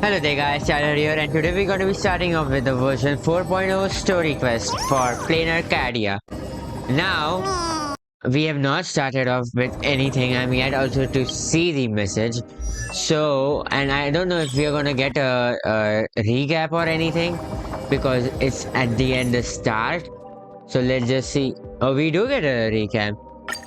Hello there guys, Tyler here, and today we're going to be starting off with the version 4.0 story quest for Planarcadia. Now, we have not started off with anything. I'm yet also to see the message. So, and I don't know if we are going to get a recap or anything, because it's at the end the start. So let's just see. Oh, we do get a recap.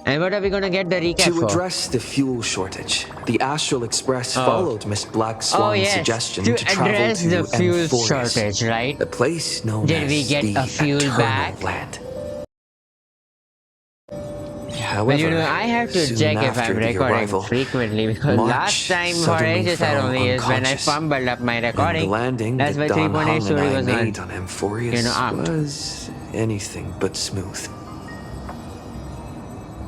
And what are we gonna get the recap to for? address the fuel shortage, the Astral Express followed Miss Black Swan's suggestion to travel address to the fuel Forest, shortage, right? a place known Did as we get the a fuel Eternal back? Land. However, Well, you know, I have to soon check if after I'm the recording arrival, frequently, because March last time for suddenly ages I fell only is when I unconscious, fumbled up my and the recording. landing That's why that Don 3.8 Hung and story I was made not, on Amphorius upped. was anything but smooth.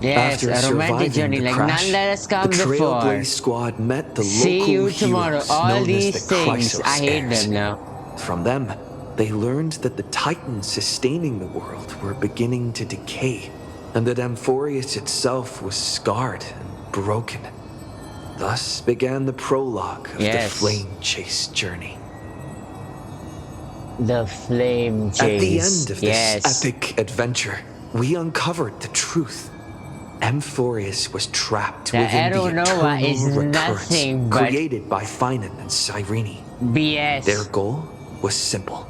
Yes, After a romantic surviving journey the like crash, none that has come the before. Trailblaze Squad met the See local you tomorrow. heroes All known these as the things, I hate Chrysos them now. From them, they learned that the titans sustaining the world were beginning to decay, and that Amphorius itself was scarred and broken. Thus began the prologue of the Flame Chase journey. The Flame Chase. At the end of this epic adventure, we uncovered the truth. Amphorius was trapped within the eternal recurrence created by Finan and Cyrene. BS. Their goal was simple: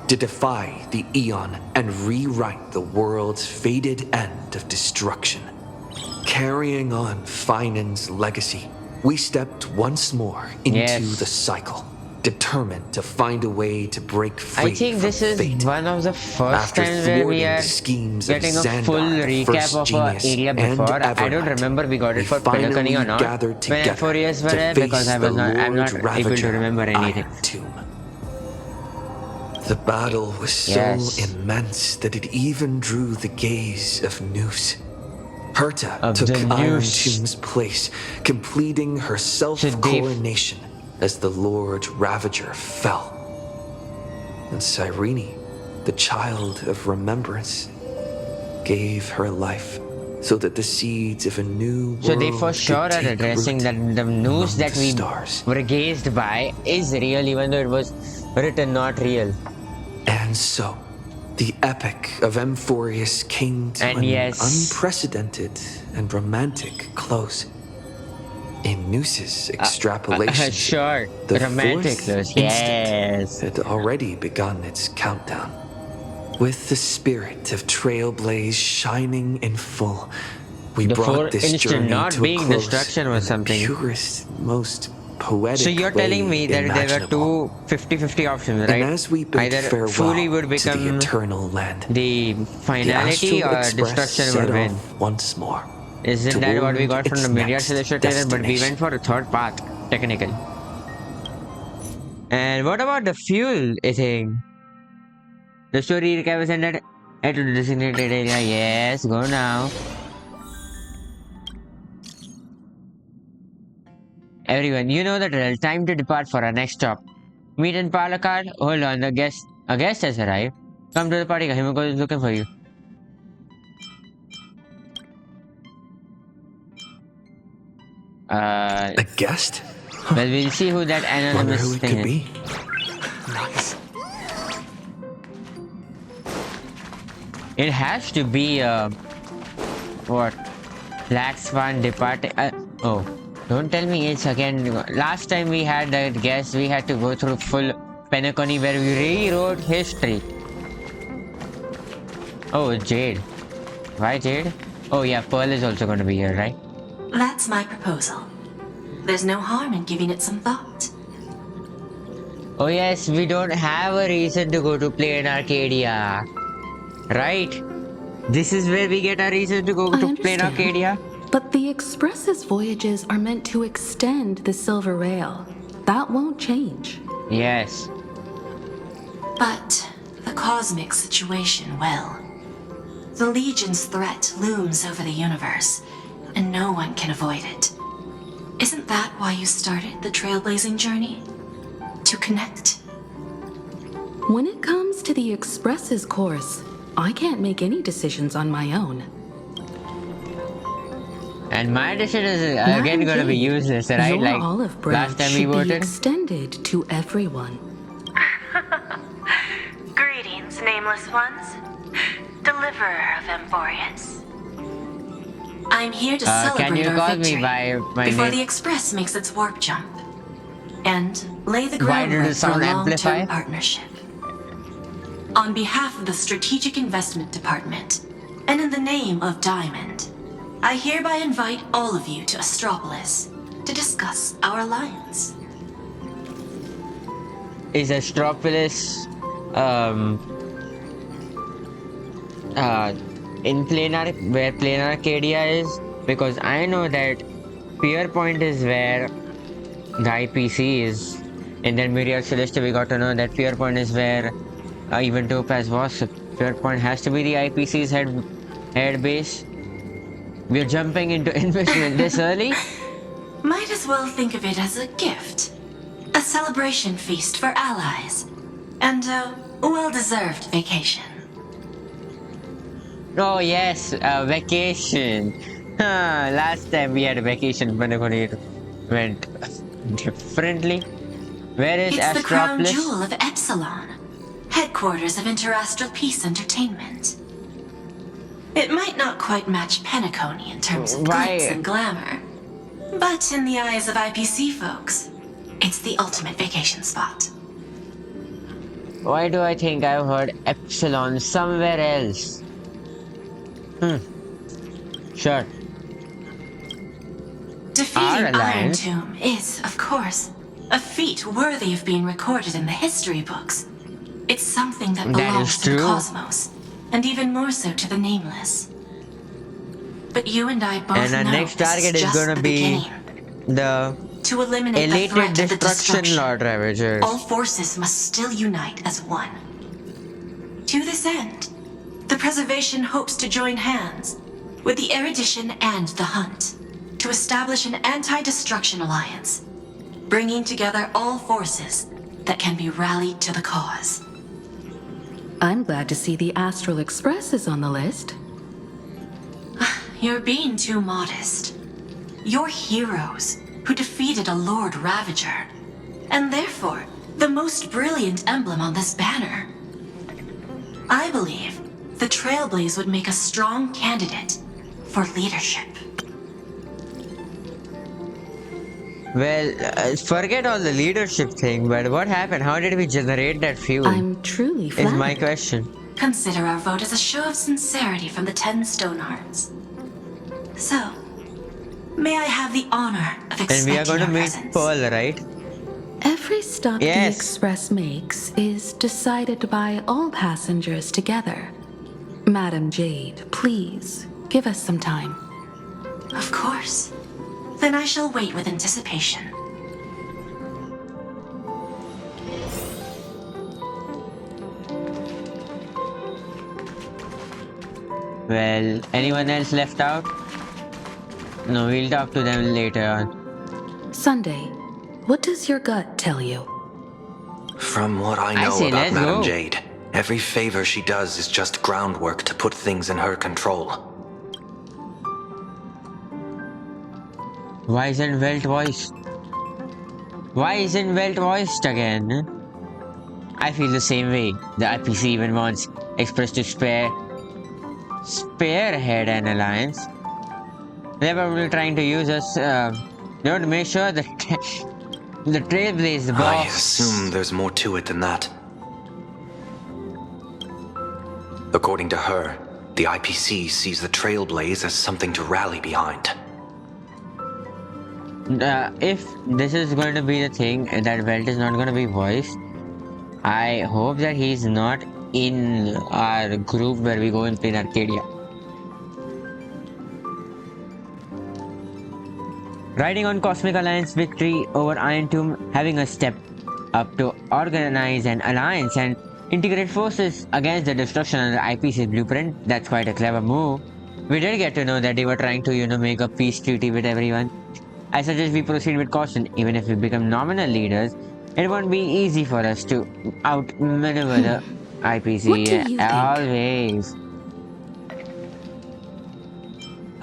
to defy the Eon and rewrite the world's fated end of destruction. Carrying on Finan's legacy, we stepped once more into the cycle, determined to find a way to break free. I think this is fate. one of the first After times where we are schemes getting a Xandar, full the recap of an area before. I don't remember we got it for Pelacony or not. When Amphorius were there, because I'm not able to remember anything. The battle was so immense that it even drew the gaze of Noose. Herta took Iron Tomb's place, completing her self-coronation as the Lord Ravager fell. And Cyrene, the child of remembrance, gave her life so that the seeds of a new world. So they for sure are addressing that the news that we were gazed by is real, even though it was written not real. And so, the epic of Amphorius came to an unprecedented and romantic close. In Noose's extrapolation, the fourth instant had already begun its countdown. With the spirit of Trailblaze shining in full, we brought this journey to a close in the purest, most poetic So you're telling me that there were two 50-50 options, right? And as we bid Either fully would become to the Eternal Land, the finality or destruction would win. Once more. Isn't that what we got from the Myriad Celestial trailer? But we went for a third path, technically. And what about the fuel thing? The story recap is ended at the designated area. Yes, go now. Everyone, you know the drill. Time to depart for our next stop. Meet in Planarcadia. Hold on, a guest has arrived. Come to the party. Himiko is looking for you. A guest? Well, we'll see who that anonymous thing is. Be. Nice. It has to be what? Black Swan departing. Oh, don't tell me it's again. Last time we had that guest, we had to go through full Penacony where we rewrote history. Oh, Jade. Why Jade? Oh yeah, Pearl is also going to be here, right? That's my proposal. There's no harm in giving it some thought. Oh yes, we don't have a reason to go to Planarcadia. Right? This is where we get a reason to go to Planarcadia. But the Express's voyages are meant to extend the Silver Rail. That won't change. Yes. But the cosmic situation will. The Legion's threat looms over the universe, and no one can avoid it. Isn't that why you started the trailblazing journey? To connect? When it comes to the Express's course, I can't make any decisions on my own. And my decision is again going to be useless, right? Your Like olive last branch time we should be voted. extended to everyone. Greetings, nameless ones. Deliverer of Emphorius. I'm here to Can celebrate you our call victory me by my before name? the Express makes its warp jump, and lay the Why did the groundwork for a sound amplify? long-term partnership. On behalf of the Strategic Investment Department, and in the name of Diamond, I hereby invite all of you to Astropolis to discuss our alliance. Is Astropolis in where Planarcadia is? Because I know that Pierpoint is where the IPC is. And then Myriad Celeste, we got to know that Pierpoint is where even Topaz was. So Pierpoint has to be the IPC's head base. We're jumping into investment this early? Might as well think of it as a gift. A celebration feast for allies. And a well-deserved vacation. Oh yes, vacation. Last time we had a vacation, but it went differently. Where is It's the crown Astropolis? jewel of Epsilon, headquarters of Interastral Peace Entertainment. It might not quite match Penacony in terms of glitz and glamour, but in the eyes of IPC folks, it's the ultimate vacation spot. Why do I think I've heard Epsilon somewhere else? Sure. Defeating Iron alliance? Tomb is, of course, a feat worthy of being recorded in the history books. It's something that That belongs is to the true. cosmos, and even more so to the Nameless. But you and I both And our know next this target is just gonna the be beginning. the To eliminate the elated threat of the destruction destruction, Lord Ravagers. all forces must still unite as one. To this end, the Preservation hopes to join hands with the Erudition and the Hunt to establish an anti-destruction alliance, bringing together all forces that can be rallied to the cause. I'm glad to see the Astral Express is on the list. You're being too modest. You're heroes who defeated a Lord Ravager, and therefore the most brilliant emblem on this banner. I believe the Trailblaze would make a strong candidate for leadership. Well, forget all the leadership thing, but what happened? How did we generate that fuel? I'm truly is flattered. my question. Consider our vote as a show of sincerity from the 10 Stonehearts. So, may I have the honor of And we are expecting going to your meet presence? Pearl, right? Every stop the Yes. Express makes is decided by all passengers together. Madam Jade, please, give us some time. Of course. Then I shall wait with anticipation. Well, anyone else left out? No, we'll talk to them later on. Sunday, what does your gut tell you? From what I I know say about let's Madame go. Jade, every favor she does is just groundwork to put things in her control. Why isn't Welt voiced? Why isn't Welt voiced again? I feel the same way. The IPC even wants Express to spearhead an alliance. They're probably trying to use us, they want to make sure that the Trailblaze I boss. assume there's more to it than that. According to her, the IPC sees the Trailblaze as something to rally behind. If this is going to be the thing that Welt is not going to be voiced, I hope that he's not in our group where we go and play Arcadia. Riding on Cosmic Alliance victory over Iron Tomb, having a step up to organize an alliance and integrate forces against the destruction under IPC's blueprint, that's quite a clever move. We did get to know that they were trying to, make a peace treaty with everyone. I suggest we proceed with caution. Even if we become nominal leaders, it won't be easy for us to outmaneuver the IPC. What do you think? Always.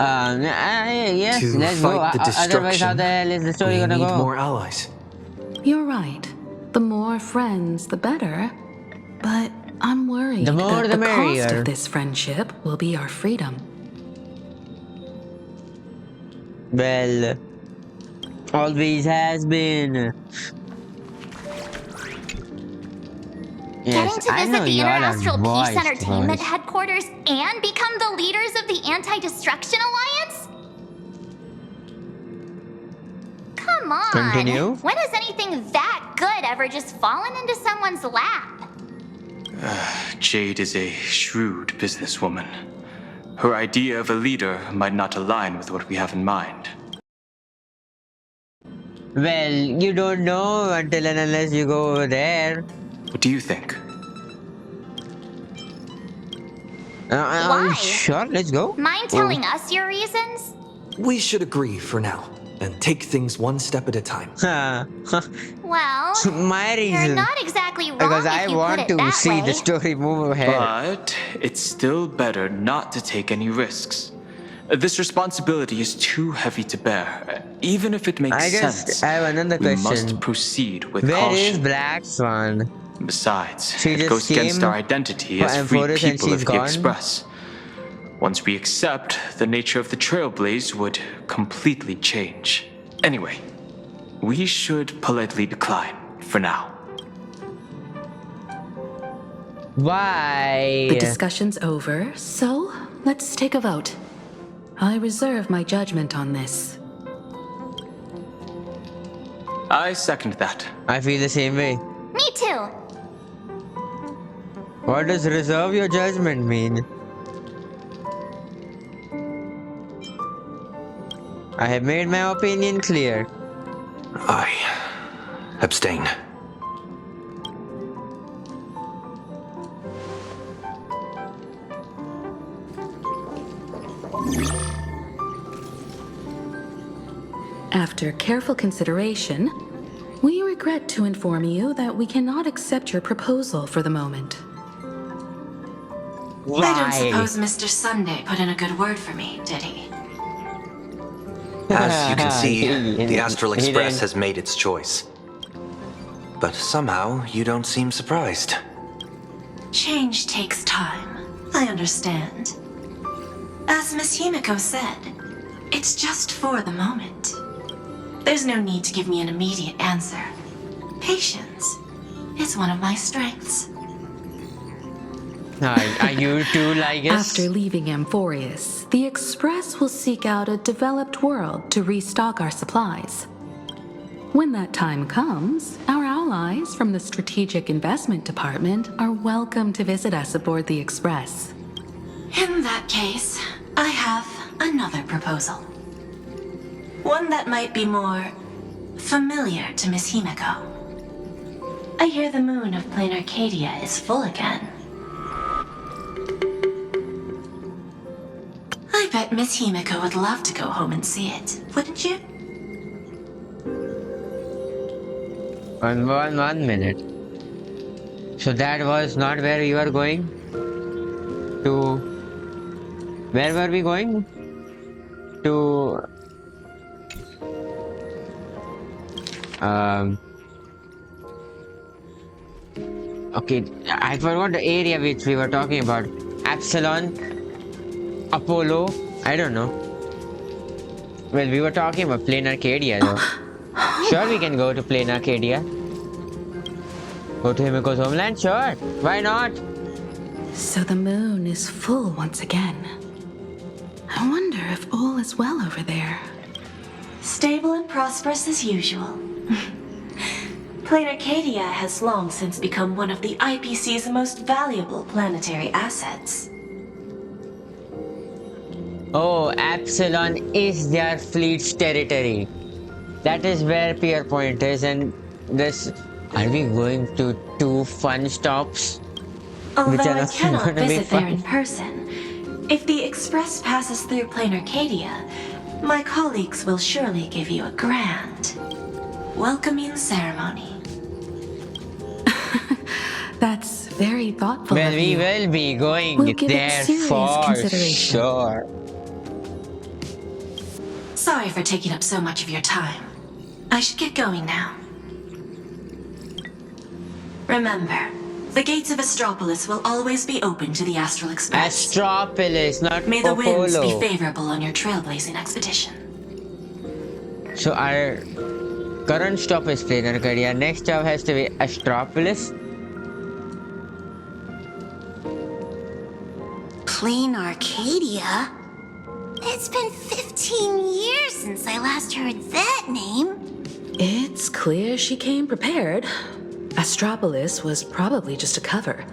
Yes, To let's go. fight the Otherwise, how destruction, the hell is the story we gonna need go? more allies. You're right. The more friends, the better. But I'm worried The more, that the the cost merrier. of this friendship will be our freedom. Well, always has been. Yes, Getting to I know visit the y'all are Interastral Peace voiced Entertainment boys. headquarters and become the leaders of the Anti-Destruction Alliance? Come on. Continue. When has anything that good ever just fallen into someone's lap? Jade is a shrewd businesswoman. Her idea of a leader might not align with what we have in mind. Well, you don't know until and unless you go over there. What do you think? Why? Sure, let's go. Mind telling us your reasons? We should agree for now and take things one step at a time. Well, My you're reason. not exactly wrong Because if I you want put it to that see way. the story move ahead. But it's still better not to take any risks. This responsibility is too heavy to bear. Even if it makes I sense, just have another we question. must proceed with Where is caution. Black Swan? Besides, She it just goes against came our identity for as free Amphoris and people she's of the gone? Express. Once we accept, the nature of the Trailblaze would completely change. Anyway, we should politely decline for now. Why? The discussion's over, so let's take a vote. I reserve my judgment on this. I second that. I feel the same way. Me too. What does reserve your judgment mean? I have made my opinion clear. I abstain. After careful consideration, we regret to inform you that we cannot accept your proposal for the moment. I don't suppose Mr. Sunday put in a good word for me, did he? As you can see, He- the Astral he Express didn't. has made its choice. But somehow, you don't seem surprised. Change takes time. I understand. As Miss Himiko said, it's just for the moment. There's no need to give me an immediate answer. Patience is one of my strengths. Are you too like us? After leaving Amphoreus, the Express will seek out a developed world to restock our supplies. When that time comes, our allies from the Strategic Investment Department are welcome to visit us aboard the Express. In that case, I have another proposal. One that might be more familiar to Miss Himiko. I hear the moon of Planarcadia is full again. I bet Miss Himiko would love to go home and see it, wouldn't you? One minute. So that was not where we were going? To... Where were we going? To... Okay, I forgot the area which we were talking about. Epsilon, Apollo, I don't know. Well, we were talking about Planarcadia though. Sure, we can go to Planarcadia. Go to Himiko's homeland? Sure, why not? So the moon is full once again. I wonder if all is well over there. Stable and prosperous as usual. Planarcadia has long since become one of the IPC's most valuable planetary assets. Oh, Epsilon is their fleet's territory. That is where Pierpoint is, and this... Are we going to 2 fun stops? Although Which are I not cannot gonna be visit there fun. in person, if the express passes through Planarcadia, my colleagues will surely give you a grand welcoming ceremony. That's very thoughtful Well, of we you. will be going We'll give it there serious for consideration. sure. Sorry for taking up so much of your time. I should get going now. Remember, the gates of Astropolis will always be open to the Astral Express. Astropolis, not May the winds be Popolo. favorable on your trailblazing expedition. So our current stop is Planarcadia. Next stop has to be Astropolis. Planarcadia? It's been 15 years since I last heard that name. It's clear she came prepared. Astropolis was probably just a cover.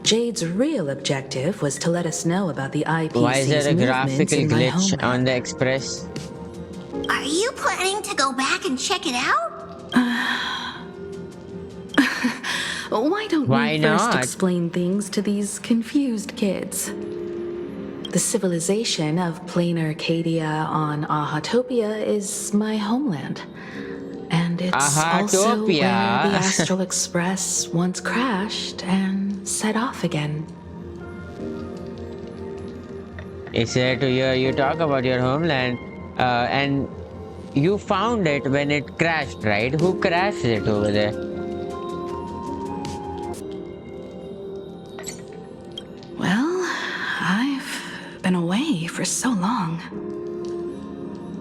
Jade's real objective was to let us know about the IPC's Why is there a movements graphical in my glitch homeland. on the Express? Are you planning to go back and check it out? Why don't Why we first not? explain things to these confused kids? The civilization of Planarcadia on Ahatopia is my homeland. And it's also where the Ahatopia. Astral Express once crashed and set off again. It's there to hear you talk about your homeland. And you found it when it crashed, right? Who crashed it over there? Well, I've been away for so long.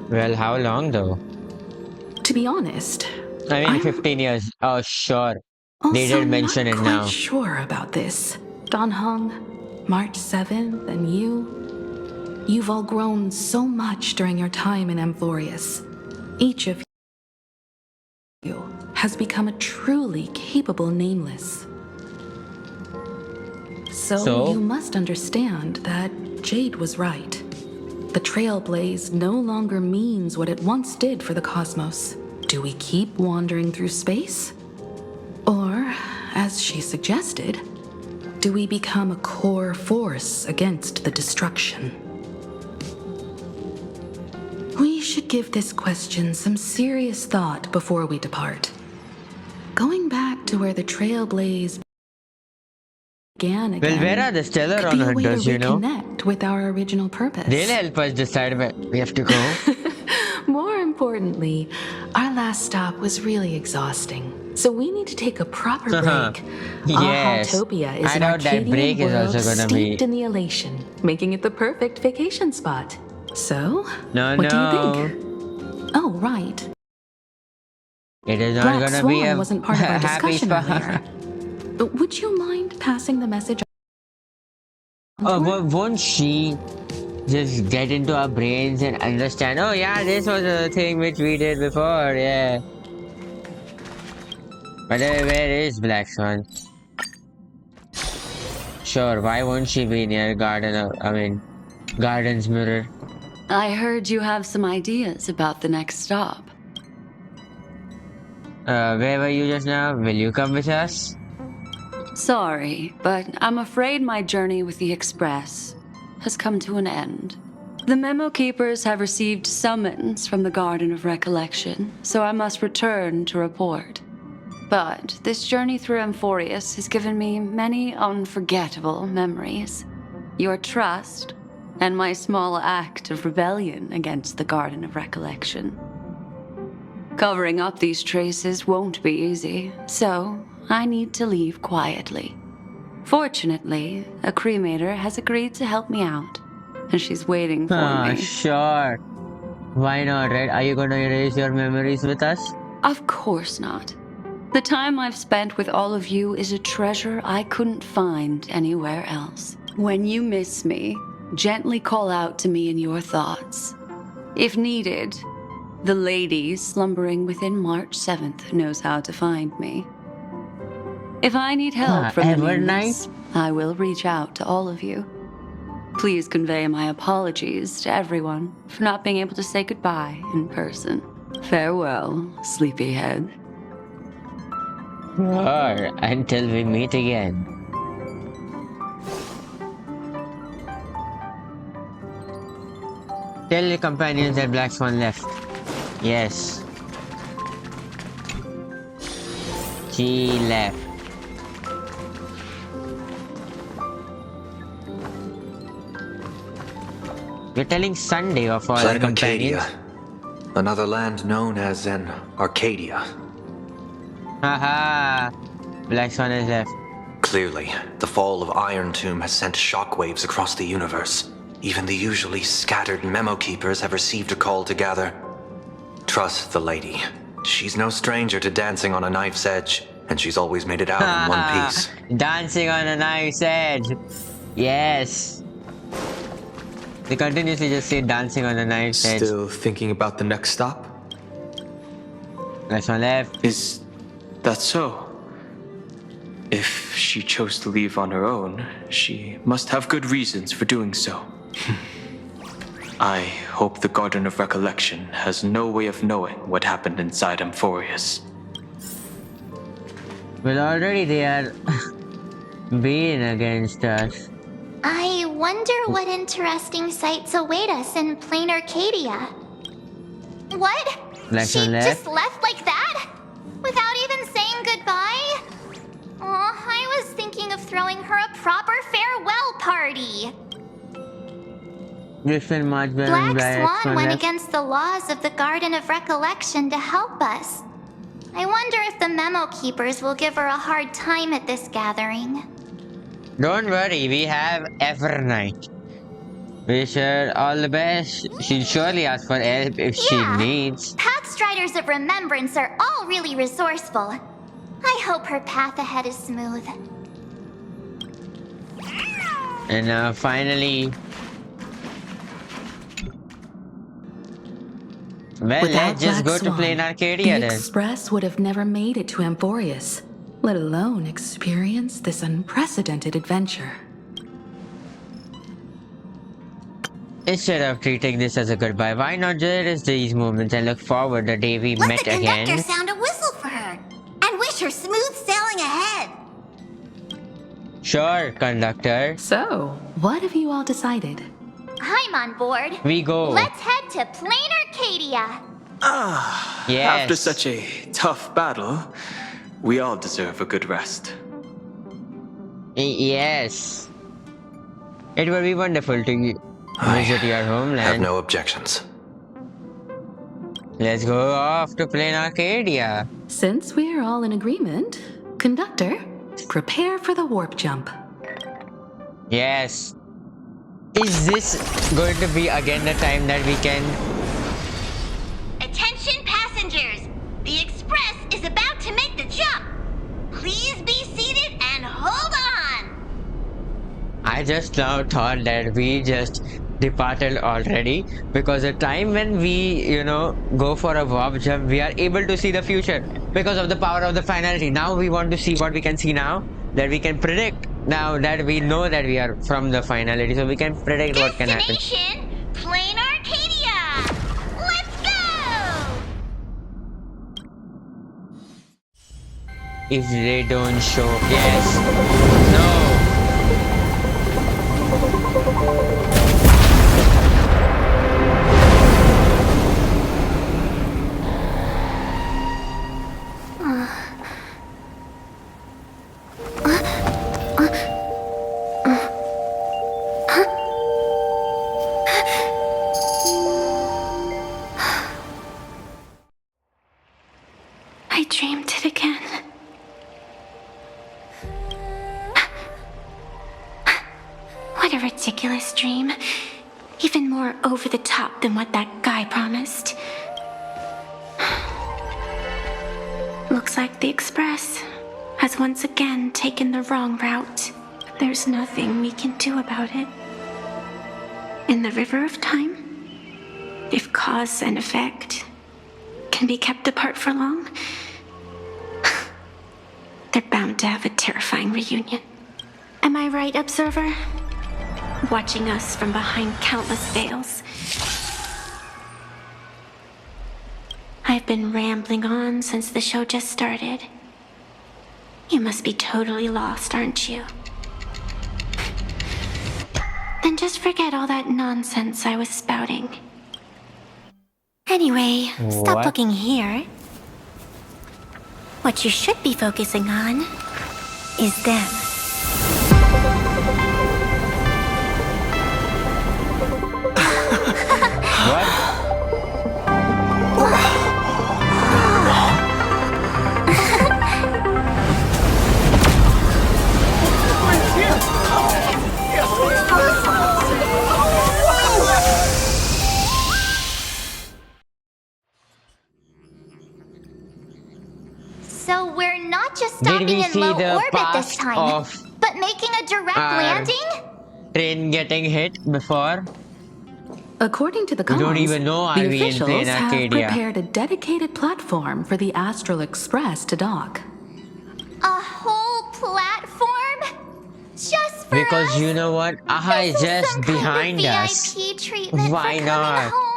Well, how long though? To be honest, I mean, I'm 15 years. Oh, sure. They also did mention not it quite now. sure about this. Don Hung, March 7th, and you've all grown so much during your time in Amphorius. Each of you has become a truly capable nameless. So you must understand that Jade was right. The Trailblaze no longer means what it once did for the cosmos. Do we keep wandering through space? Or, as she suggested, do we become a core force against the destruction? We should give this question some serious thought before we depart. Going back to where the Trailblaze began again Well, where are the Stellar could be a way to Hunters, you know? reconnect with our original purpose. They'll help us decide where we have to go. More importantly, our last stop was really exhausting, so we need to take a proper break. Yes. Ahatopia is I an doubt that Arcadian break is world also gonna be- steeped in the elation, making it the perfect vacation spot. So, No, what do you no. think? Oh, right. It is not Black gonna Swan be a wasn't part of our happy discussion spot. earlier. Would you mind passing the message on? Oh, to her? won't she just get into our brains and understand? Oh, yeah, this was a thing which we did before, yeah. But where is Black Swan? Sure, why won't she be near Garden's mirror? I heard you have some ideas about the next stop. Where were you just now? Will you come with us? Sorry, but I'm afraid my journey with the Express has come to an end. The Memo Keepers have received summons from the Garden of Recollection, so I must return to report. But this journey through Amphorius has given me many unforgettable memories. Your trust, and my small act of rebellion against the Garden of Recollection. Covering up these traces won't be easy, so I need to leave quietly. Fortunately, a cremator has agreed to help me out, and she's waiting for me. Sure. Why not, right? Are you gonna erase your memories with us? Of course not. The time I've spent with all of you is a treasure I couldn't find anywhere else. When you miss me, gently call out to me in your thoughts. If needed, the lady slumbering within March 7th knows how to find me. If I need help from the nameless, I will reach out to all of you. Please convey my apologies to everyone for not being able to say goodbye in person. Farewell, sleepyhead. Sure, until we meet again. Tell your companions that Black Swan left. Yes. She left. We're telling Sunday of all our companions. Planarcadia. another land known as an Arcadia. Haha. Black Swan is left. Clearly, the fall of Iron Tomb has sent shockwaves across the universe. Even the usually scattered memo keepers have received a call to gather. Trust the lady. She's no stranger to dancing on a knife's edge, and she's always made it out in one piece. Dancing on a knife's edge. Yes. They continuously just say dancing on a knife's edge. Still thinking about the next stop? Next one left. Is that so? If she chose to leave on her own, she must have good reasons for doing so. I hope the Garden of Recollection has no way of knowing what happened inside Amphorius. Well, already they are being against us. I wonder what interesting sights await us in Planarcadia. What? Next She one left. just left like that? Without even saying goodbye? Oh, I was thinking of throwing her a proper farewell party. Griffin March Black Swan went against the laws of the Garden of Recollection to help us. I wonder if the memo keepers will give her a hard time at this gathering. Don't worry, we have Evernight. Wish her all the best. She'll surely ask for help if she needs. Pathstriders of Remembrance are all really resourceful. I hope her path ahead is smooth. And now finally... Well, Without let's just go Black to Swan, Planarcadia the then. Express would have never made it to Amphorius, let alone experience this unprecedented adventure. Instead of treating this as a goodbye, why not cherish these moments and look forward the day we Let met the conductor again? sound a whistle for her, and wish her smooth sailing ahead. Sure, conductor. So, what have you all decided? I'm on board. We go. Let's head to Planarcadia. Yes. After such a tough battle, we all deserve a good rest. Yes. It would be wonderful to visit your homeland. Have no objections. Let's go off to Planarcadia. Since we're all in agreement, conductor, prepare for the warp jump. Yes. Is this going to be again the time that we can... Attention passengers! The Express is about to make the jump. Please be seated and hold on. I just now thought that we just departed already, because the time when we, go for a warp jump, we are able to see the future because of the power of the finality. Now we want to see what we can see now, that we can predict. Now that we know that we are from the finality, so we can predict what can happen. Destination, Planarcadia. Let's go! If they don't show, yes, no. I dreamed it again. What a ridiculous dream. Even more over the top than what that guy promised. Looks like the Express has once again taken the wrong route. There's nothing we can do about it. In the river of time, if cause and effect can be kept apart for long, they're bound to have a terrifying reunion. Am I right, Observer? Watching us from behind countless veils. I've been rambling on since the show just started. You must be totally lost, aren't you? Then just forget all that nonsense I was spouting. Anyway, stop What? looking here. What you should be focusing on is them. What? So we're not just Did stopping we in see low the orbit this past time, of but making a direct our landing? train getting hit before? According to the We don't comms, even know are the we in officials have Planarcadia. prepared a dedicated platform for the Astral Express to dock. A whole platform? Just for Because us? you know what? Aha This is is just some behind kind of us. VIP treatment Why for not? coming home.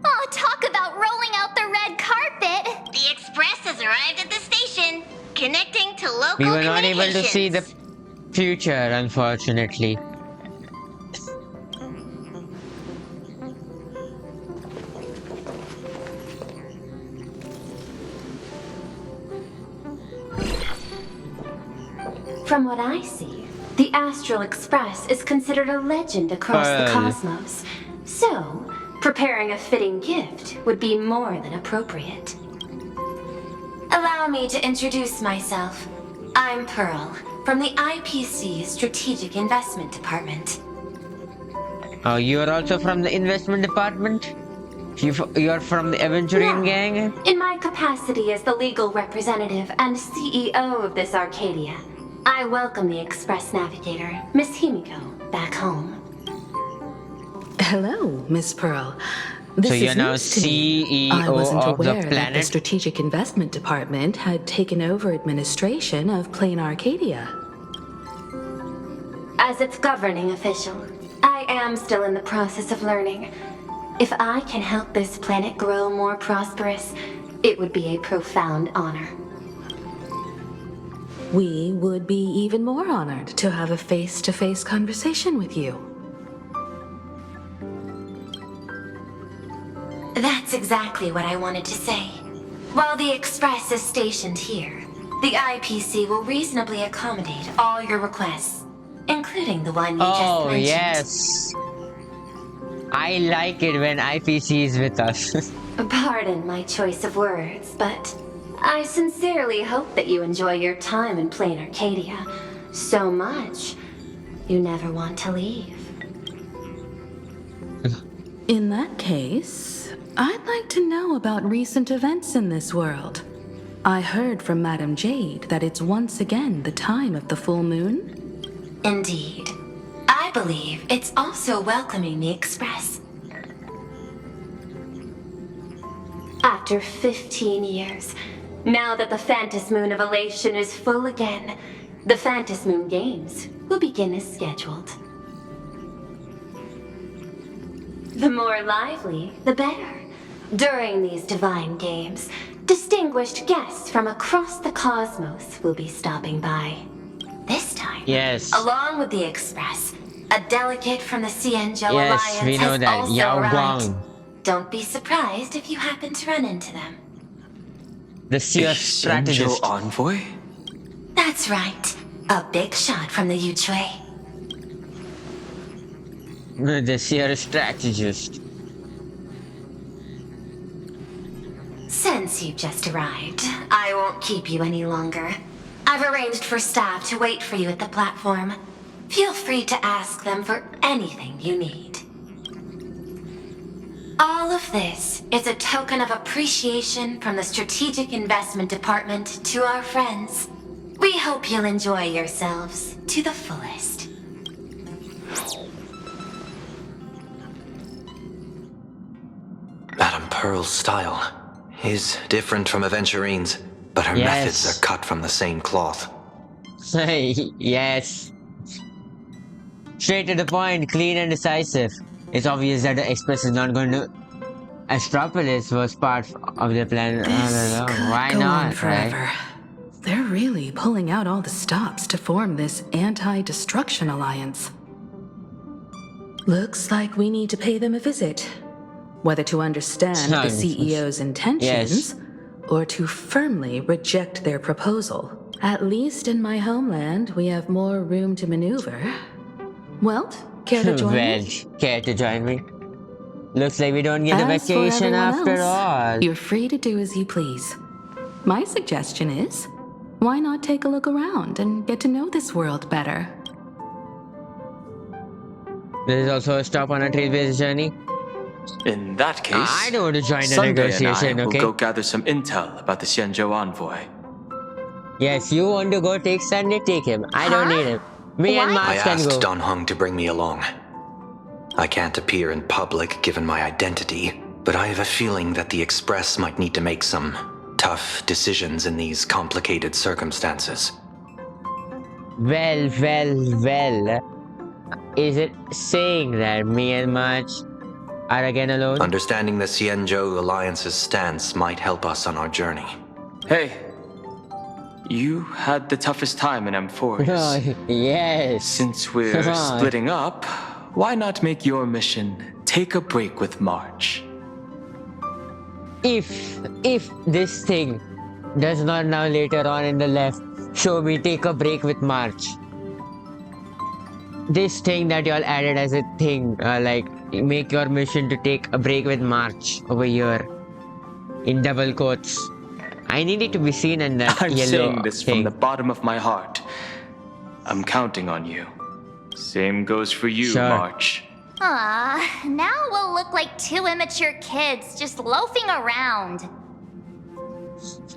Oh, talk about rolling out the red carpet. The express has arrived at the station, connecting to local We were not able to see the future, unfortunately. From what I see, the Astral Express is considered a legend across the cosmos. So, preparing a fitting gift would be more than appropriate. Allow me to introduce myself. I'm Pearl, from the IPC Strategic Investment Department. Oh, you are also from the investment department? You're from the Aventurine gang? In my capacity as the legal representative and CEO of this Arcadia, I welcome the Express Navigator, Miss Himiko, back home. Hello, Miss Pearl. This So is you're now news to me. CEO I wasn't of the aware that the planet? Strategic Investment Department had taken over administration of Planarcadia. As its governing official, I am still in the process of learning. If I can help this planet grow more prosperous, it would be a profound honor. We would be even more honored to have a face-to-face conversation with you. That's exactly what I wanted to say. While the Express is stationed here, the IPC will reasonably accommodate all your requests, including the one you just Oh, mentioned. yes. I like it when IPC is with us. Pardon my choice of words, but I sincerely hope that you enjoy your time in Planarcadia so much you never want to leave. In that case, I'd like to know about recent events in this world. I heard from Madame Jade that it's once again the time of the full moon. Indeed. I believe it's also welcoming the Express. After 15 years, now that the Phantas Moon of Elation is full again, the Phantas Moon Games will begin as scheduled. The more lively, the better. During these divine games, distinguished guests from across the cosmos will be stopping by. This time, Yes. along with the Express, a delegate from the Cienjo Yes, Alliance we know has that. also Yao arrived. Guang. Don't be surprised if you happen to run into them. The seer A strategist. Senjo envoy? That's right. A big shot from the Yuchue. The seer strategist. Since you've just arrived, I won't keep you any longer. I've arranged for staff to wait for you at the platform. Feel free to ask them for anything you need. All of this is a token of appreciation from the Strategic Investment Department to our friends. We hope you'll enjoy yourselves to the fullest. Madame Pearl's style is different from Aventurine's, but her Yes. methods are cut from the same cloth. Yes. Straight to the point, clean and decisive. It's obvious that the Express is not going to. Astropolis was part of the plan. I This don't could know. Why go not? on forever. They're really pulling out all the stops to form this anti-destruction alliance. Looks like we need to pay them a visit. Whether to understand the CEO's intentions, or to firmly reject their proposal. At least in my homeland, we have more room to maneuver. Welt, care to join me? Care to join me? Looks like we don't get a As for vacation everyone after else, all. you're free to do as you please. My suggestion is, why not take a look around and get to know this world better? There is also a stop on a trail-based journey. In that case, I don't want to join the Sunday negotiation, and I okay? will go gather some intel about the Xianzhou envoy. Yes, you want to go take Sunday, take him. I don't need him. Me and What? I Mars can asked go. Don Hung to bring me along. I can't appear in public given my identity, but I have a feeling that the Express might need to make some tough decisions in these complicated circumstances. Well. Is it saying that me and March are again alone? Understanding the Xianzhou Alliance's stance might help us on our journey. Hey, you had the toughest time in M4s. Yes. Since we're splitting up, why not make your mission take a break with March? If this thing does not now later on in the left show me take a break with March, this thing that y'all added as a thing, like make your mission to take a break with March over here in double quotes. I need it to be seen in that I'm yellow saying this thing. from the bottom of my heart. I'm counting on you. Same goes for you, Sure. March. Now we'll look like two immature kids just loafing around.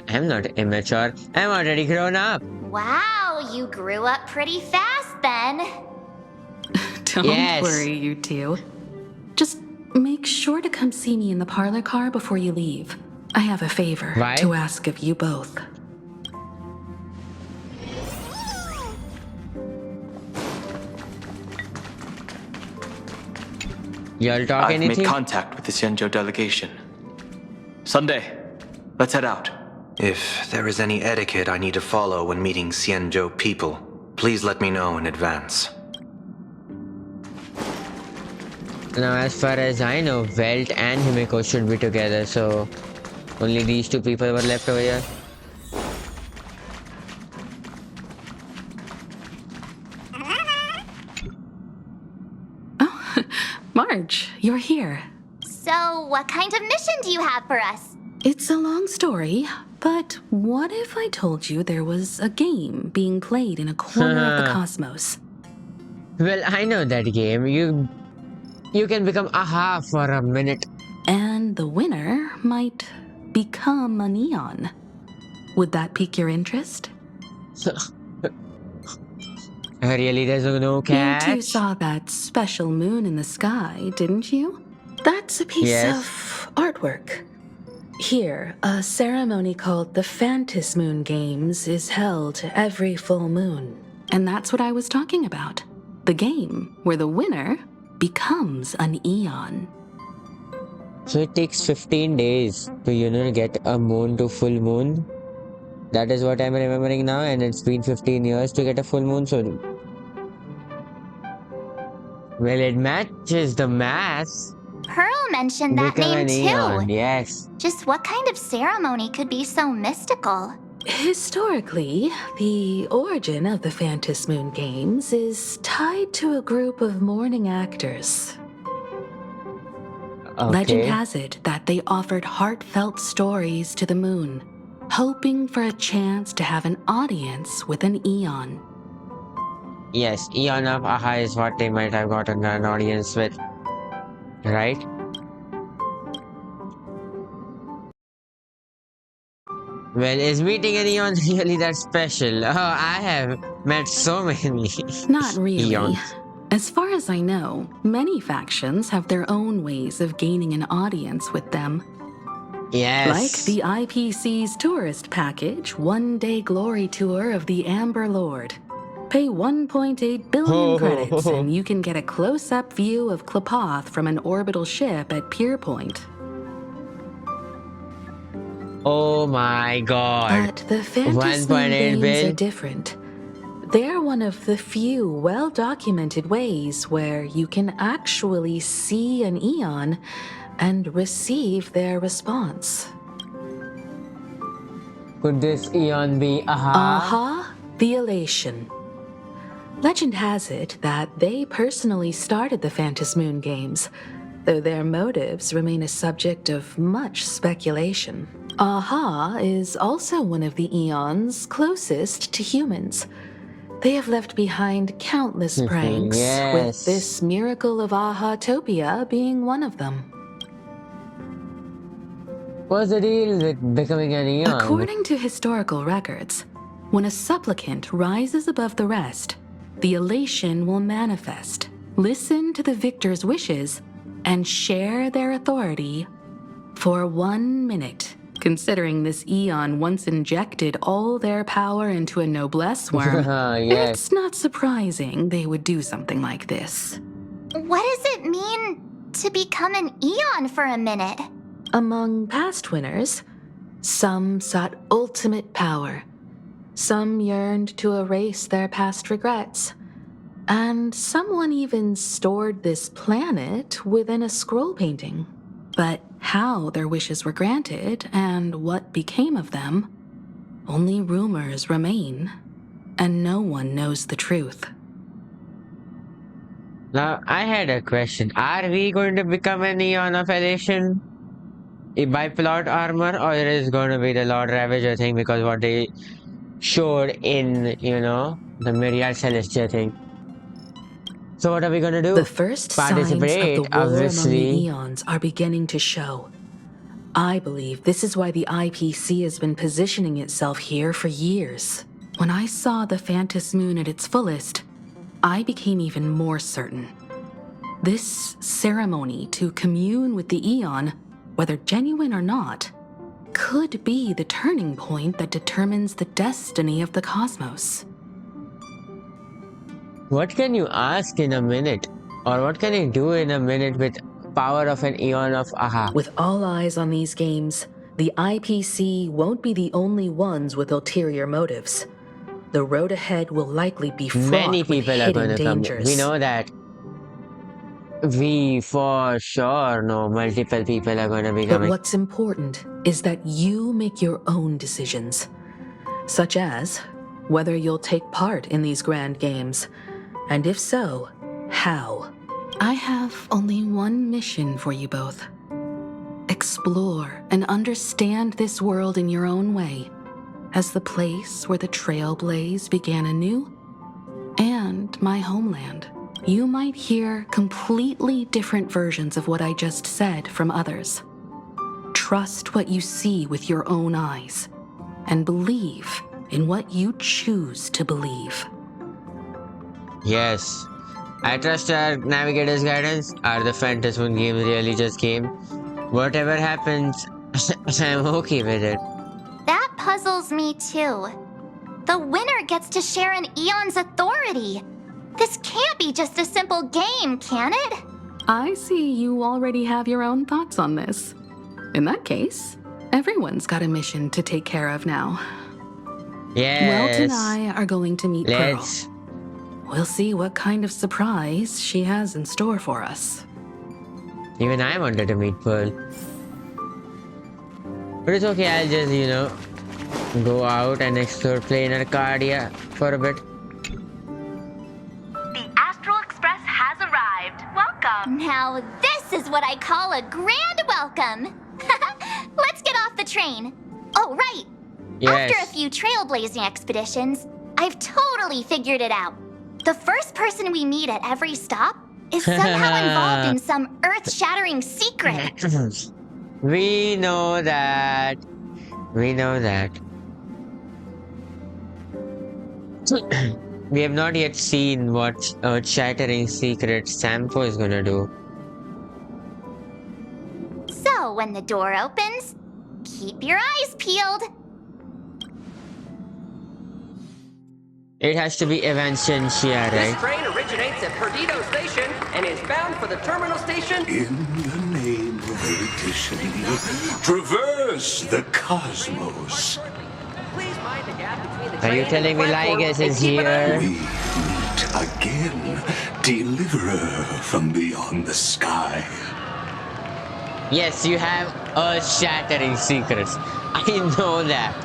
I'm not immature. I'm already grown up. Wow, you grew up pretty fast then. Don't Yes. worry, you two. Just make sure to come see me in the parlor car before you leave. I have a favor Why? to ask of you both. Y'all talk I've anything? made contact with the Xianzhou delegation. Sunday, let's head out. If there is any etiquette I need to follow when meeting Xianzhou people, please let me know in advance. Now, as far as I know, Welt and Himiko should be together, so only these two people were left over here. Oh, Marge, you're here. So, what kind of mission do you have for us? It's a long story, but what if I told you there was a game being played in a corner of the cosmos? Well, I know that game. You can become Aha for a minute. And the winner might become a neon. Would that pique your interest? Really, there's no catch? You two saw that special moon in the sky, didn't you? That's a piece Yes. of artwork. Here, a ceremony called the Phantis Moon Games is held every full moon. And that's what I was talking about. The game where the winner becomes an eon. So it takes 15 days to, get a moon to full moon. That is what I'm remembering now, and it's been 15 years to get a full moon, so... Well, it matches the math. Pearl mentioned that Become name an too. eon, yes. Just what kind of ceremony could be so mystical? Historically, the origin of the Phantis Moon Games is tied to a group of mourning actors. Okay. Legend has it that they offered heartfelt stories to the moon, hoping for a chance to have an audience with an eon. Yes, Eon of Aha is what they might have gotten an audience with. Right? Well, is meeting an Eon really that special? Oh, I have met so many Not really. Eons. As far as I know, many factions have their own ways of gaining an audience with them. Yes. Like the IPC's tourist package, one-day glory tour of the Amber Lord. Pay 1.8 billion credits and you can get a close-up view of Klapoth from an orbital ship at Pier Point. Oh my god. But the Phantis Moon 1.8 Games bill? are different. They're one of the few well-documented ways where you can actually see an eon and receive their response. Could this Eon be Aha? Aha, the Elation. Legend has it that they personally started the Phantis Moon Games, though their motives remain a subject of much speculation. Aha is also one of the eons closest to humans. They have left behind countless pranks, Yes. with this miracle of Aha-topia being one of them. What's the deal with becoming an Eon? According to historical records, When a supplicant rises above the rest, the elation will manifest. Listen to the victor's wishes and share their authority for 1 minute. Considering this eon once injected all their power into a noblesse worm, Yes. it's not surprising they would do something like this. What does it mean to become an Eon for a minute? Among past winners, some sought ultimate power. Some yearned to erase their past regrets. And someone even stored this planet within a scroll painting. But how their wishes were granted and what became of them, only rumors remain, and no one knows the truth. Now, I had a question. Are we going to become an Eon of Elation by plot armor, or it is going to be the Lord Ravager thing because what they showed in, the Myriad Celestia thing? So what are we going to do? The first signs of the Participate, war among the obviously. eons are beginning to show. I believe this is why the IPC has been positioning itself here for years. When I saw the Phantos Moon at its fullest, I became even more certain. This ceremony to commune with the Eon, whether genuine or not, could be the turning point that determines the destiny of the cosmos. What can you ask in a minute? Or what can you do in a minute with power of an Eon of Aha? With all eyes on these games, the IPC won't be the only ones with ulterior motives. The road ahead will likely be fraught Many with people are hidden going to come. dangers. We know that. We for sure know multiple people are going to be But coming. what's important is that you make your own decisions, such as whether you'll take part in these grand games, and if so, how. I have only one mission for you both. Explore and understand this world in your own way, as the place where the Trailblaze began anew, and my homeland. You might hear completely different versions of what I just said from others. Trust what you see with your own eyes, and believe in what you choose to believe. Yes. I trust our navigator's guidance. Are the Phantos Moon games really just came? Whatever happens, I'm okay with it. That puzzles me too. The winner gets to share an Eon's authority. This can't be just a simple game, can it? I see you already have your own thoughts on this. In that case, everyone's got a mission to take care of now. Yes. Welt and I are going to meet Let's. Pearl. We'll see what kind of surprise she has in store for us. Even I wanted to meet Pearl. But it's okay, I'll just, go out and explore Planarcadia for a bit. The Astral Express has arrived. Welcome. Now this is what I call a grand welcome. Let's get off the train. Oh, right. Yes. After a few trailblazing expeditions, I've totally figured it out. The first person we meet at every stop is somehow involved in some earth-shattering secret. We know that. We know that. We have not yet seen what earth-shattering secret Sampo is gonna do. So when the door opens, keep your eyes peeled. It has to be Evanescentia, This right? train originates at Perdido Station and is bound for the terminal station. In the name of erudition, traverse the cosmos. Please mind the gap between the Are you train telling and me the platform Ligas and is keep an eye- here? We meet again, deliverer from beyond the sky. Yes, you have earth-shattering secrets. I know that.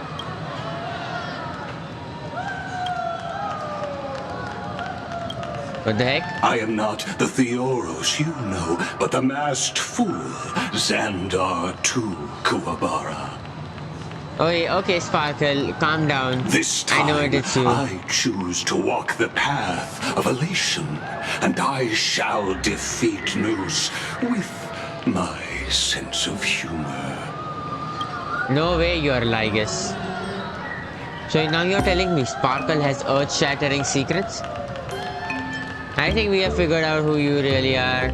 What the heck? I am not the Theoros you know, but the masked fool, Xandar II Kuwabara. Okay, Sparkle, calm down. This I know time, it's you. I choose to walk the path of elation, and I shall defeat Noose with my sense of humor. No way you're Ligas. So now you're telling me Sparkle has earth-shattering secrets? I think we have figured out who you really are.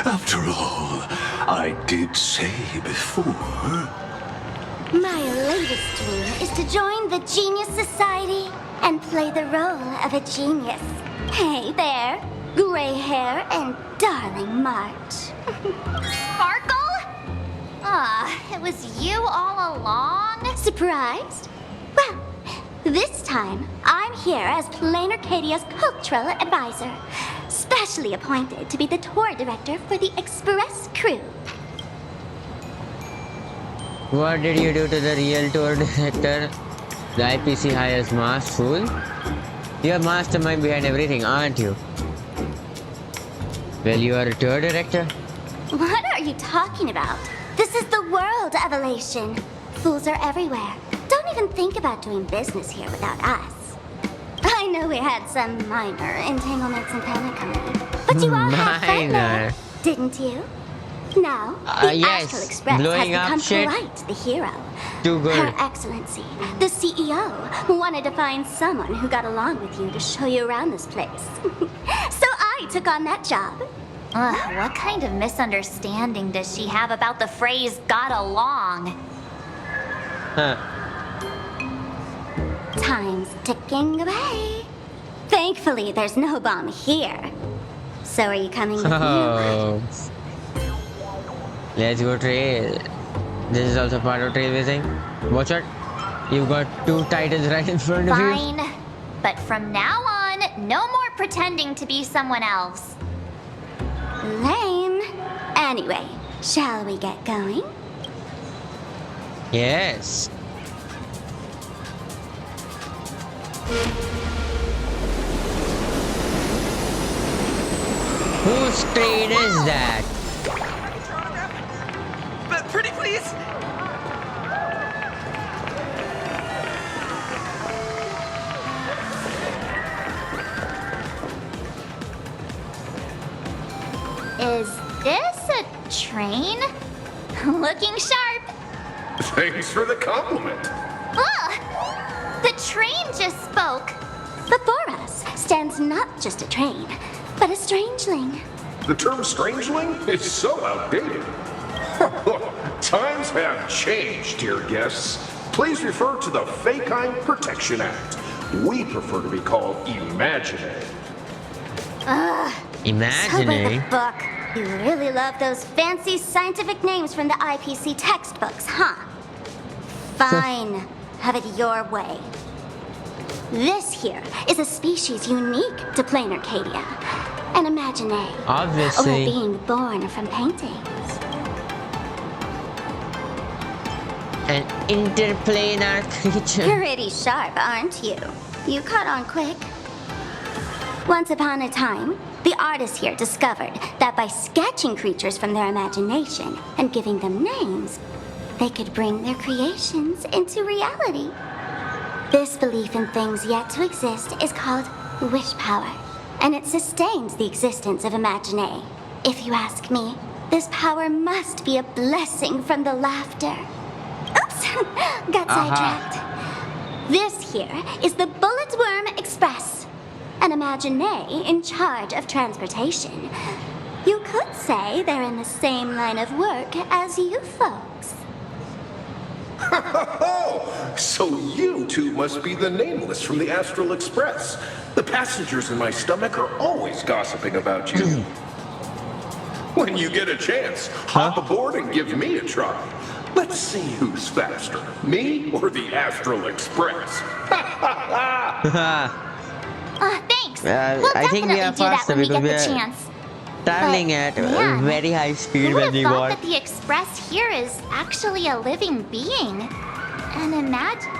After all, I did say before. My latest dream is to join the Genius Society and play the role of a genius. Hey there, gray hair and darling March. Sparkle? It was you all along? Surprised? Well, this time I'm here as Planarcadia's cultural advisor, specially appointed to be the tour director for the Express crew. What did you do to the real tour director? The IPC hires masked fool? You're mastermind behind everything, aren't you? Well, you are a tour director? What are you talking about? This is the world of elation. Fools are everywhere. Don't even think about doing business here without us. I know we had some minor entanglements in Planarcadia, but you all had fun there, didn't you? Now, the yes, Astral Express blowing has up become shit. quite the hero. Too good. Her Excellency, the CEO, wanted to find someone who got along with you to show you around this place. So I took on that job. What kind of misunderstanding does she have about the phrase got along? Huh. Time's ticking away. Thankfully, there's no bomb here. So are you coming with me? Oh. Let's go trail. This is also part of trailblazing. Watch out. You've got 2 titans right in front of you. Fine. But from now on, no more pretending to be someone else. Lame. Anyway, shall we get going? Yes. Whose train is that? But pretty please. Is this a train? Looking sharp. Thanks for the compliment. Ugh! The train just spoke. Before us stands not just a train, but a strangeling. The term strangeling is so outdated. Times have changed, dear guests. Please refer to the Fekine Protection Act. We prefer to be called imaginary. Imaginary? So by the book. You really love those fancy scientific names from the IPC textbooks, huh? Fine. Have it your way. This here is a species unique to Planarcadia. An imaginae. Obviously. Or being born from paintings. An interplanar creature. Pretty sharp, aren't you? You caught on quick. Once upon a time, the artists here discovered that by sketching creatures from their imagination and giving them names, they could bring their creations into reality. This belief in things yet to exist is called wish power, and it sustains the existence of imaginae. If you ask me, this power must be a blessing from the laughter. Oops, got sidetracked. This here is the Bullet Worm Express, an imaginae in charge of transportation. You could say they're in the same line of work as you folks. So you two must be the nameless from the Astral Express. The passengers in my stomach are always gossiping about you. When you get a chance, hop aboard and give me a try. Let's see who's faster, me or the Astral Express. Thanks. Well, I think we are faster when we because get we the are chance. traveling But, at man, very high speed Who when would we have thought want. that the Express here is actually a living being? And imagine...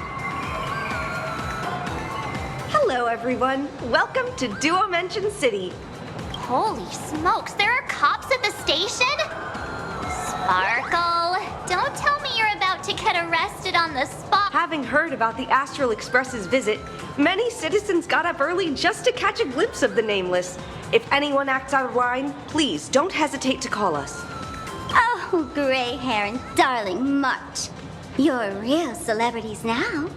Hello, everyone. Welcome to Duo Mention City. Holy smokes, there are cops at the station? Sparkle, don't tell me you're about to get arrested on the spot. Having heard about the Astral Express's visit, many citizens got up early just to catch a glimpse of the Nameless. If anyone acts out of line, please don't hesitate to call us. Oh, gray hair and darling March. You're real celebrities now.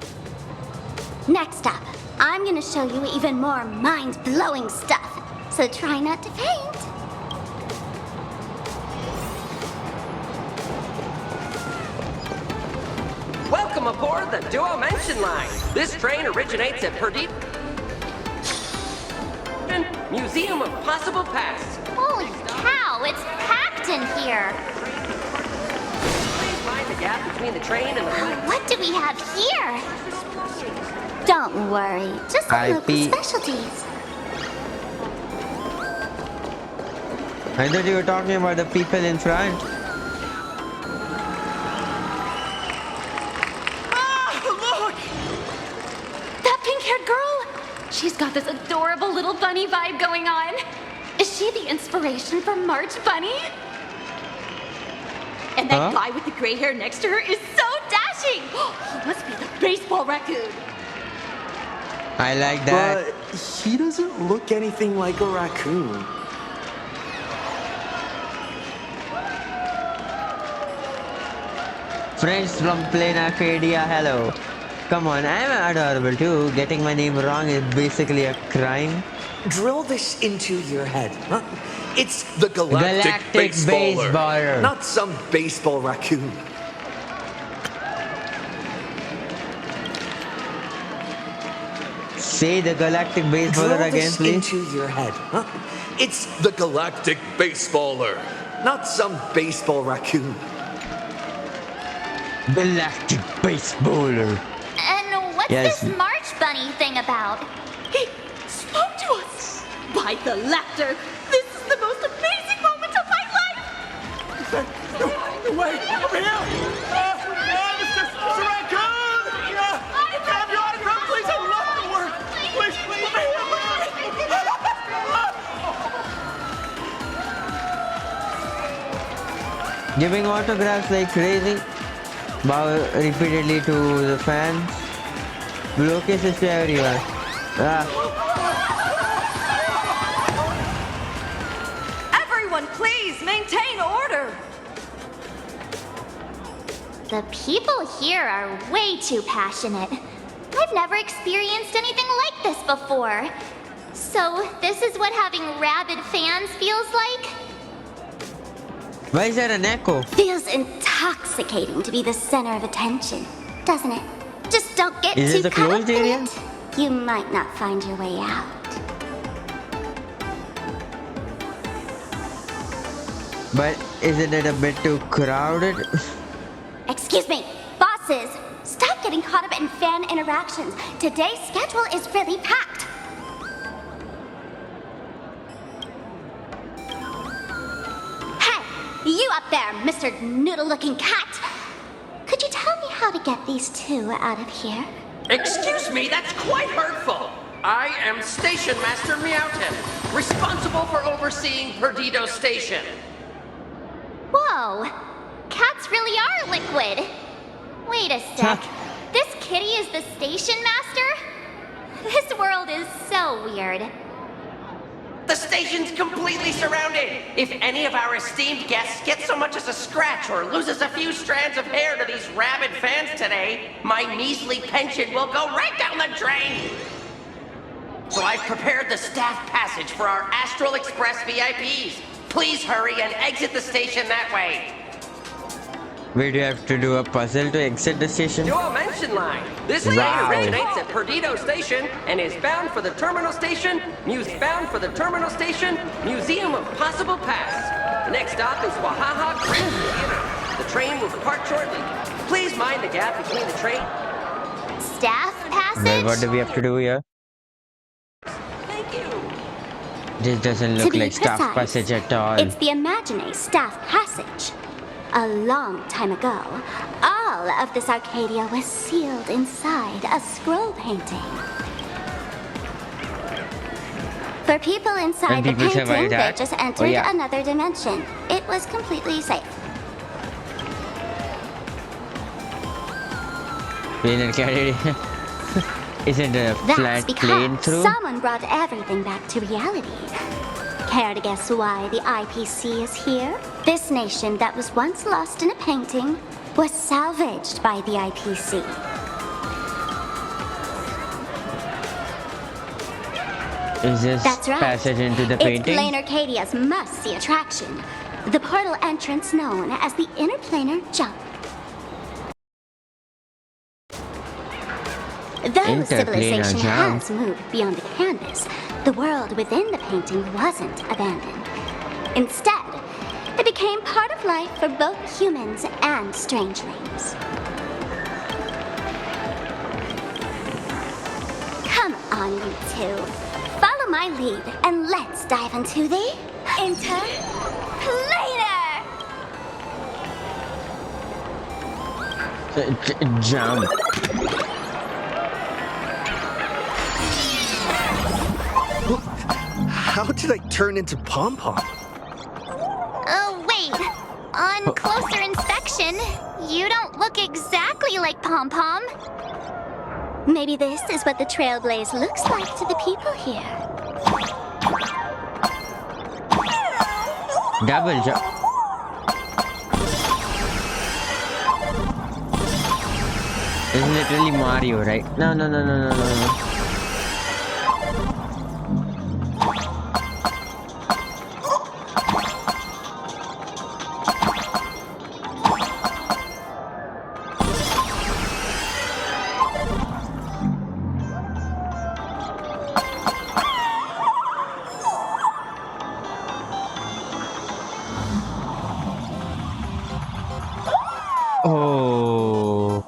Next up, I'm gonna show you even more mind-blowing stuff, so try not to faint. Welcome aboard the Duo-Mention line. This train originates at Perdido Museum of Possible Pasts. Holy cow, it's packed in here. Please mind the gap between the train and the platform. What do we have here? Don't worry, just some local specialties. I thought you were talking about the people in front. She's got this adorable little bunny vibe going on. Is she the inspiration for March Bunny? And that guy with the gray hair next to her is so dashing. He must be the baseball raccoon. I like that. But he doesn't look anything like a raccoon. Friends from Planarcadia, hello. Come on, I'm adorable too. Getting my name wrong is basically a crime. Drill this into your head, huh? It's the Galactic Baseballer. Not some baseball raccoon. Say the Galactic Baseballer Drill again, this please. into your head, huh? It's the Galactic Baseballer. Not some baseball raccoon. Galactic Baseballer. And what's this March Bunny thing about? He spoke to us! By the laughter! This is the most amazing moment of my life! Wait, over here! Mr. Raccoon! Can I have your autograph, please? I'd love to work! Please, over here! Giving autographs like crazy. Bow repeatedly to the fans. Blow kisses to everyone. Everyone, please maintain order. The people here are way too passionate. I've never experienced anything like this before. So, this is what having rabid fans feels like? Why is there an echo? Feels intoxicating to be the center of attention, doesn't it? Just don't get Is too this a caught closed up in area? it. You might not find your way out. But isn't it a bit too crowded? Excuse me, bosses! Stop getting caught up in fan interactions. Today's schedule is really packed. Hey, you up there, Mr. Noodle-looking cat! Could you tell me how to get these two out of here? Excuse me, that's quite hurtful. I am Station Master Meowton, responsible for overseeing Perdido Station. Whoa, cats really are liquid. Wait a sec. This kitty is the station master? This world is so weird. The station's completely surrounded. If any of our esteemed guests gets so much as a scratch or loses a few strands of hair to these rabid fans today, my measly pension will go right down the drain. So I've prepared the staff passage for our Astral Express VIPs. Please hurry and exit the station that way. Wait, do you have to do a puzzle to exit the station? Duo-Mention line. This train originates at Perdido Station and is bound for the terminal station. Bound for the terminal station. Museum of Possible Pasts. The next stop is Wahaha Grand Theater. The train will depart shortly. Please mind the gap between the train. Staff passage? Well, what do we have to do here? Thank you. This doesn't look like staff passage at all. It's the Imagine Staff Passage. A long time ago, all of this Arcadia was sealed inside a scroll painting. For people inside the painting, they just entered another dimension. It was completely safe. Planarcadia isn't a That's flat plane because through? someone brought everything back to reality. Care to guess why the IPC is here? This nation that was once lost in a painting was salvaged by the IPC. Is this That's right. passage into the It's painting? Planarcadia's must-see attraction. The portal entrance known as the Interplanar Jump. Though civilization has moved beyond the canvas, the world within the painting wasn't abandoned. Instead, it became part of life for both humans and strangelings. Come on, you two. Follow my lead, and let's dive into the Interplanar! Jump. How did I turn into Pom-Pom? Oh, wait. On closer inspection, you don't look exactly like Pom-Pom. Maybe this is what the Trailblaze looks like to the people here. Double jump. This is literally Mario, right? No. Oh,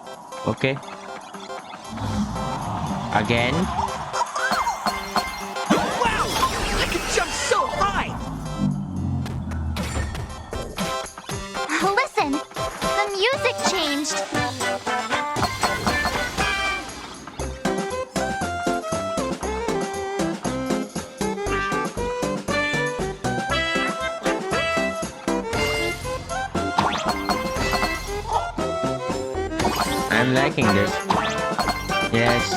okay. Again. Wow! I can jump so high! Listen, the music changed. I'm liking this. Yes.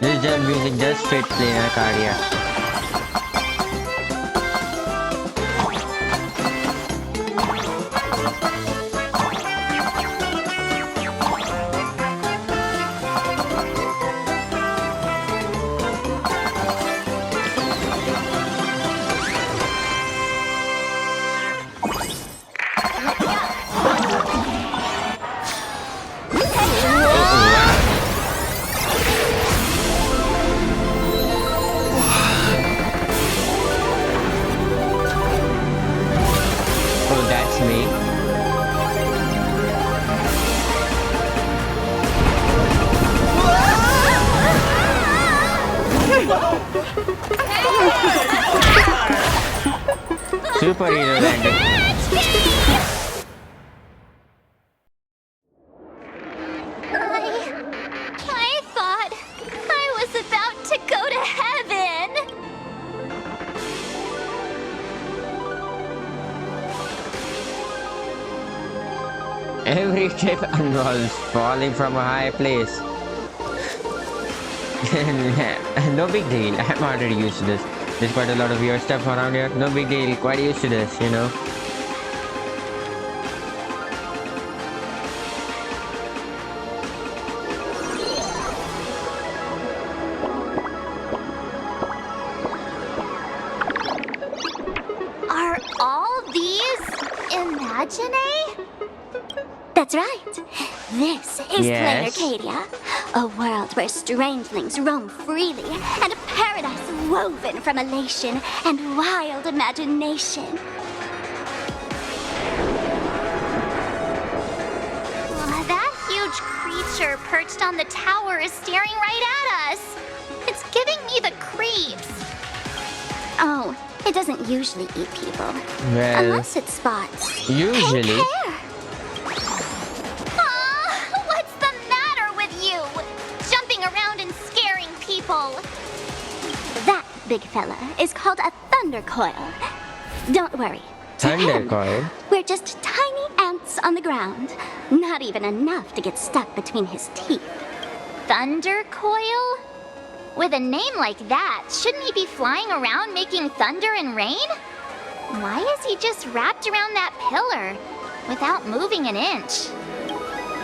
This music does fit Planarcadia. Oh, that's me. Superhero landing. I thought I was about to go to heaven. Every trip involves falling from a high place. No big deal. I'm already used to this. There's quite a lot of weird stuff around here. No big deal. Quite used to this, you know. Are all these imagine? That's right. This is Yes. Planarcadia, a world where strangelings roam freely, and a paradise woven from elation and wild imagination. That huge creature perched on the tower is staring right at us. It's giving me the creeps. Oh, it doesn't usually eat people. Well, Unless it spots usually. pink hair. Aw, powerful. That big fella is called a thunder coil. Don't worry. To Thunder him, coil? we're just tiny ants on the ground. Not even enough to get stuck between his teeth. Thunder coil? With a name like that, shouldn't he be flying around making thunder and rain? Why is he just wrapped around that pillar without moving an inch?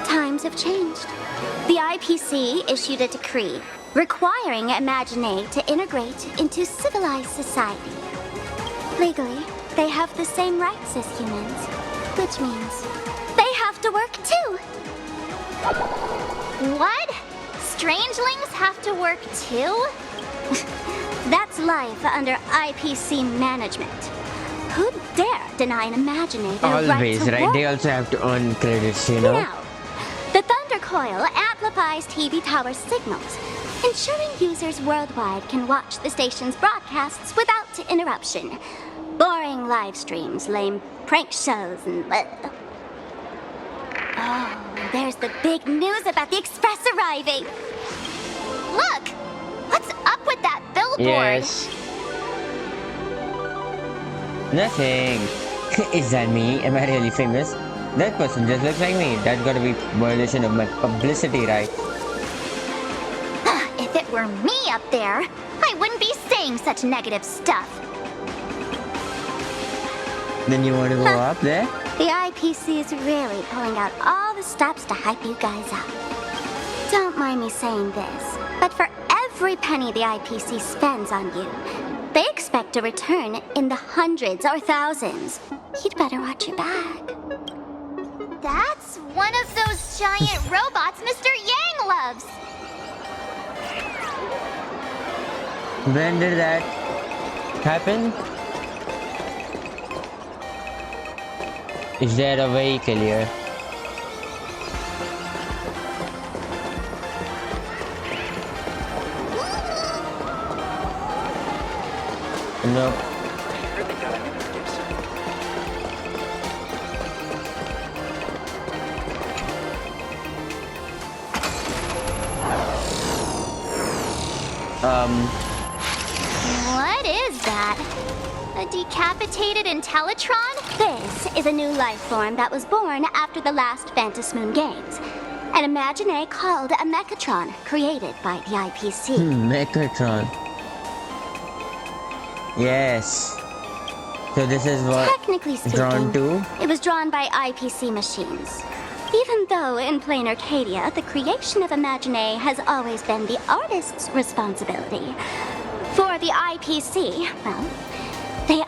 Times have changed. The IPC issued a decree requiring Imagine to integrate into civilized society. Legally, they have the same rights as humans, which means they have to work too. What? Strangelings have to work too? That's life under IPC management. Who'd dare deny an Imagine their right Always, to right? work? They also have to earn credits, you know? Now, the Thunder Coil amplifies TV tower signals, ensuring users worldwide can watch the station's broadcasts without interruption. Boring live streams, lame prank shows, and... Oh, there's the big news about the Express arriving! Look! What's up with that billboard? Yes. Nothing. Is that me? Am I really famous? That person just looks like me. That's gotta be violation of my publicity right. If it were me up there, I wouldn't be saying such negative stuff. Then you want to go up there? The IPC is really pulling out all the stops to hype you guys up. Don't mind me saying this, but for every penny the IPC spends on you, they expect a return in the hundreds or thousands. You'd better watch your back. That's one of those giant robots Mr. Yang loves. When did that happen? Is there a vehicle here? Nope. What is that? A decapitated Intellitron? This is a new life form that was born after the last Phantom Moon Games. An Imagine called a Mechatron, created by the IPC. Mechatron. Yes. So this is what Technically speaking, drawn to? it was drawn by IPC machines. Even though in Planarcadia, the creation of Imagine has always been the artist's responsibility. For the IPC, well, they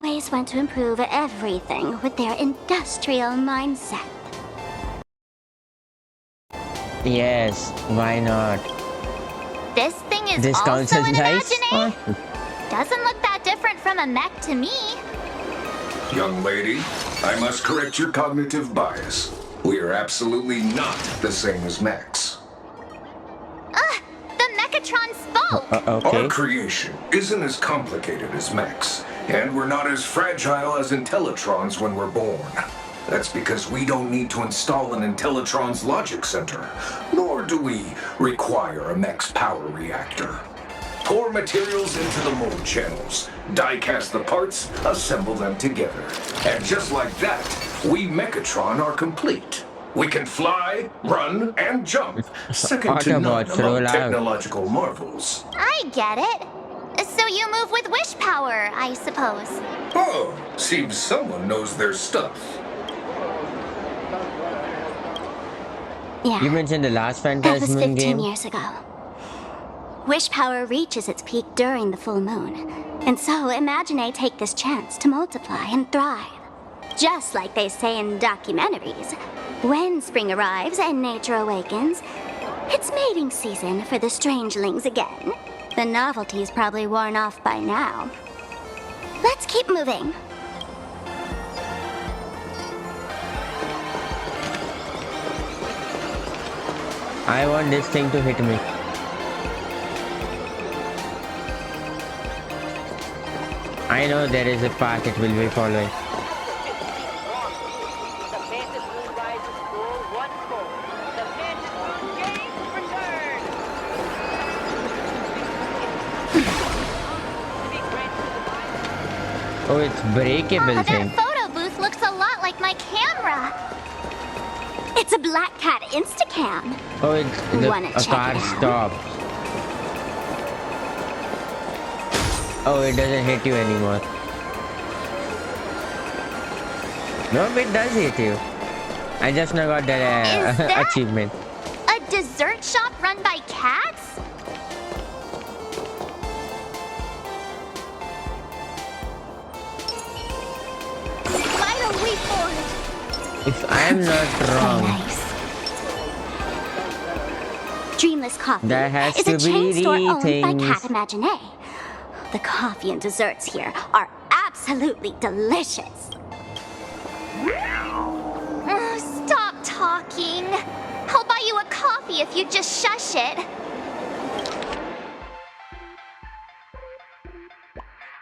always want to improve everything with their industrial mindset. Yes, why not? This thing is Discounts also is an nice. Imagine? Doesn't look that different from a mech to me. Young lady, I must correct your cognitive bias. We are absolutely not the same as mechs. The Mechatron spoke! Our creation isn't as complicated as mechs, and we're not as fragile as Intellitrons when we're born. That's because we don't need to install an Intellitron's logic center, nor do we require a mech's power reactor. Pour materials into the mold channels, die-cast the parts, assemble them together. And just like that, we Mechatron are complete. We can fly, run, and jump. Second to none among technological marvels. I get it. So you move with wish power, I suppose. Oh, seems someone knows their stuff. Yeah. You mentioned the last That was Phantom 15 game. years ago. Wish power reaches its peak during the full moon. And so Imagine take this chance to multiply and thrive. Just like they say in documentaries. When spring arrives and nature awakens, it's mating season for the strangelings again. The novelty's probably worn off by now. Let's keep moving. I want this thing to hit me. I know there is a path it will be following. Oh, it's breakable thing. That photo booth looks a lot like my camera. It's a Black Cat Instacam. Oh, it's a car stop. Oh, it doesn't hit you anymore. No, it does hit you. I just now got that achievement. A dessert shop run by cats? Vital leap forward. If I am not wrong, Nice. Dreamless Coffee there has is to a chain be store owned by things. Cat Imaginé. The coffee and desserts here are absolutely delicious. Stop talking. I'll buy you a coffee if you just shush it.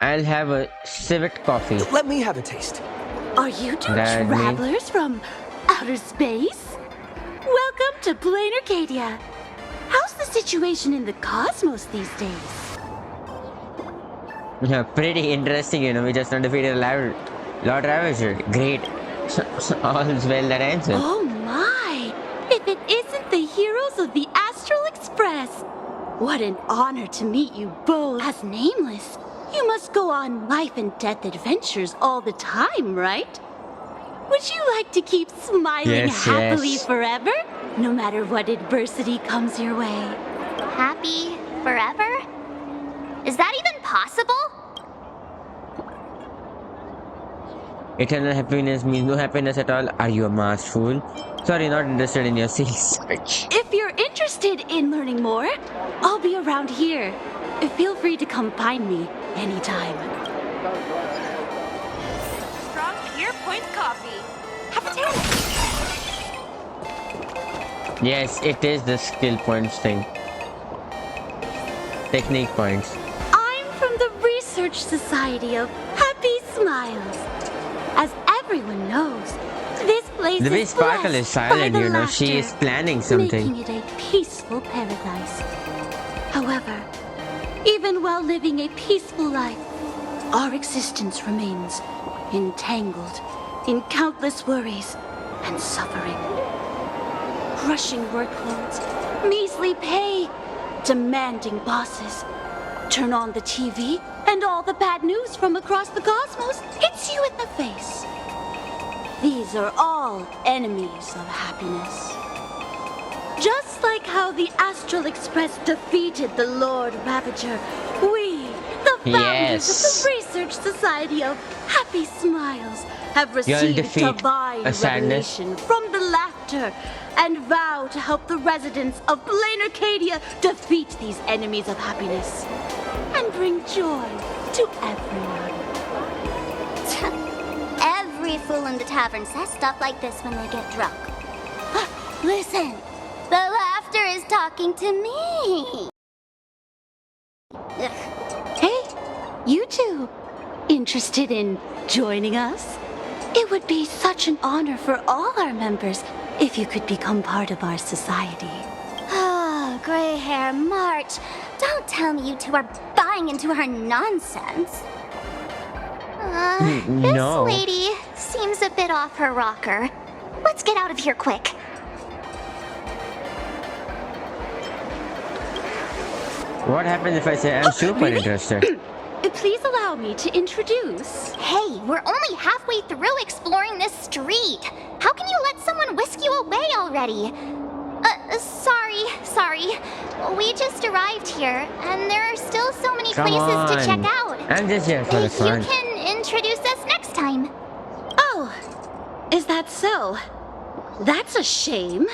I'll have a civet coffee. Let me have a taste. Are you two That me? travelers from outer space? Welcome to Planarcadia. How's the situation in the cosmos these days? Yeah, pretty interesting, you know. We just defeated Lord Ravager. Great. All's well that ends well. Oh my! If it isn't the heroes of the Astral Express! What an honor to meet you both. As Nameless, you must go on life and death adventures all the time, right? Would you like to keep smiling Yes, happily yes. forever? No matter what adversity comes your way. Happy forever? Is that even possible? Eternal happiness means no happiness at all. Are you a masked fool? Sorry, not interested in your sales pitch. If you're interested in learning more, I'll be around here. Feel free to come find me anytime. Strong Pure Point Coffee. Have a taste. Yes, it is the skill points thing. Technique points. I'm from the Research Society of Happy Smiles. As everyone knows, this place The way is Sparkle blessed is silent, by the you know, she is laughter, planning something. making it a peaceful paradise. However, even while living a peaceful life, our existence remains entangled in countless worries and suffering. Crushing workloads, measly pay, demanding bosses. Turn on the TV, and all the bad news from across the cosmos hits you in the face. These are all enemies of happiness. Just like how the Astral Express defeated the Lord Ravager, we, the founders of the Research Society of Happy Smiles, have received defeat divine a sadness. revelation from the laughter and vow to help the residents of Planarcadia defeat these enemies of happiness and bring joy to everyone. Every fool in the tavern says stuff like this when they get drunk. Listen, the laughter is talking to me. Hey, you two, interested in joining us? It would be such an honor for all our members if you could become part of our society. Oh, gray hair March. Don't tell me you two are buying into her nonsense. This No. lady seems a bit off her rocker. Let's get out of here quick. What happens if I say I'm super interested? Please allow me to introduce. Hey, we're only halfway through exploring this street. How can you let someone whisk you away already? Sorry. We just arrived here, and there are still so many Come places to check on. out. I'm just here for the You fun. can introduce us next time. Oh, is that so? That's a shame.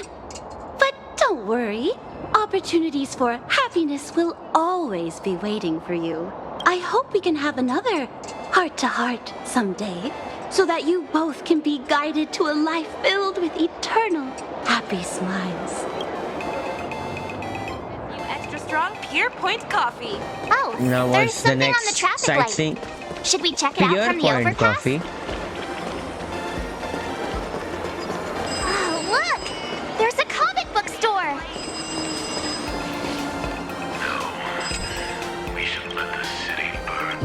But don't worry. Opportunities for happiness will always be waiting for you. I hope we can have another heart-to-heart someday, so that you both can be guided to a life filled with eternal happy smiles. You extra strong Pure Point Coffee. Oh, Now there's what's the something on the next traffic sightseeing? light. Should we check it out Pure from the Point overpass? coffee. Oh, look! There's a comic book store! We should let the city burn.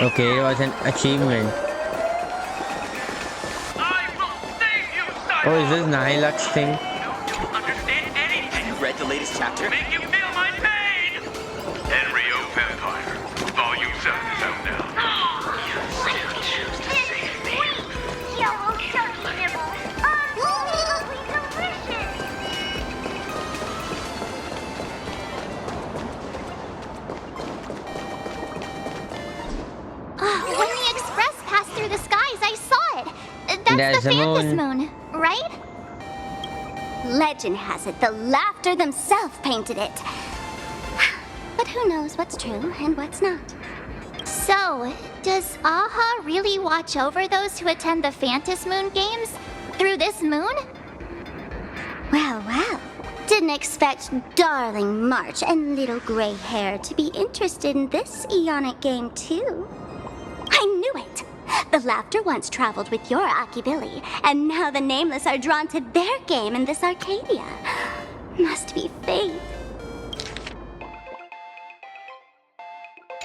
Okay, it was an achievement. Oh, is this Nihilux thing? Have you read the latest chapter? Make you feel my pain! Enryo Vampire. Volume 7 is out now. You still choose to save me. Yellow chunky nibbles. Unbelievably delicious! When the express passed through the skies, I saw it. That's the Phantom Moon, right? Legend has it the Laughter themselves painted it. But who knows what's true and what's not? So, does Aha really watch over those who attend the Phantom Moon games through this moon? Well, well. Didn't expect darling March and little gray hair to be interested in this Eonic game, too. I knew it! The Laughter once traveled with your Akibilly, and now the Nameless are drawn to their game in this Arcadia. Must be fate.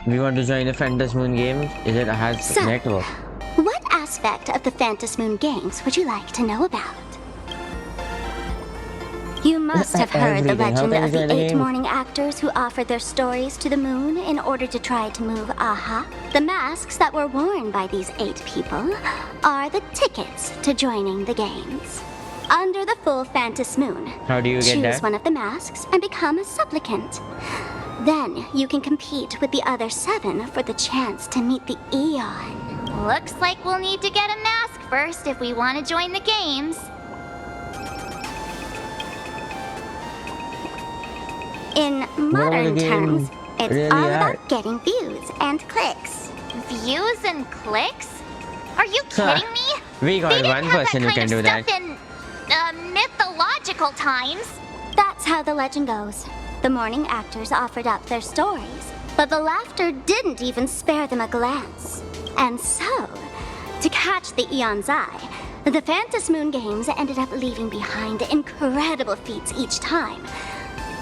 We want to join the Phantom Moon game? Is it a has network? What aspect of the Phantom Moon games would you like to know about? You must have heard the legend of the 8 morning actors who offered their stories to the moon in order to try to move Aha. The masks that were worn by these 8 people are the tickets to joining the games. Under the full Phantom Moon, how do you get that? choose one of the masks and become a supplicant. Then you can compete with the other 7 for the chance to meet the Eon. Looks like we'll need to get a mask first if we want to join the games. In modern terms, it's all about getting views and clicks. Views and clicks? Are you kidding me? We got one person who can do that. In mythological times. That's how the legend goes. The morning actors offered up their stories, but the Laughter didn't even spare them a glance. And so, to catch the Eon's eye, the Phantom Moon games ended up leaving behind incredible feats each time.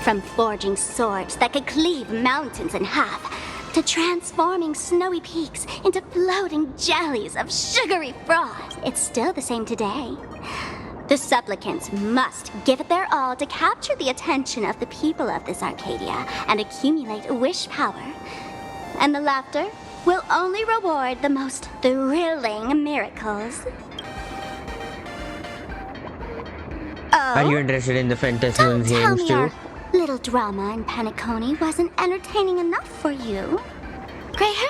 From forging swords that could cleave mountains in half, to transforming snowy peaks into floating jellies of sugary froth. It's still the same today. The supplicants must give it their all to capture the attention of the people of this Arcadia and accumulate wish power. And the Laughter will only reward the most thrilling miracles. Oh? Are you interested in the Phantom Moon games too? Little drama in Paniconi wasn't entertaining enough for you. Gray hair,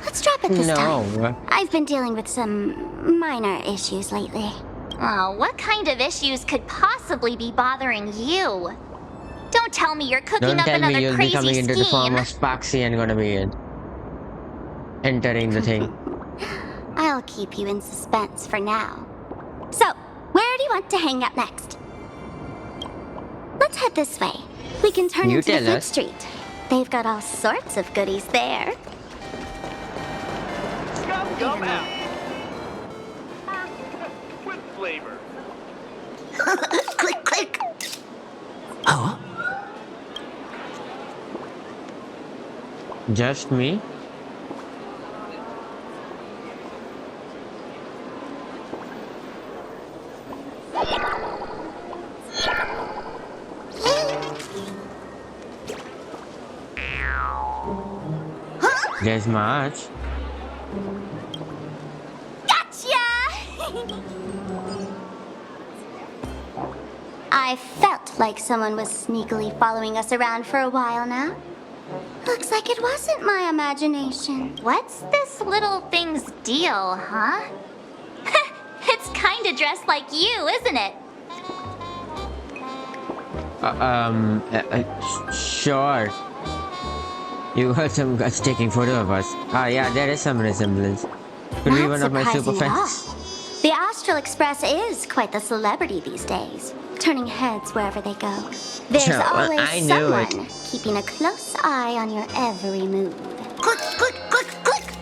let's drop it this time. I've been dealing with some minor issues lately. Oh, what kind of issues could possibly be bothering you? Don't tell me you're cooking up another crazy scheme. Don't tell me you'll be coming into the form of Sparksy and gonna be entering the thing. I'll keep you in suspense for now. So, where do you want to hang out next? Let's head this way. We can turn into the food street. They've got all sorts of goodies there. Come out. With flavor. Click, click. Oh? Just me? There's March. Gotcha! I felt like someone was sneakily following us around for a while now. Looks like it wasn't my imagination. What's this little thing's deal, huh? It's kinda dressed like you, isn't it? Sure. You heard some guys taking photo of us. Ah, yeah, there is some resemblance. Could be one of my super fans. The Astral Express is quite the celebrity these days, turning heads wherever they go. There's always someone keeping a close eye on your every move. Click, click, click, click!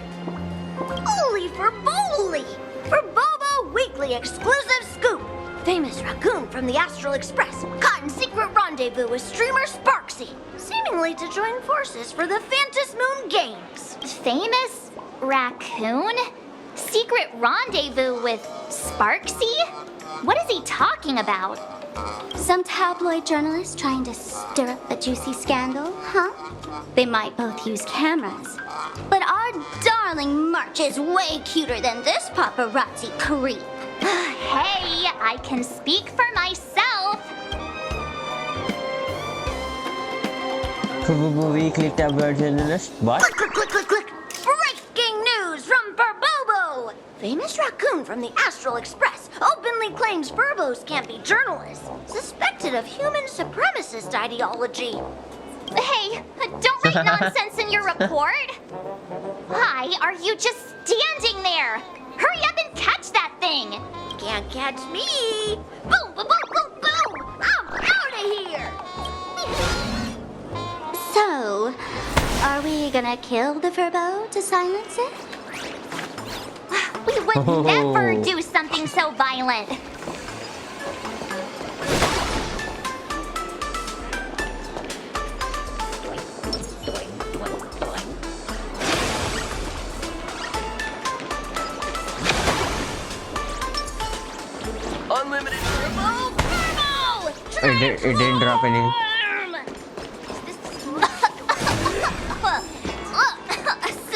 Holy for Bowly! For Bobo Weekly exclusive scoop! Famous raccoon from the Astral Express caught in secret rendezvous with streamer Sparksy, seemingly to join forces for the Phantom Moon Games. Famous? Raccoon? Secret rendezvous with Sparksy? What is he talking about? Some tabloid journalists trying to stir up a juicy scandal, huh? They might both use cameras. But our darling March is way cuter than this paparazzi creep. Hey, I can speak for myself. Weekly tabloid journalist. What? Click, click, click, click, click. Breaking news from Burbobo! Famous raccoon from the Astral Express openly claims Burbos can't be journalists, suspected of human supremacist ideology. Hey, don't write nonsense in your report. Why are you just standing there? Hurry up and catch that thing. Can't catch me. Boom, boom, boom, boom, boom. I'm out of here. So, are we gonna kill the Furbo to silence it? We would never do something so violent. Unlimited turbo! It didn't drop any.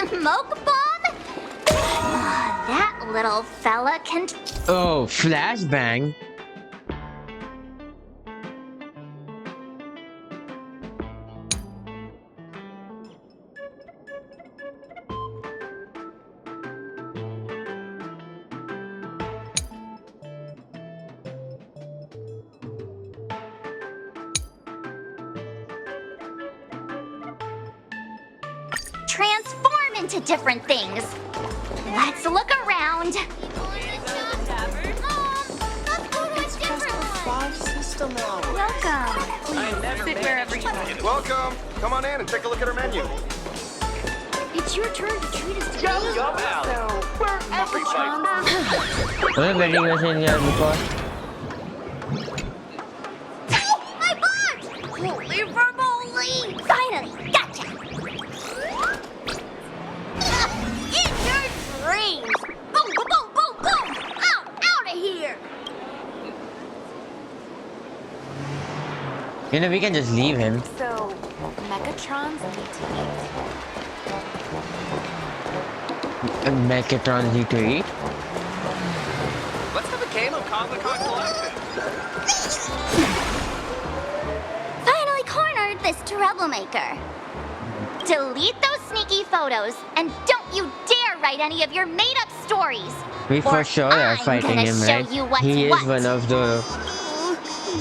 Smoke bomb? That little fella can... Oh, flashbang. transform into different things. Let's look around. Welcome. Please sit wherever you want. Welcome. Come on in and take a look at our menu. It's your turn to treat us to Jump, meals, Al. so wherever Well, vending machine here before. my butt! Holy verbally! Finally, gotcha! In your dreams! Boom, boom, boom, boom, boom! Out of here! You know, we can just leave him. So, Mechatrons need to eat. Mechatrons need to eat. Let's have a game of Comic-Con Collection. Finally cornered this troublemaker. Delete those sneaky photos, and don't you dare write any of your made-up stories. We for Or sure are I'm fighting gonna him, show right? you what's He is what. one of the.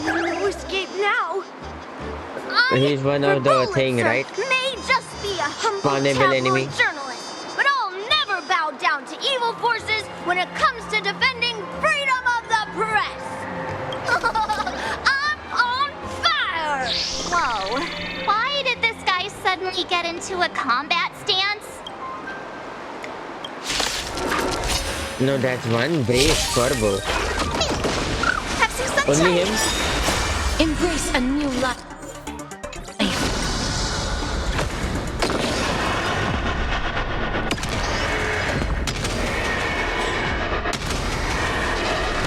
No escape now! He's one of the thing, right? May just be a humble Spawnable tabloid enemy. journalist, but I'll never bow down to evil forces when it comes to defending freedom of the press. I'm on fire! Whoa. Why did this guy suddenly get into a combat stance? No, that's one brave Furbo. Have some Only sunshine. him? Embrace a new life.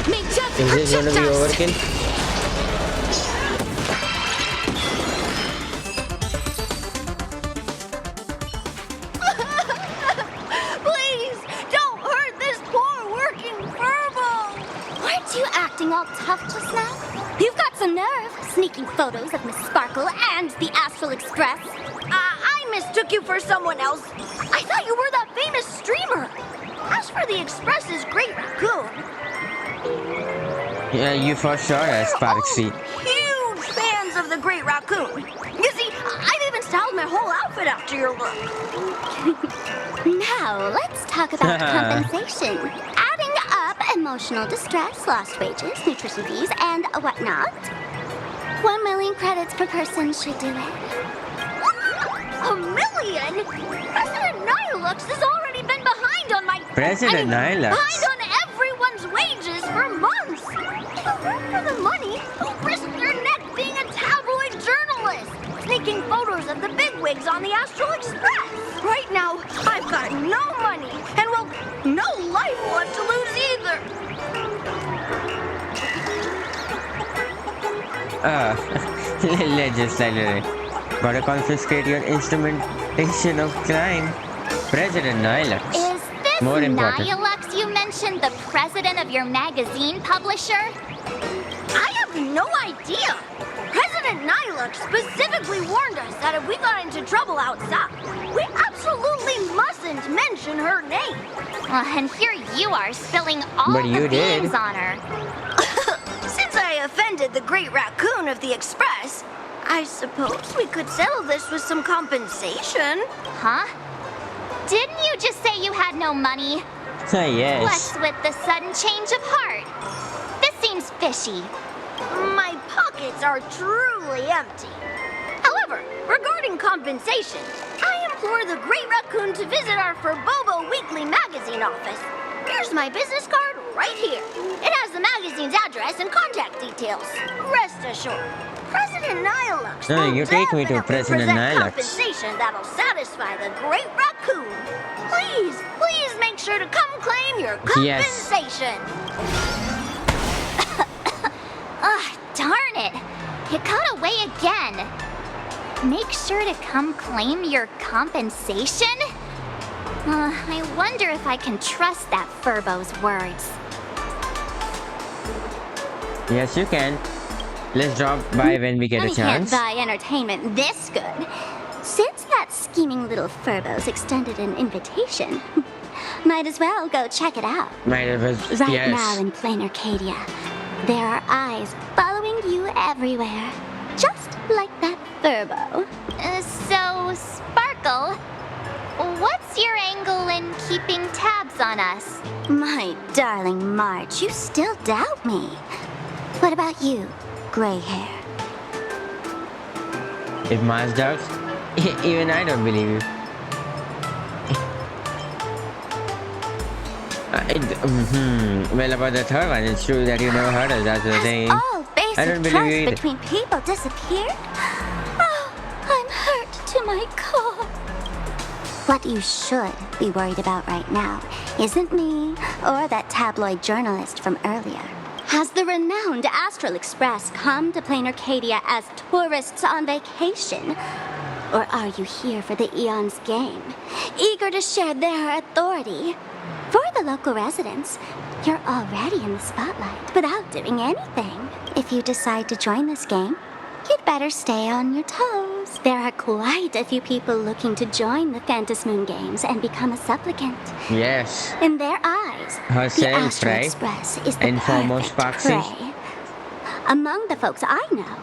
May death Is this gonna be protect us. overkill? Please, don't hurt this poor working furbo. Weren't you acting all tough just now? You've got some nerve, sneaking photos of Miss Sparkle and the Astral Express. I mistook you for someone else. I thought you were that famous streamer. As for the Express's Great Raccoon, Yeah, you for sure are Sparksy. huge fans of the Great Raccoon. You see, I've even styled my whole outfit after your look. Now, let's talk about compensation. Adding up emotional distress, lost wages, nutrition fees, and whatnot. 1 million credits per person should do it. $1 million? President Nihilux has already been behind on my... President Nihilux? Behind on everyone's wages for months. For the money, who risked their neck being a tabloid journalist? Sneak taking photos of the bigwigs on the Astral Express. Right now, I've got no money and, well, no life left to lose either. Legislator. Gotta confiscate your instrumentation of crime. President Nihilux. Is this More important. Nihilux you mentioned the president of your magazine publisher? I have no idea. President Nihilux specifically warned us that if we got into trouble outside, we absolutely mustn't mention her name. Well, and here you are spilling all But the you did. beans on her. Since I offended the Great Raccoon of the Express, I suppose we could settle this with some compensation. Huh? Didn't you just say you had no money? Yes. What's with the sudden change of heart? This seems fishy. My pockets are truly empty. However, regarding compensation, I implore the Great Raccoon to visit our Furbobo Weekly magazine office. Here's my business card right here. It has the magazine's address and contact details. Rest assured, President Nihilux No, will you take me to definitely President present Nihilux. compensation that'll satisfy the Great Raccoon. Please make sure to come claim your Yes. compensation. Ugh, darn it. It got away again. Make sure to come claim your compensation? I wonder if I can trust that Furbo's words. Yes, you can. Let's drop by when we get a Money can't chance. buy entertainment this good. Since that scheming little Furbo's extended an invitation, might as well go check it out. Might have as Right yes. now in Planarcadia, there are eyes following you everywhere, just like that Furbo. So, Sparkle, what's your angle in keeping tabs on us? My darling March, you still doubt me. What about you, gray hair? If Mars doubts, even I don't believe you. Well, about the third one, it's true that you never heard us. That's the thing. All I don't basic believe trust you either. between people disappeared? Oh, I'm hurt to my core. What you should be worried about right now isn't me or that tabloid journalist from earlier. Has the renowned Astral Express come to Planarcadia as tourists on vacation? Or are you here for the Eon's game, eager to share their authority? For the local residents, you're already in the spotlight without doing anything. If you decide to join this game, you'd better stay on your toes. There are quite a few people looking to join the Phantasmoon Games and become a supplicant. Yes. In their eyes, the Herself, Astral right? Express is the And foremost perfect Foxy. prey. Among the folks I know,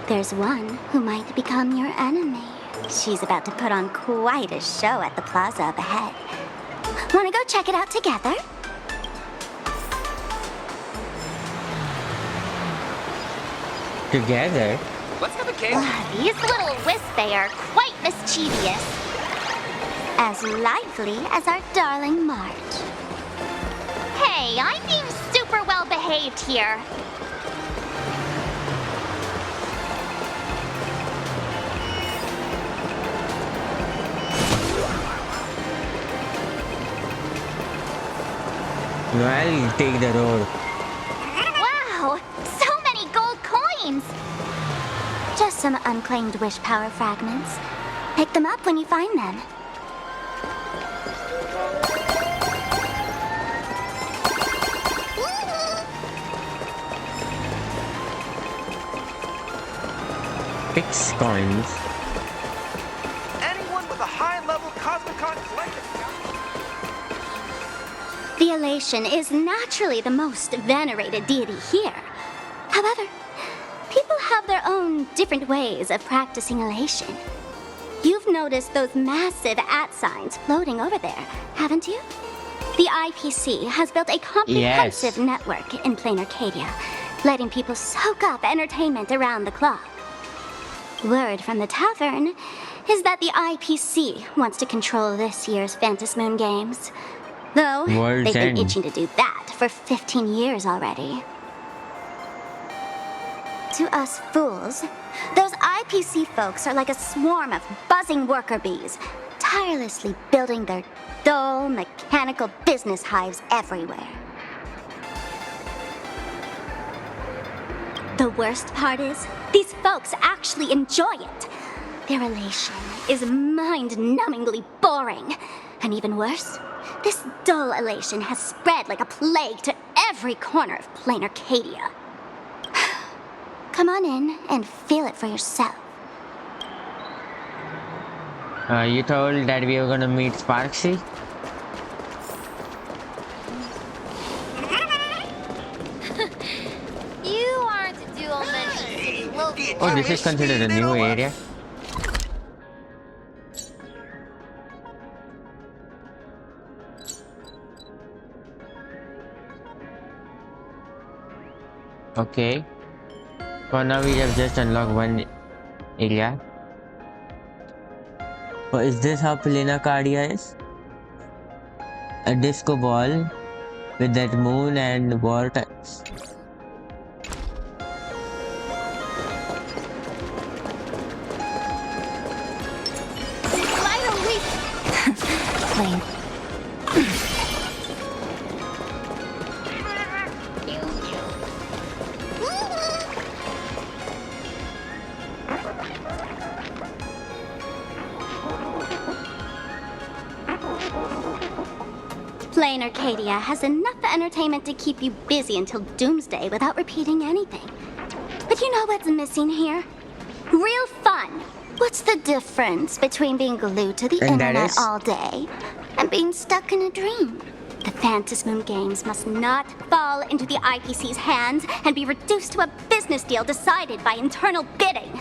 there's one who might become your enemy. She's about to put on quite a show at the plaza up ahead. Wanna go check it out together? Together? Let's have a game. These little Wispy are quite mischievous. As lively as our darling March. Hey, I'm being super well behaved here. No, I'll take the road. Wow, so many gold coins. Just some unclaimed wish power fragments. Pick them up when you find them. Fix coins. Anyone with a high-level Cosmicon collector. The elation is naturally the most venerated deity here. However, people have their own different ways of practicing elation. You've noticed those massive @signs floating over there, haven't you? The IPC has built a comprehensive network in Planarcadia, letting people soak up entertainment around the clock. Word from the tavern is that the IPC wants to control this year's Phantasmoon Games. Though, World's they've been End. itching to do that for 15 years already. To us fools, those IPC folks are like a swarm of buzzing worker bees, tirelessly building their dull, mechanical business hives everywhere. The worst part is, these folks actually enjoy it. Their elation is mind-numbingly boring. And even worse, this dull elation has spread like a plague to every corner of Planarcadia. Come on in and feel it for yourself. You told that we were gonna meet Sparksy? You aren't a dual mention. Oh, this is considered a new area. Okay. For now, we have just unlocked one area. Oh, is this how Planarcadia is? A disco ball with that moon and vortex. Plain. Planarcadia has enough entertainment to keep you busy until doomsday without repeating anything. But you know what's missing here? Real fun. What's the difference between being glued to the internet all day and being stuck in a dream? The Phantasmoon games must not fall into the IPC's hands and be reduced to a business deal decided by internal bidding.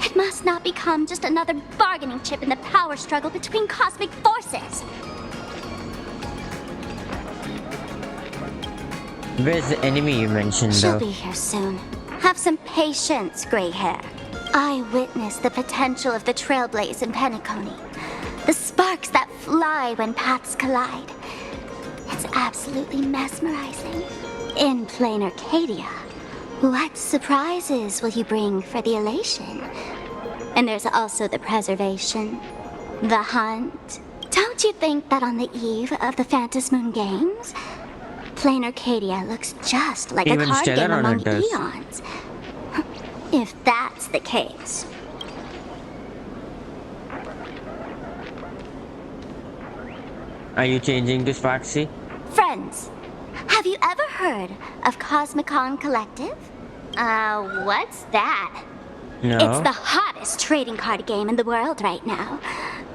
It must not become just another bargaining chip in the power struggle between cosmic forces. Where's the enemy you mentioned, though? She'll be here soon. Have some patience, gray hair. I witnessed the potential of the trailblaze in Penacony. The sparks that fly when paths collide. It's absolutely mesmerizing. In Planarcadia, what surprises will you bring for the elation? And there's also the preservation, the hunt. Don't you think that on the eve of the Phantasmoon Games, Planarcadia looks just like even a card game among does. eons? If that's the case. Are you changing to Sparksy? Friends, have you ever heard of Cosmicon Collective? What's that? No. It's the hottest trading card game in the world right now.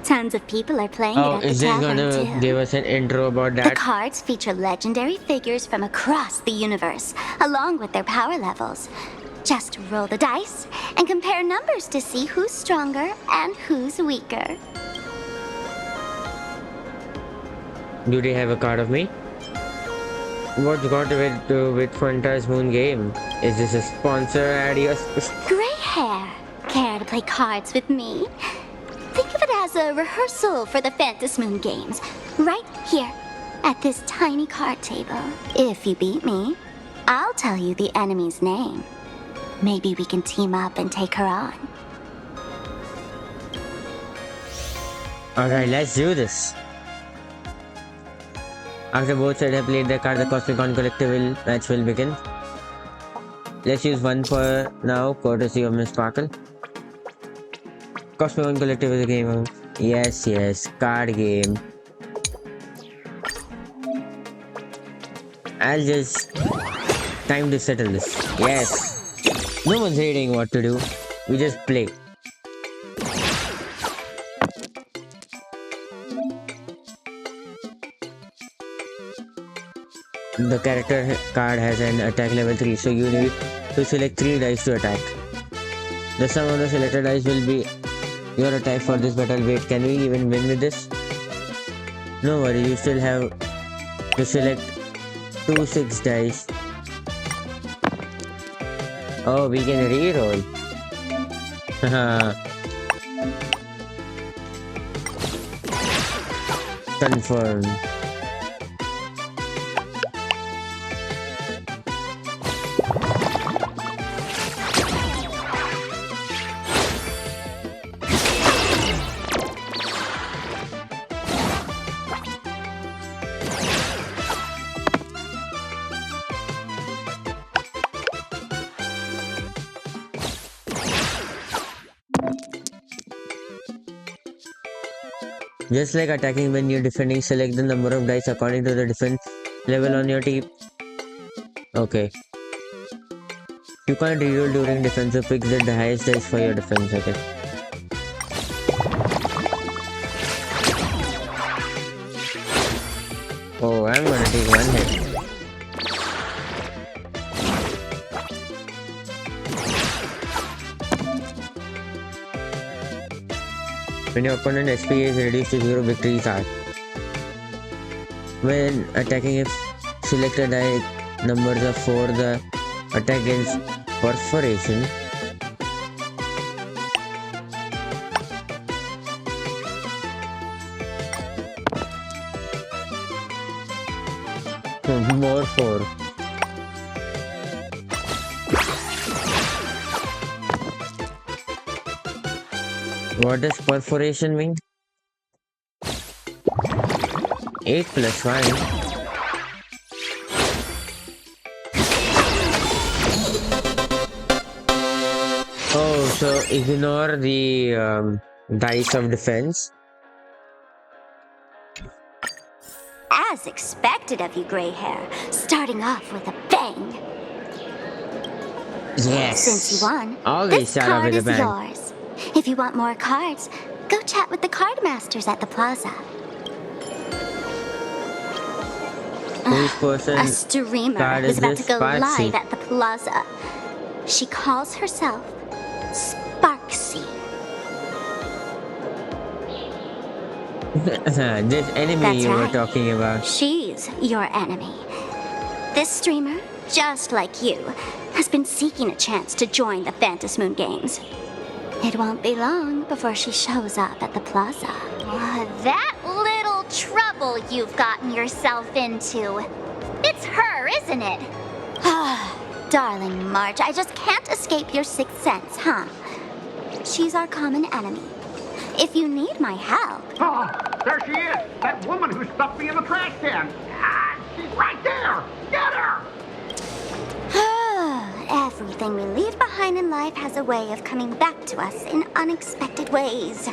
Tons of people are playing Oh, it at the is this tavern gonna too. give us an intro about The that? cards feature legendary figures from across the universe, along with their power levels. Just roll the dice and compare numbers to see who's stronger and who's weaker. Do they have a card of me? What's got to do with Phantasmoon game? Is this a sponsor? Adios. Gray hair. Care to play cards with me? Think of it as a rehearsal for the Phantasmoon games, right here, at this tiny card table. If you beat me, I'll tell you the enemy's name. Maybe we can team up and take her on. Alright, let's do this. After both sides have played their card, the Cosmicon Collective match will begin. Let's use one for now, courtesy of Miss Sparkle. Cosmicon Collective is a game of... Yes, card game. I'll just... Time to settle this. Yes. No one's reading what to do. We just play. The character card has an attack level 3, so you need to select 3 dice to attack. The sum of the selected dice will be your attack for this battle. Wait, can we even win with this? No worry, you still have to select 2 6 dice. Oh, we can reroll. Haha. Confirm. Just like attacking when you're defending, select the number of dice according to the defense level on your team. Okay. You can't reroll during defense, so pick the highest dice for your defense. Okay. Oh, I'm gonna take one hit. When your opponent SP is reduced to 0, victories are. When attacking, if select a die numbers of 4, the attack against perforation. More 4. What does perforation mean? 8 plus 1. Oh, so ignore the dice of defense. As expected of you, gray hair, starting off with a bang. Yes. Since you won, Always this start off card with a is bang. yours. If you want more cards, go chat with the card masters at the plaza. Whose person A streamer card is is about this? to go Sparksy. live at the plaza. She calls herself Sparksy. This enemy That's you were right. talking about. She's your enemy. This streamer, just like you, has been seeking a chance to join the Phantasmoon Games. It won't be long before she shows up at the plaza. That little trouble you've gotten yourself into. It's her, isn't it? Darling March, I just can't escape your sixth sense, huh? She's our common enemy. If you need my help... Oh, there she is! That woman who stuffed me in the trash can! Ah, she's right there! Get her! Everything we leave behind in life has a way of coming back to us in unexpected ways.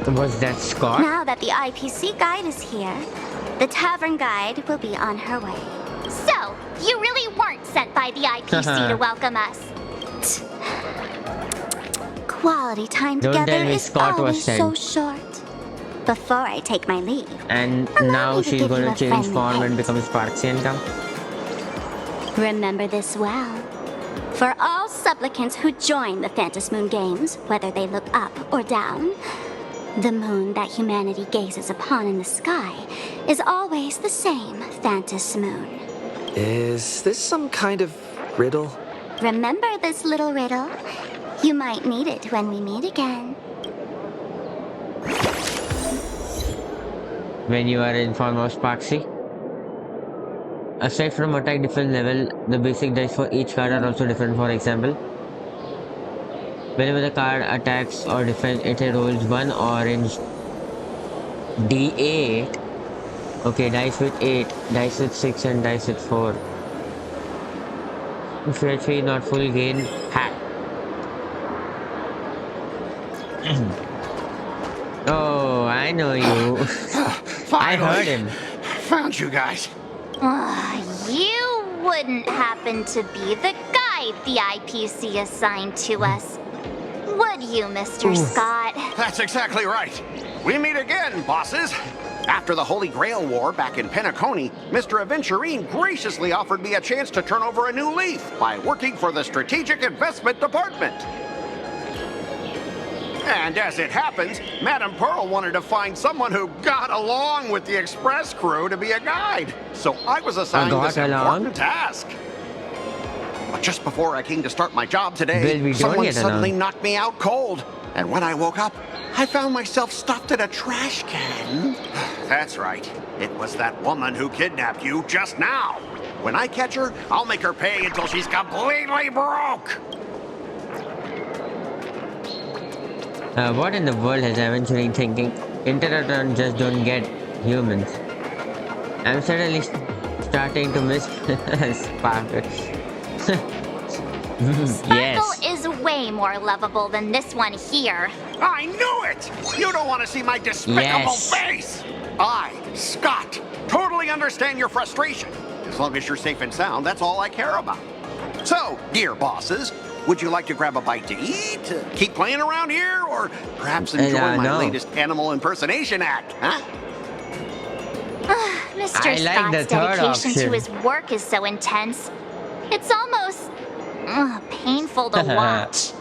Was that Scott? Now that the IPC guide is here, the tavern guide will be on her way. So, you really weren't sent by the IPC to welcome us. Quality time Don't together tell me is Scott was always so sent. short. Before I take my leave, And allow now me to she's give you gonna a change friendly form and hint. become Sparksy and come. Remember this well. For all supplicants who join the Phantasmoon Games, whether they look up or down, the moon that humanity gazes upon in the sky is always the same Phantasmoon. Is this some kind of riddle? Remember this little riddle? You might need it when we meet again. When you are in form of Sparksy. Aside from attack defense level, the basic dice for each card are also different. For example, whenever the card attacks or defends, it rolls one orange D8. Okay, dice with 8, dice with 6, and dice with 4. If your HP is not full, gain hat. Oh, I know you. I heard him. Found you guys. You wouldn't happen to be the guide the IPC assigned to us, would you, Mr. Scott? That's exactly right. We meet again, bosses. After the Holy Grail War back in Penacony, Mr. Aventurine graciously offered me a chance to turn over a new leaf by working for the Strategic Investment Department. And as it happens, Madame Pearl wanted to find someone who got along with the Express crew to be a guide. So I was assigned this important task. But just before I came to start my job today, someone suddenly knocked me out cold. And when I woke up, I found myself stuffed in a trash can. That's right. It was that woman who kidnapped you just now. When I catch her, I'll make her pay until she's completely broke. What in the world has Aventurine thinking? Interrotron just don't get humans. I'm suddenly starting to miss Sparkle. Sparkle is way more lovable than this one here. I knew it! You don't want to see my despicable face! I, Scott, totally understand your frustration. As long as you're safe and sound, that's all I care about. So, dear bosses, would you like to grab a bite to eat, keep playing around here, or perhaps enjoy my latest animal impersonation act, huh? Mr. Scott's dedication to his work is so intense. It's almost painful to watch.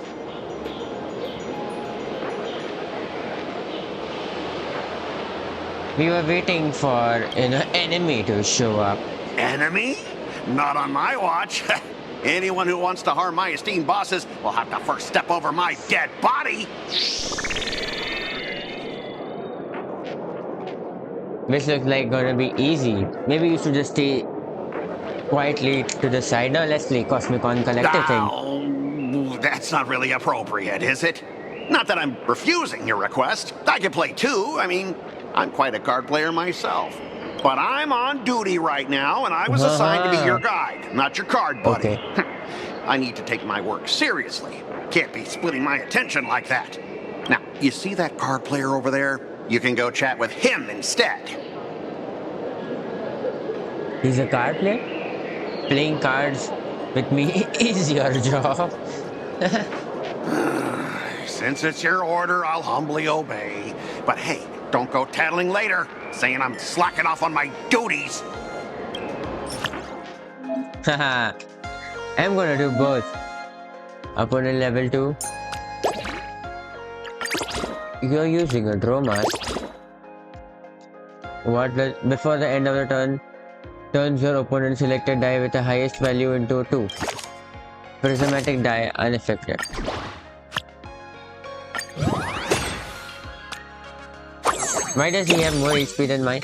We were waiting for an enemy to show up. Enemy? Not on my watch. Anyone who wants to harm my esteemed bosses will have to first step over my dead body. This looks like gonna be easy. Maybe you should just stay quietly to the side. Now let's play Cosmicon Collective thing. That's not really appropriate, is it? Not that I'm refusing your request. I can play too. I mean, I'm quite a card player myself. But I'm on duty right now, and I was assigned to be your guide, not your card buddy. Okay. I need to take my work seriously. Can't be splitting my attention like that. Now, you see that card player over there? You can go chat with him instead. He's a card player? Playing cards with me is your job. Since it's your order, I'll humbly obey. But hey, don't go tattling later, saying I'm slacking off on my duties. Haha. I'm gonna do both. Opponent level 2. You're using a draw mask. Before the end of the turn, turns your opponent's selected die with the highest value into 2. Prismatic die unaffected. Why does he have more HP than mine?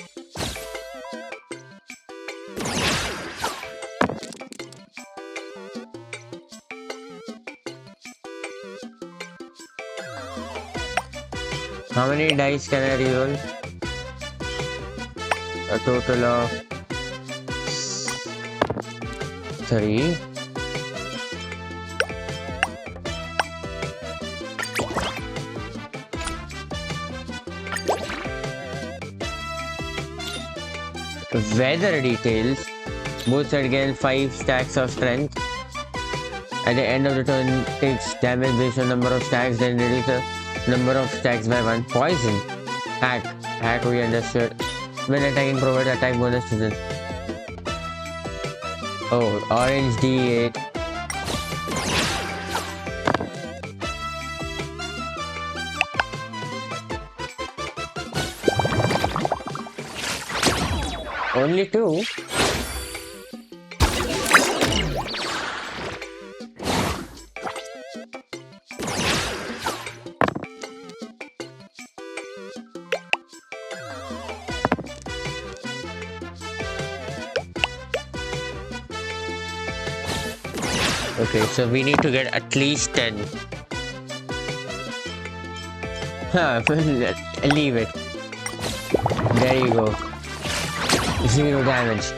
How many dice can I reroll? A total of 3. Weather details. Boosts again 5 stacks of strength. At the end of the turn, takes damage based on number of stacks, then reduce the number of stacks by 1. Poison. Hack. Hack we understood. When attacking, provide attack bonus to this. Oh, orange D8. Only 2? Okay, so we need to get at least 10. Leave it. There you go. 0 damage.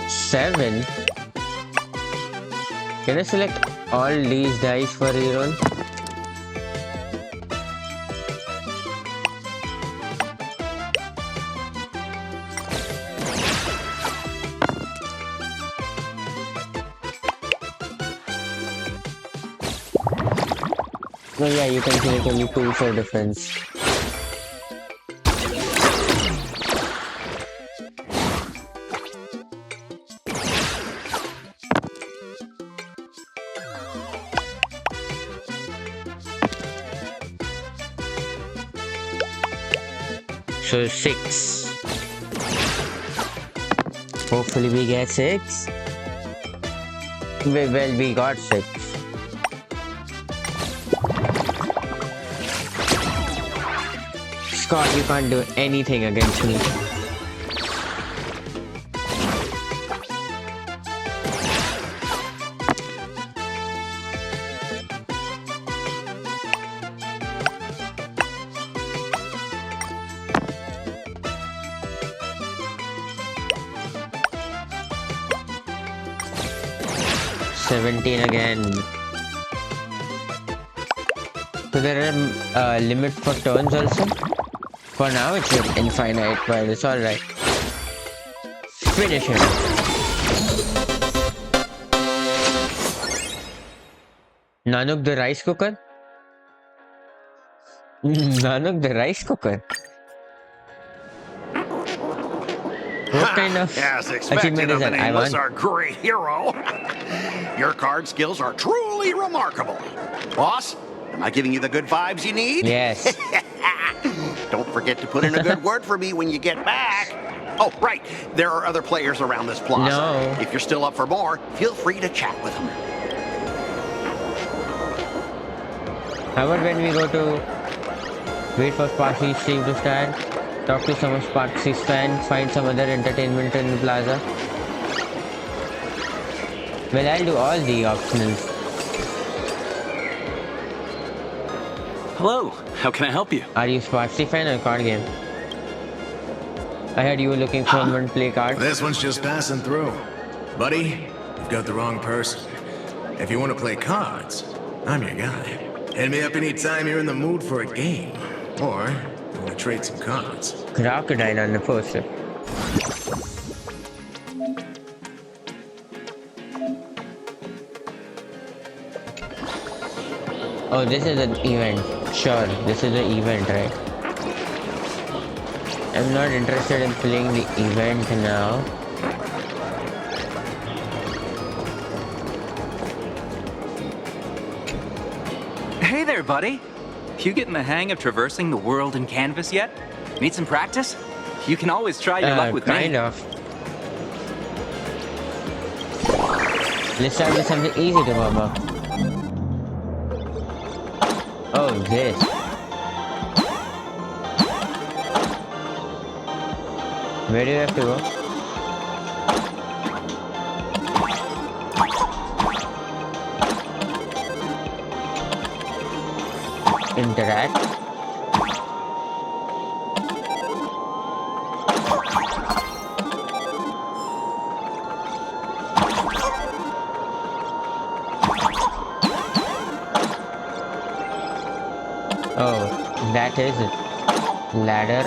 Seven. Can I select all these dice for reroll? No, yeah, you can select only 2 for defense. So 6. Hopefully we get 6. Well, we got 6. Scott, you can't do anything against me. 17 again. So there are limit for turns also. For now it's infinite, but it's alright. Finish him. Nanuk the rice cooker? Nanuk the rice cooker? What kind of As achievement expected is of the that? I nameless, want. our great hero. Your card skills are truly remarkable. Boss, am I giving you the good vibes you need? Yes. Don't forget to put in a good word for me when you get back. Oh, right. There are other players around this plaza. No. If you're still up for more, feel free to chat with them. How about when we go to wait for Sparky's stream to start, talk to some of Sparky's fans, find some other entertainment in the plaza? Well, I'll do all the options. Hello, how can I help you? Are you Sparky fan or card game? I heard you were looking for someone to play cards. This one's just passing through. Buddy, you've got the wrong person. If you want to play cards, I'm your guy. Hit me up anytime you're in the mood for a game. Or you want to trade some cards. Crocodile on the poster. Oh, this is an event. Sure, this is the event, right? I'm not interested in playing the event now. Hey there, buddy. You getting the hang of traversing the world in canvas yet? Need some practice? You can always try your luck with kind me. of. Let's start with something easy to warm up. Oh, this. Where do you have to go? Interact. Oh, that is it. Ladder.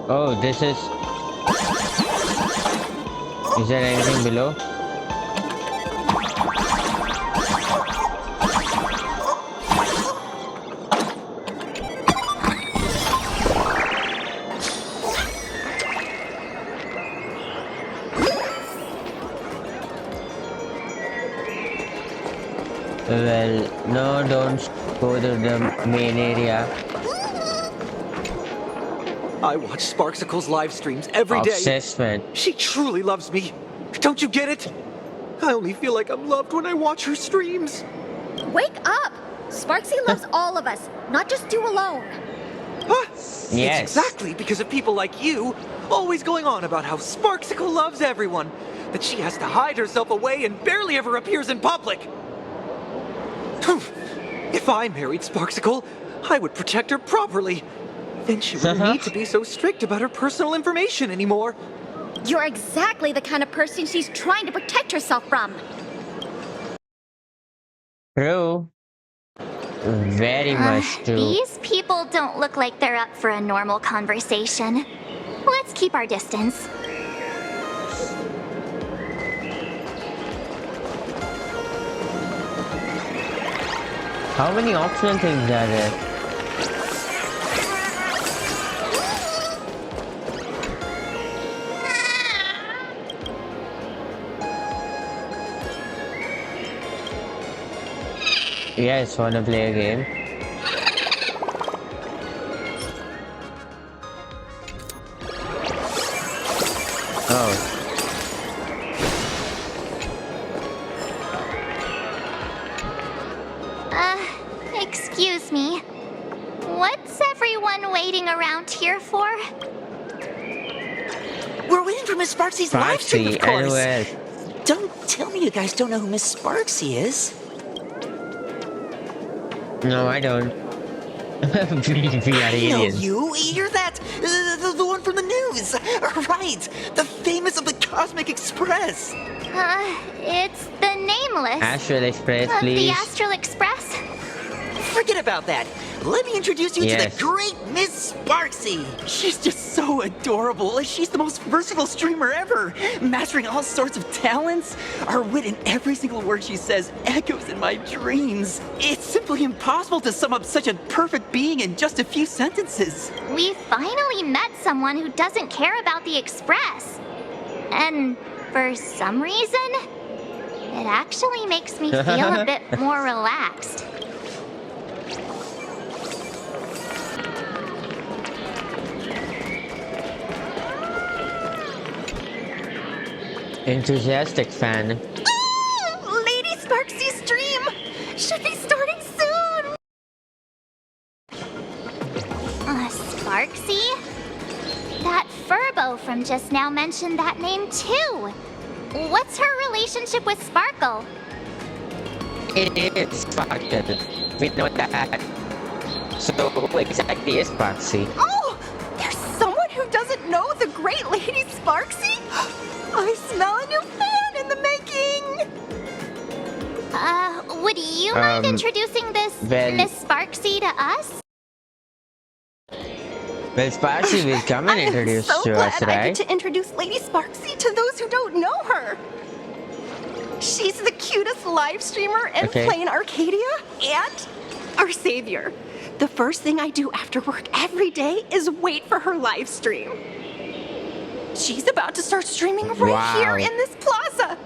Oh, this is... Is there anything below? Well, no, don't go to the main area. I watch Sparksicle's live streams every day. Obsessed, man. She truly loves me. Don't you get it? I only feel like I'm loved when I watch her streams. Wake up! Sparksy loves all of us, not just you alone. Huh? Yes. It's exactly because of people like you, always going on about how Sparksicle loves everyone, that she has to hide herself away and barely ever appears in public. If I married Sparksicle, I would protect her properly. Then she wouldn't need to be so strict about her personal information anymore. You're exactly the kind of person she's trying to protect herself from. True. Very much true. These people don't look like they're up for a normal conversation. Let's keep our distance. How many optional things are there? Yes, wanna play a game? Oh. Excuse me. What's everyone waiting around here for? We're waiting for Miss Sparksy's live stream, of course. LOL. Don't tell me you guys don't know who Miss Sparksy is. No, I don't. we are aliens. You? You're that... the one from the news. Right. The famous of the Cosmic Express. It's the Nameless. Astral Express, Of please. the Astral Express. Forget about that. Let me introduce you to Yes. the great Miss Sparksy. She's just so adorable. She's the most versatile streamer ever, mastering all sorts of talents. Her wit in every single word she says echoes in my dreams. It's simply impossible to sum up such a perfect being in just a few sentences. We finally met someone who doesn't care about the Express. And for some reason, it actually makes me feel a bit more relaxed. Enthusiastic fan. Lady Sparksy's stream should be starting soon. Sparksy? That Furbo from just now mentioned that name too. What's her relationship with Sparkle? It is Sparkle. We know that. So, who exactly is Sparksy? Oh, there's someone who doesn't know the great Lady Sparksy? I smell a new fan in the making! Would you mind introducing this Miss Sparksy to us? Well, Sparksy will come and introduce so to glad us, I right? get to introduce Lady Sparksy to those who don't know her. She's the cutest live streamer in Planarcadia and our savior. The first thing I do after work every day is wait for her live stream. She's about to start streaming right here in this plaza.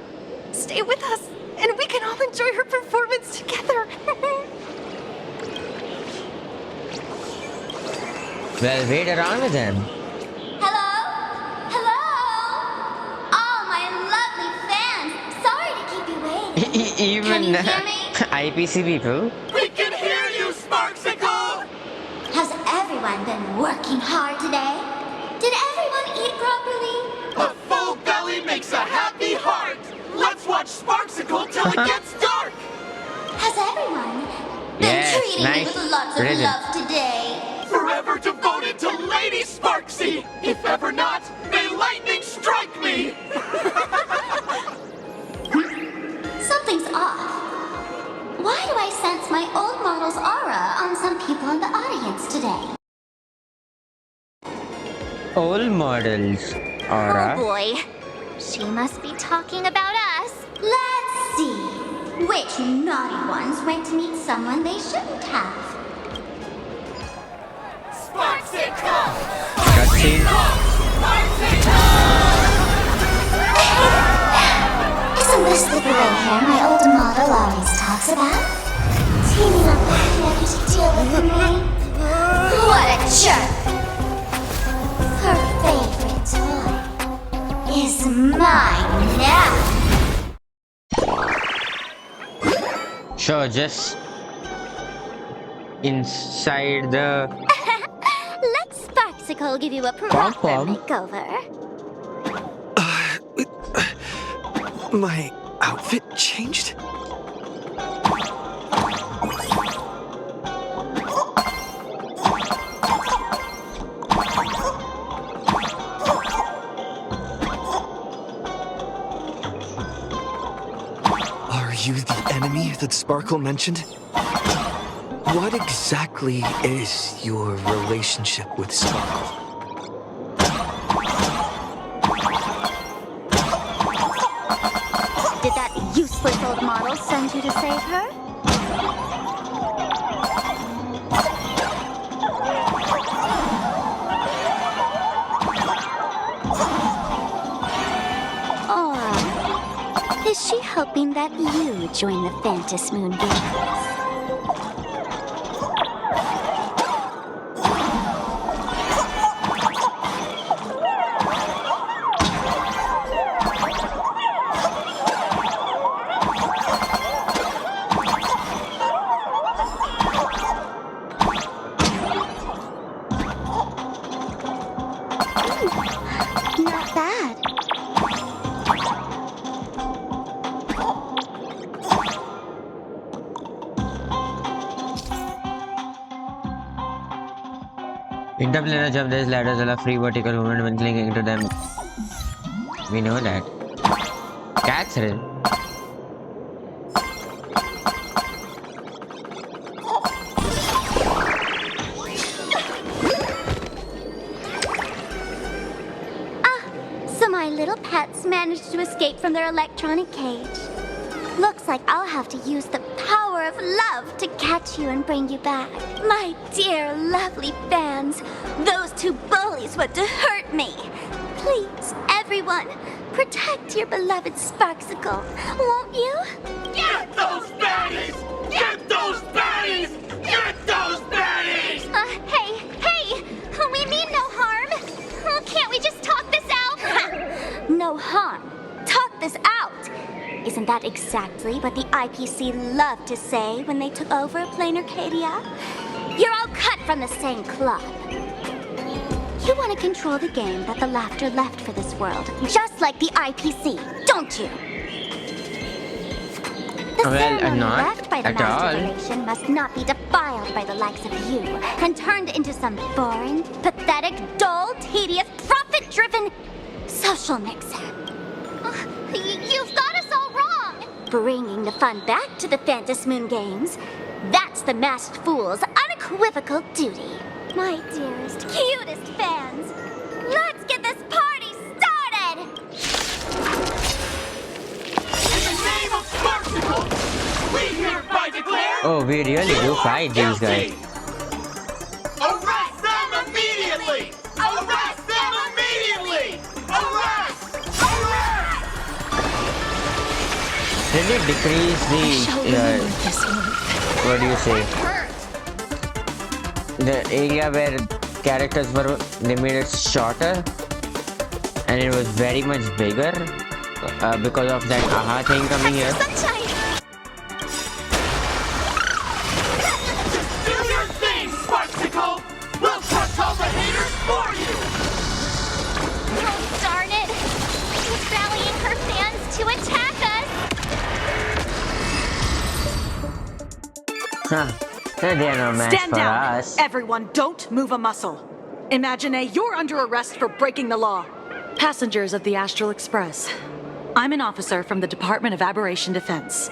Stay with us, and we can all enjoy her performance together. Well, wait around with him. Hello? Hello? All my lovely fans. Sorry to keep you waiting. Even Can you hear me? IPC people. We can hear you, Sparksicle! Has everyone been working hard today? Did everyone eat properly? A full belly makes a happy heart! Let's watch Sparksicle till it gets dark! Has everyone been treating me with lots of love today? Forever devoted to Lady Sparksy! If ever not, may lightning strike me! Something's off. Why do I sense my old model's aura on some people in the audience today? Old models, Aura. Oh boy. She must be talking about us. Let's see. Which naughty ones went to meet someone they shouldn't have? Sparksicle! Cutscene. Isn't this the gray hair my old model always talks about? Teaming up ready to deal with me? What a jerk! Her favorite toy is mine now. Sure, just inside the Let Sparksicle give you a proper makeover. My outfit changed? Are you the enemy that Sparkle mentioned? What exactly is your relationship with Sparkle? Did that useless old model send you to save her? Or is she hoping that you join the Phantasm Moon Games? Interplanar jump, these ladders allow free vertical movement when clinging to them. We know that. Catherine. So my little pets managed to escape from their electronic cage. Looks like I'll have to use the power of love to catch you and bring you back. My dear, lovely fans, those two bullies want to hurt me. Please, everyone, protect your beloved Sparksicle, won't you? Get those baddies! Get those baddies! Get those baddies! Hey! We mean no harm! Can't we just talk this out? No harm. Talk this out. Isn't that exactly what the IPC loved to say when they took over Planarcadia? You're all cut from the same club. You want to control the game that the laughter left for this world, just like the IPC, don't you? The ceremony left by the Master Federation must not be defiled by the likes of you and turned into some boring, pathetic, dull, tedious, profit-driven social mixer. You've got us all wrong! Bringing the fun back to the Phantasmoon Games, that's the Masked Fool's unequivocal duty. My dearest, cutest fans, let's get this party started! In the name of Sparksicle, we hereby declare... Oh, we really do fight these guys. Arrest them immediately! Arrest them immediately! Arrest! Did it decrease the what do you say? The area where characters were, they made it shorter and it was very much bigger because of that aha thing coming here. Do your thing, Sparksicle! We'll crush all the haters for you! Oh, darn it! She's rallying her fans to attack us! Huh. They're no match Stand for down! us. Everyone, don't move a muscle. Imagine you're under arrest for breaking the law. Passengers of the Astral Express. I'm an officer from the Department of Aberration Defense.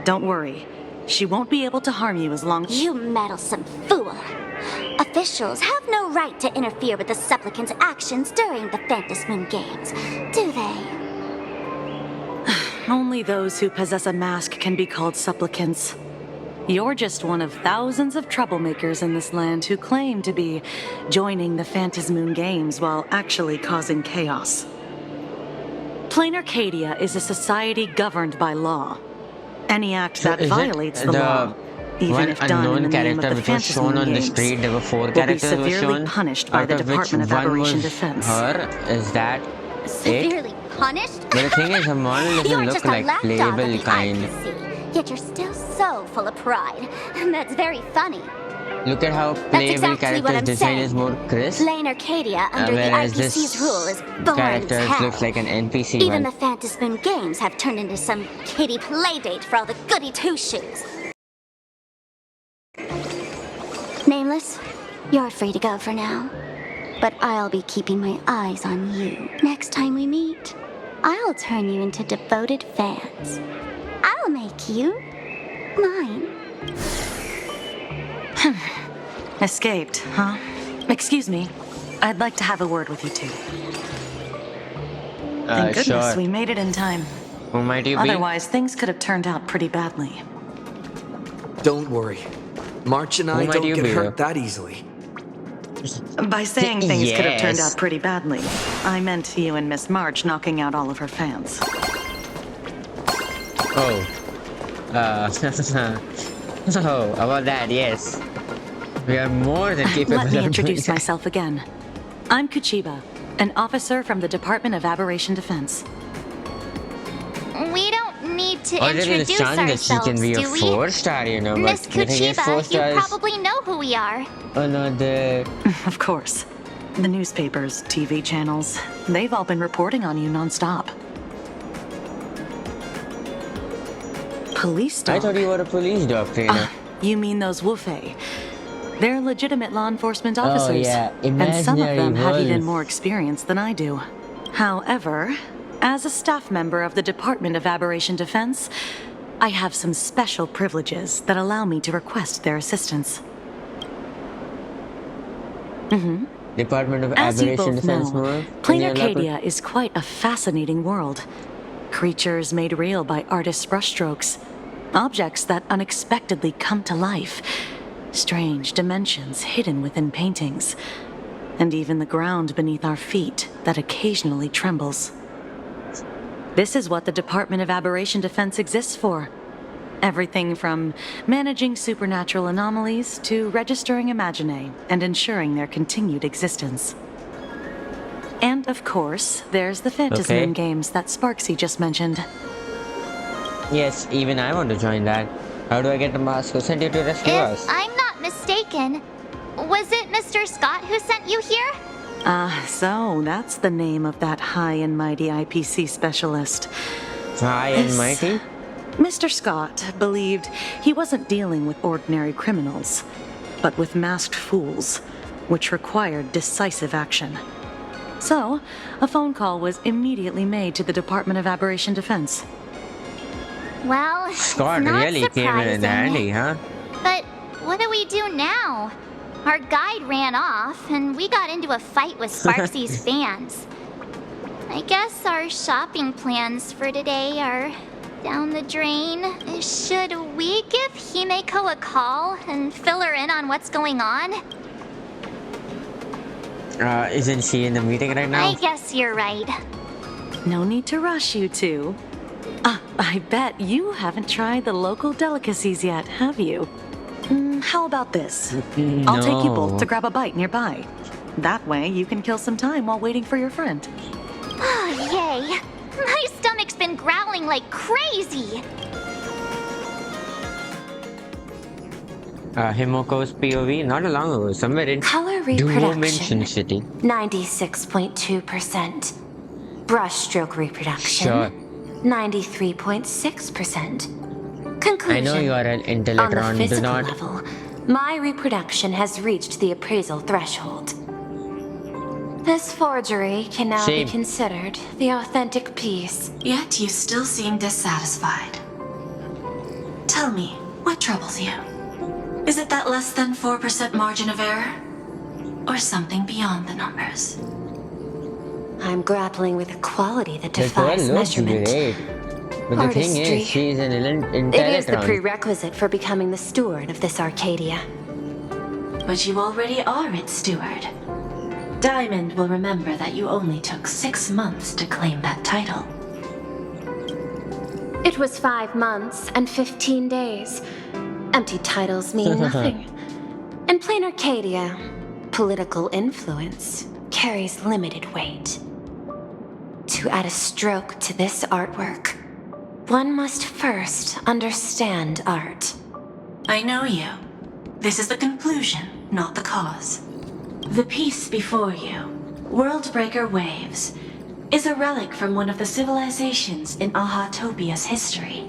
Don't worry. She won't be able to harm you as long as... You meddlesome fool! Officials have no right to interfere with the supplicant's actions during the Phantasmoon Games, do they? Only those who possess a mask can be called supplicants. You're just one of thousands of troublemakers in this land who claim to be joining the Phantasmoon Games while actually causing chaos. Planarcadia is a society governed by law. Any act that violates the law, even if done in the name of the Phantasmoon Games, will be severely punished by the Department of Aberration Defense. Her is that severely punished? But the thing is, her model doesn't look like playable kind. Yet you're still so full of pride, and that's very funny. Look at how playable characters' design is more crisp. Planarcadia under the IPC's rule is boring as hell. Looks like an NPC Even the Phantasmoon Games have turned into some kiddie playdate for all the goody two-shoes. Nameless, you're free to go for now. But I'll be keeping my eyes on you. Next time we meet, I'll turn you into devoted fans. I'll make you mine. Escaped, huh? Excuse me. I'd like to have a word with you two. Thank goodness we made it in time. Who might you be? Otherwise, things could have turned out pretty badly. Don't worry. March and I don't get hurt that easily. By saying things could have turned out pretty badly, I meant you and Miss March knocking out all of her fans. Oh. Oh, about that, yes. We are more than capable of Let me introduce myself again. I'm Kuchiba, an officer from the Department of Aberration Defense. We don't need to introduce ourselves, that she can be a do we? 4-star, you know, Miss but the thing is, 4 Kuchiba, you stars... probably know who we are. Another... Of course. The newspapers, TV channels, they've all been reporting on you non-stop. Police dog? I thought you were a police dog trainer. You mean those Wufei? They're legitimate law enforcement officers. And some of them have even more experience than I do. However, as a staff member of the Department of Aberration Defense, I have some special privileges that allow me to request their assistance. Department of As you Aberration both Defense know, more? Planarcadia is quite a fascinating world. Creatures made real by artists' brushstrokes. Objects that unexpectedly come to life. Strange dimensions hidden within paintings. And even the ground beneath our feet that occasionally trembles. This is what the Department of Aberration Defense exists for. Everything from managing supernatural anomalies to registering Imaginae and ensuring their continued existence. And of course, there's the Phantasmoon games that Sparksy just mentioned. Yes, even I want to join that. How do I get the mask? Who sent you to rescue us? If I'm not mistaken, was it Mr. Scott who sent you here? So that's the name of that high and mighty IPC specialist. High and mighty? Mr. Scott believed he wasn't dealing with ordinary criminals, but with masked fools, which required decisive action. So, a phone call was immediately made to the Department of Aberration Defense. Well, Scott it's not really came in handy, huh? But what do we do now? Our guide ran off, and we got into a fight with Sparksy's fans. I guess our shopping plans for today are down the drain. Should we give Himeko a call and fill her in on what's going on? Isn't she in the meeting right now? I guess you're right. No need to rush, you two. I bet you haven't tried the local delicacies yet, have you? How about this? I'll take you both to grab a bite nearby. That way, you can kill some time while waiting for your friend. Oh, yay! My stomach's been growling like crazy! Himoko's POV, not long ago, somewhere in Color Dimension City. 96.2%. Brushstroke reproduction. Sure. 93.6%. Conclusion. I know you are an On the Intelletron, do physical not... level, my reproduction has reached the appraisal threshold. This forgery can now be considered the authentic piece. Yet you still seem dissatisfied. Tell me, what troubles you? Is it that less than 4% margin of error? Or something beyond the numbers? I'm grappling with a quality that defies measurement. But the thing is, she's an Intelletron. It is the prerequisite for becoming the steward of this Arcadia. But you already are its steward. Diamond will remember that you only took 6 months to claim that title. It was 5 months and 15 days. Empty titles mean nothing. In Planarcadia, political influence carries limited weight. To add a stroke to this artwork, one must first understand art. I know you. This is the conclusion, not the cause. The piece before you, Worldbreaker Waves, is a relic from one of the civilizations in Ahatopia's history.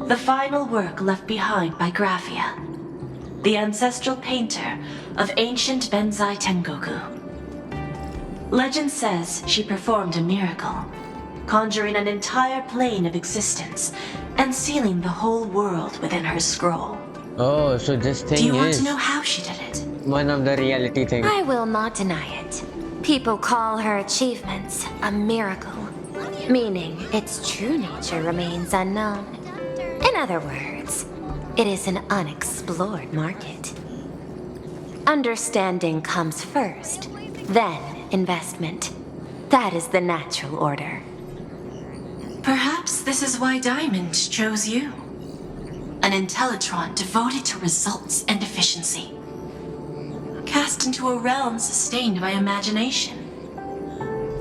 The final work left behind by Graphia, the ancestral painter of ancient Benzai Tengoku. Legend says she performed a miracle, conjuring an entire plane of existence and sealing the whole world within her scroll. Oh, so this thing is... Do you want to know how she did it? One of the reality things. I will not deny it. People call her achievements a miracle, meaning its true nature remains unknown. In other words, it is an unexplored market. Understanding comes first, then investment. That is the natural order. Perhaps this is why Diamond chose you. An Intelletron devoted to results and efficiency. Cast into a realm sustained by imagination.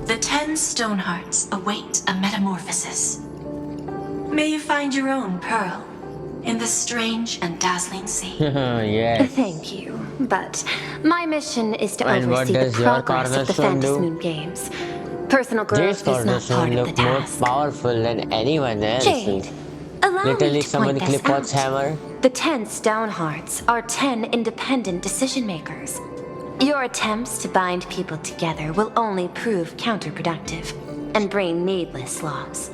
The 10 Stonehearts await a metamorphosis. May you find your own pearl in this strange and dazzling sea. Yes. Thank you, but my mission is to oversee the progress of the Phantasmoon games. Personal growth is not part of the task. More powerful than anyone else. Jade, Allow Literally me to someone point this Clipot's out. hammer. The 10 Stonehearts are 10 independent decision makers. Your attempts to bind people together will only prove counterproductive and bring needless loss.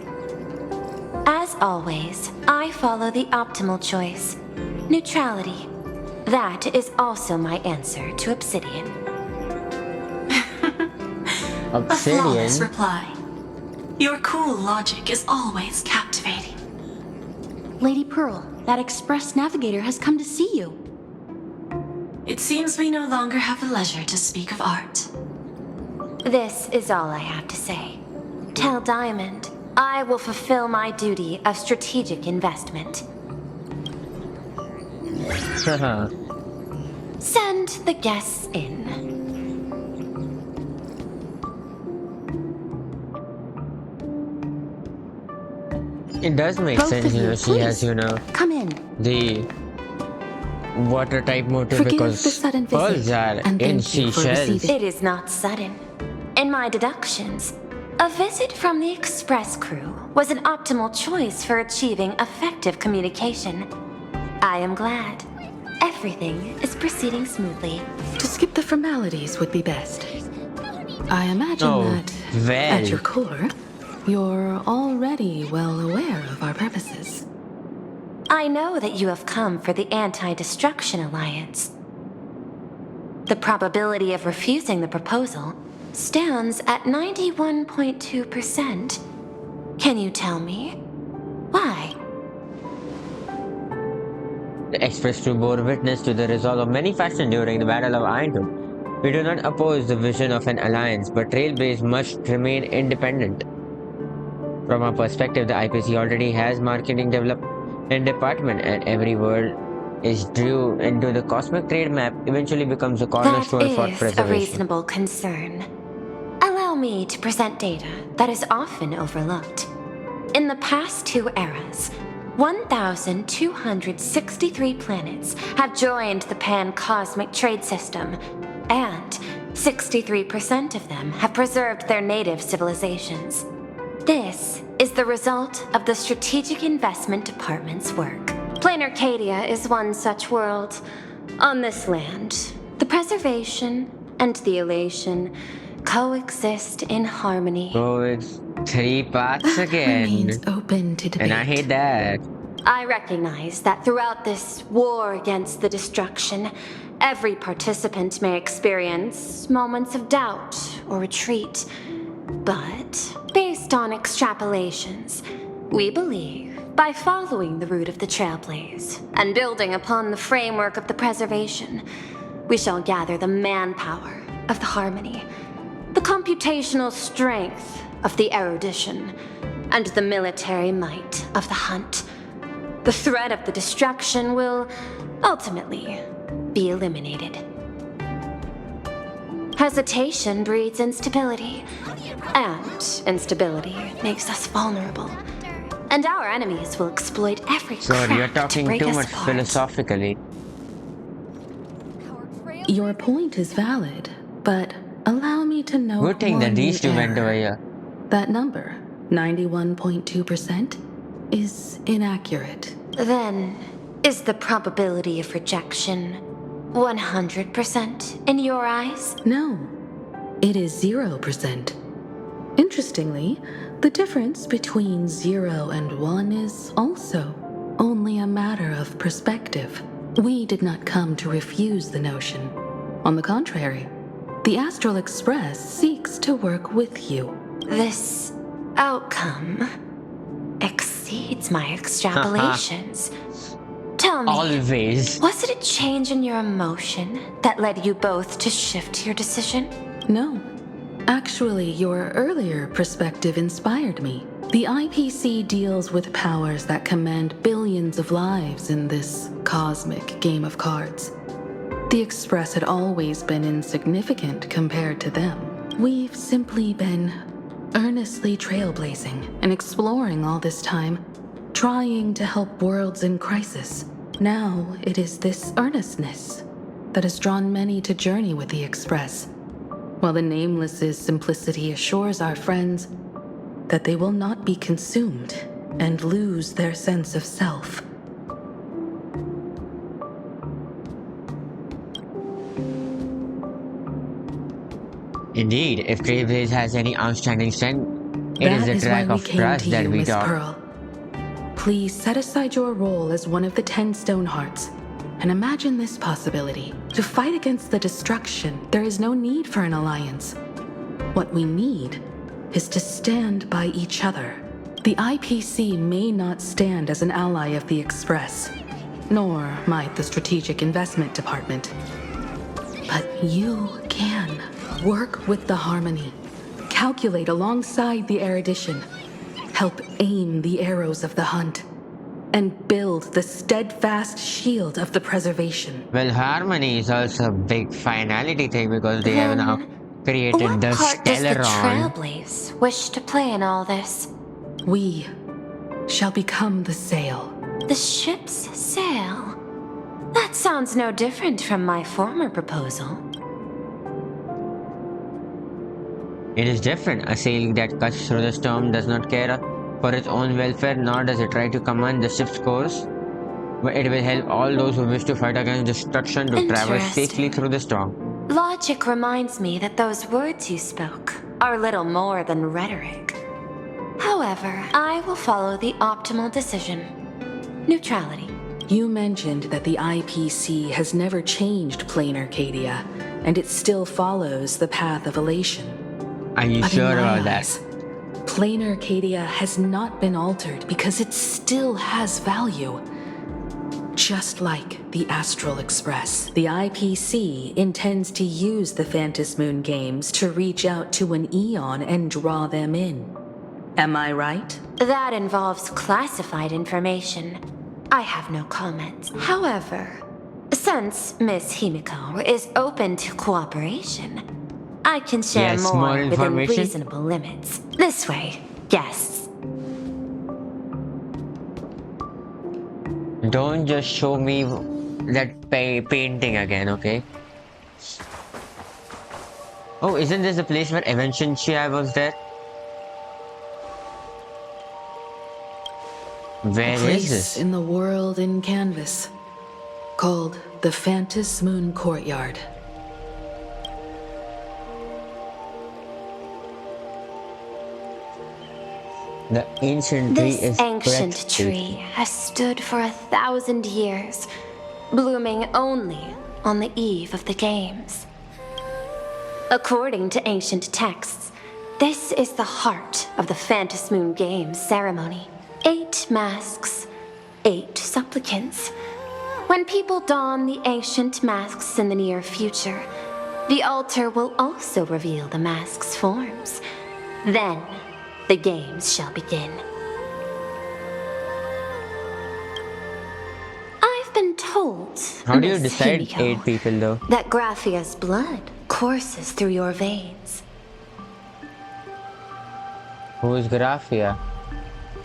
As always, I follow the optimal choice: neutrality. That is also my answer to Obsidian. A flawless reply. Your cool logic is always captivating. Lady Pearl, that Express Navigator has come to see you. It seems we no longer have the leisure to speak of art. This is all I have to say. Tell Diamond I will fulfill my duty of strategic investment. Send the guests in. It does make Both sense, of you you, know, she has, please, you know, come in. the water type motive Forgive because the sudden visit, pearls are and in thank you for seashells. receiving- It is not sudden. In my deductions, a visit from the Express crew was an optimal choice for achieving effective communication. I am glad. Everything is proceeding smoothly. To skip the formalities would be best. I imagine that, at your core, you're already well aware of our purposes. I know that you have come for the Anti-Destruction Alliance. The probability of refusing the proposal stands at 91.2%. Can you tell me why? The Express crew bore witness to the resolve of many factions during the Battle of Ironton. We do not oppose the vision of an alliance, but Trailblaze must remain independent. From our perspective, the IPC already has marketing development department, and every world is drew into the cosmic trade map eventually becomes a cornerstone for That is a preservation. reasonable concern. Allow me to present data that is often overlooked. In the past 2 eras, 1,263 planets have joined the pan-cosmic trade system, and 63% of them have preserved their native civilizations. This is the result of the Strategic Investment Department's work. Planarcadia is one such world. On this land, the preservation and the elation coexist in harmony. Oh, it's 3 parts again. Remains open to debate. And I hate that. I recognize that throughout this war against the destruction, every participant may experience moments of doubt or retreat. But, based on extrapolations, we believe by following the route of the Trailblaze and building upon the framework of the preservation, we shall gather the manpower of the harmony, the computational strength of the erudition, and the military might of the hunt. The threat of the destruction will ultimately be eliminated. Hesitation breeds instability, and instability makes us vulnerable. And our enemies will exploit every Sorry, you're crack to talking break too us much apart. philosophically. Your point is valid, but allow me to note Good thing that one these two went error. over here. That number, 91.2%, is inaccurate. Then, is the probability of rejection 100% in your eyes? No, it is 0%. Interestingly, the difference between 0 and 1 is also only a matter of perspective. We did not come to refuse the notion. On the contrary, the Astral Express seeks to work with you. This outcome exceeds my extrapolations. Tell me, Always. was it a change in your emotion that led you both to shift your decision? No. Actually, your earlier perspective inspired me. The IPC deals with powers that command billions of lives in this cosmic game of cards. The Express had always been insignificant compared to them. We've simply been earnestly trailblazing and exploring all this time, trying to help worlds in crisis. Now it is this earnestness that has drawn many to journey with the Express, while the Nameless's simplicity assures our friends that they will not be consumed and lose their sense of self. Indeed, if Trailblaze has any outstanding strength, it is That the is track why we of came trust to that you, we Miss talk. Pearl. Please set aside your role as one of the 10 Stonehearts and imagine this possibility. To fight against the destruction, there is no need for an alliance. What we need is to stand by each other. The IPC may not stand as an ally of the Express, nor might the Strategic Investment Department. But you can work with the Harmony, calculate alongside the erudition, help aim the arrows of the hunt, and build the steadfast shield of the preservation. Well, Harmony is also a big finality thing because they have now created What the part does the Stellaron. Trailblaze wish to play in all this? We shall become the sail. The ship's sail? That sounds no different from my former proposal. It is different. A sail that cuts through the storm does not care for its own welfare, nor does it try to command the ship's course. But it will help all those who wish to fight against destruction to travel safely through the storm. Logic reminds me that those words you spoke are little more than rhetoric. However, I will follow the optimal decision. Neutrality. You mentioned that the IPC has never changed Planarcadia, and it still follows the path of elation. Are you But sure in my about eyes, Planarcadia has not been altered because it still has value. Just like the Astral Express, the IPC intends to use the Phantom Moon games to reach out to an Eon and draw them in. Am I right? That involves classified information. I have no comments. However, since Miss Himiko is open to cooperation, I can share Yes, more more within information. reasonable limits. This way, guests. Don't just show me that painting again, okay? Oh, isn't this the place where Evanshentia was there? Where A is place this? in the world in canvas, called the Phantom Moon Courtyard. The ancient tree This is ancient breathtaking. tree has stood for 1,000 years, blooming only on the eve of the games. According to ancient texts, this is the heart of the Phantom Moon Games ceremony. 8 masks, 8 supplicants. When people don the ancient masks in the near future, the altar will also reveal the masks' forms. Then, the games shall begin. I've been told, How do you Miss decide Himiko, 8 people though? that Graphia's blood courses through your veins. Who is Graphia?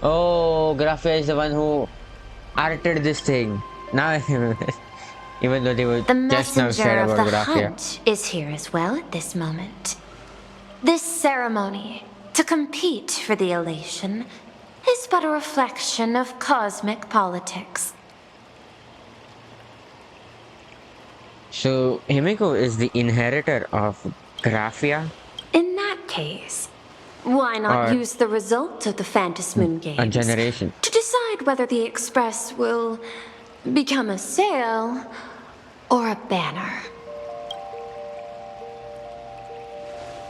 Oh, Graphia is the one who arted this thing. Now I remember. Even though they were The just now messenger said of about the Graphia. hunt is here as well at this moment. This ceremony, to compete for the elation, is but a reflection of cosmic politics. So Himiko is the inheritor of Graphia? In that case, why not Or use the result of the Phantom Moon Games a generation. to decide whether the Express will become a sail or a banner?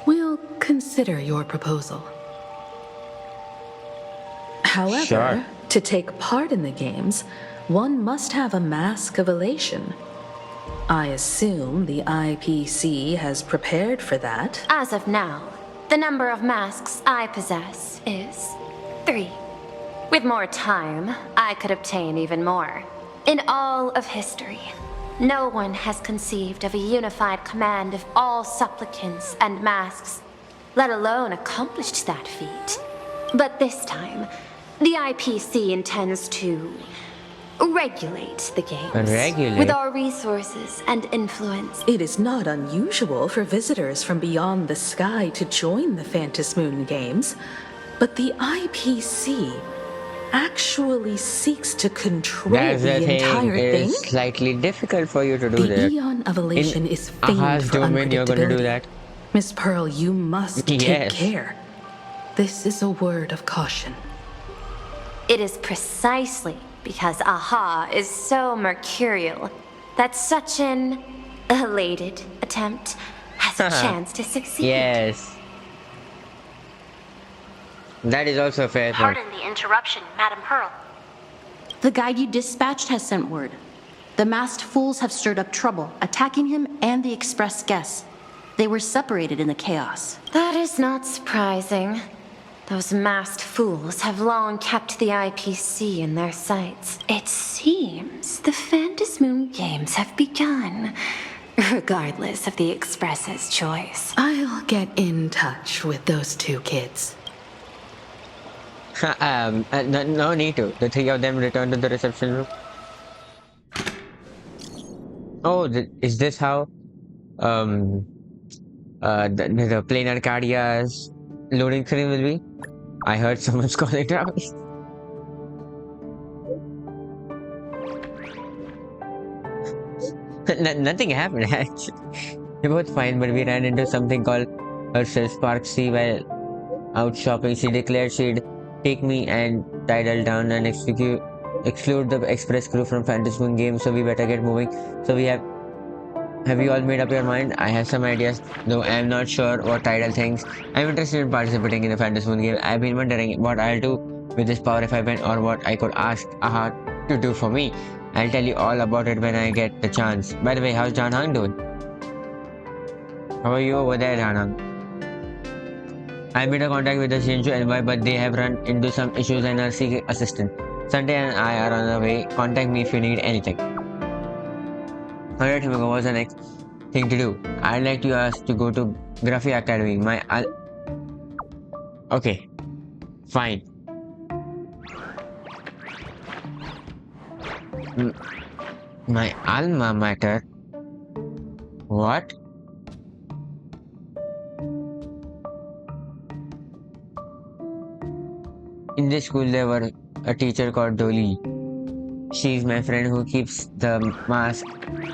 We'll consider your proposal. However, Sure. to take part in the games, one must have a mask of elation. I assume the IPC has prepared for that. As of now, the number of masks I possess is 3. With more time, I could obtain even more. In all of history, no one has conceived of a unified command of all supplicants and masks, let alone accomplished that feat. But this time, the IPC intends to regulate the games. Regulate? With our resources and influence. It is not unusual for visitors from beyond the sky to join the Phantom Moon Games, but the IPC actually seeks to control That's the entire thing? It's slightly difficult for you to do the that. Eon of Elation is In famed Aha's for domain, you're gonna do unpredictability. that. Miss Pearl, you must take Yes. care. This is a word of caution. It is precisely because Aha is so mercurial that such an elated attempt has a chance to succeed. Yes. That is also a fair point. Pardon the interruption, Madam Pearl. The guide you dispatched has sent word. The masked fools have stirred up trouble, attacking him and the express guests. They were separated in the chaos. That is not surprising. Those masked fools have long kept the IPC in their sights. It seems the Phantasmoon Games have begun, regardless of the Express's choice. I'll get in touch with those two kids. No need to. The three of them return to the reception room. Oh, is this how the Planarcadia's loading screen will be? I heard someone's calling Travis. Nothing happened actually. We both fine, but we ran into something called herself Sparksy while out shopping. She declared she'd take me and Tidal down and exclude the express crew from Phantasmoon Games, so we better get moving. So have you all made up your mind? I have some ideas, though I am not sure what Tidal thinks. I'm interested in participating in the Phantasmoon game. I've been wondering what I'll do with this power if I win, or what I could ask Aha to do for me. I'll tell you all about it when I get the chance. By the way, how's Janhang doing? How are you over there, Janhang? I made a contact with the Shinju Envoy, but they have run into some issues and are seeking assistance. Sunday and I are on the way. Contact me if you need anything. Alright, Himiko, what's the next thing to do? I'd like to ask to go to Graphy Academy. Okay, fine. My alma mater? What? In this school there were a teacher called Dolly. She's my friend who keeps the mask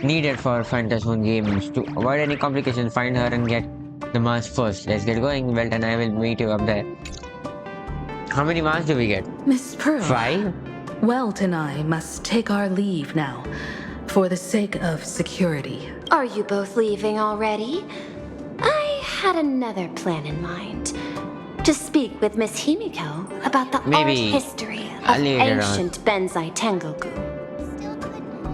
needed for Phantasmoon Games. To avoid any complications, find her and get the mask first. Let's get going. Welt and I will meet you up there. How many masks do we get? Miss Pearl. 5? Welt and I must take our leave now, for the sake of security. Are you both leaving already? I had another plan in mind. To speak with Miss Himiko about the art history of ancient Benzai Tengoku.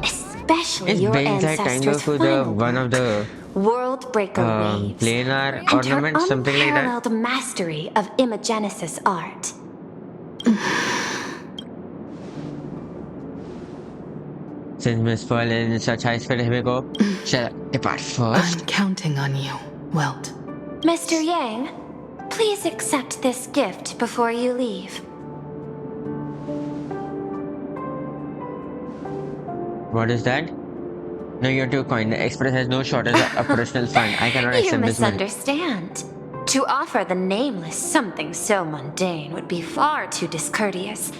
Especially your ancestors' final one of the World Breaker waves. planar and ornaments, her something like that. unparalleled mastery of imagenesis art. Since Miss Pearl is in such high speed, Himiko, shall I depart first? I'm counting on you, Welt. Mr. Yang, please accept this gift before you leave. What is that? No, you're too kind. The Express has no shortage of personal fund. I cannot accept this money. You misunderstand. To offer the Nameless something so mundane would be far too discourteous.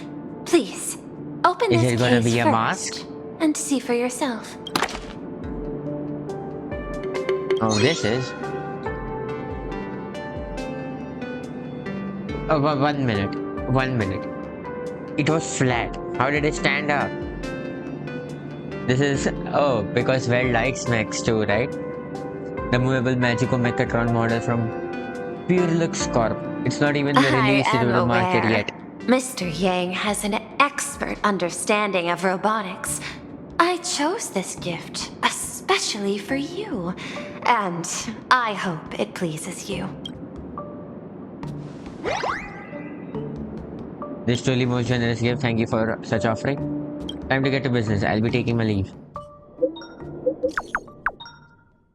Please, open this case Is it gonna be a first mask? and see for yourself. Oh, this is. Oh, 1 minute. 1 minute. It was flat. How did it stand up? This is. Oh, because Well likes mechs too, right? The movable Magico Mechatron model from Purelux Corp. It's not even released into the market yet. Mr. Yang has an expert understanding of robotics. I chose this gift especially for you, and I hope it pleases you. This truly most generous gift. Thank you for such offering. Time to get to business. I'll be taking my leave.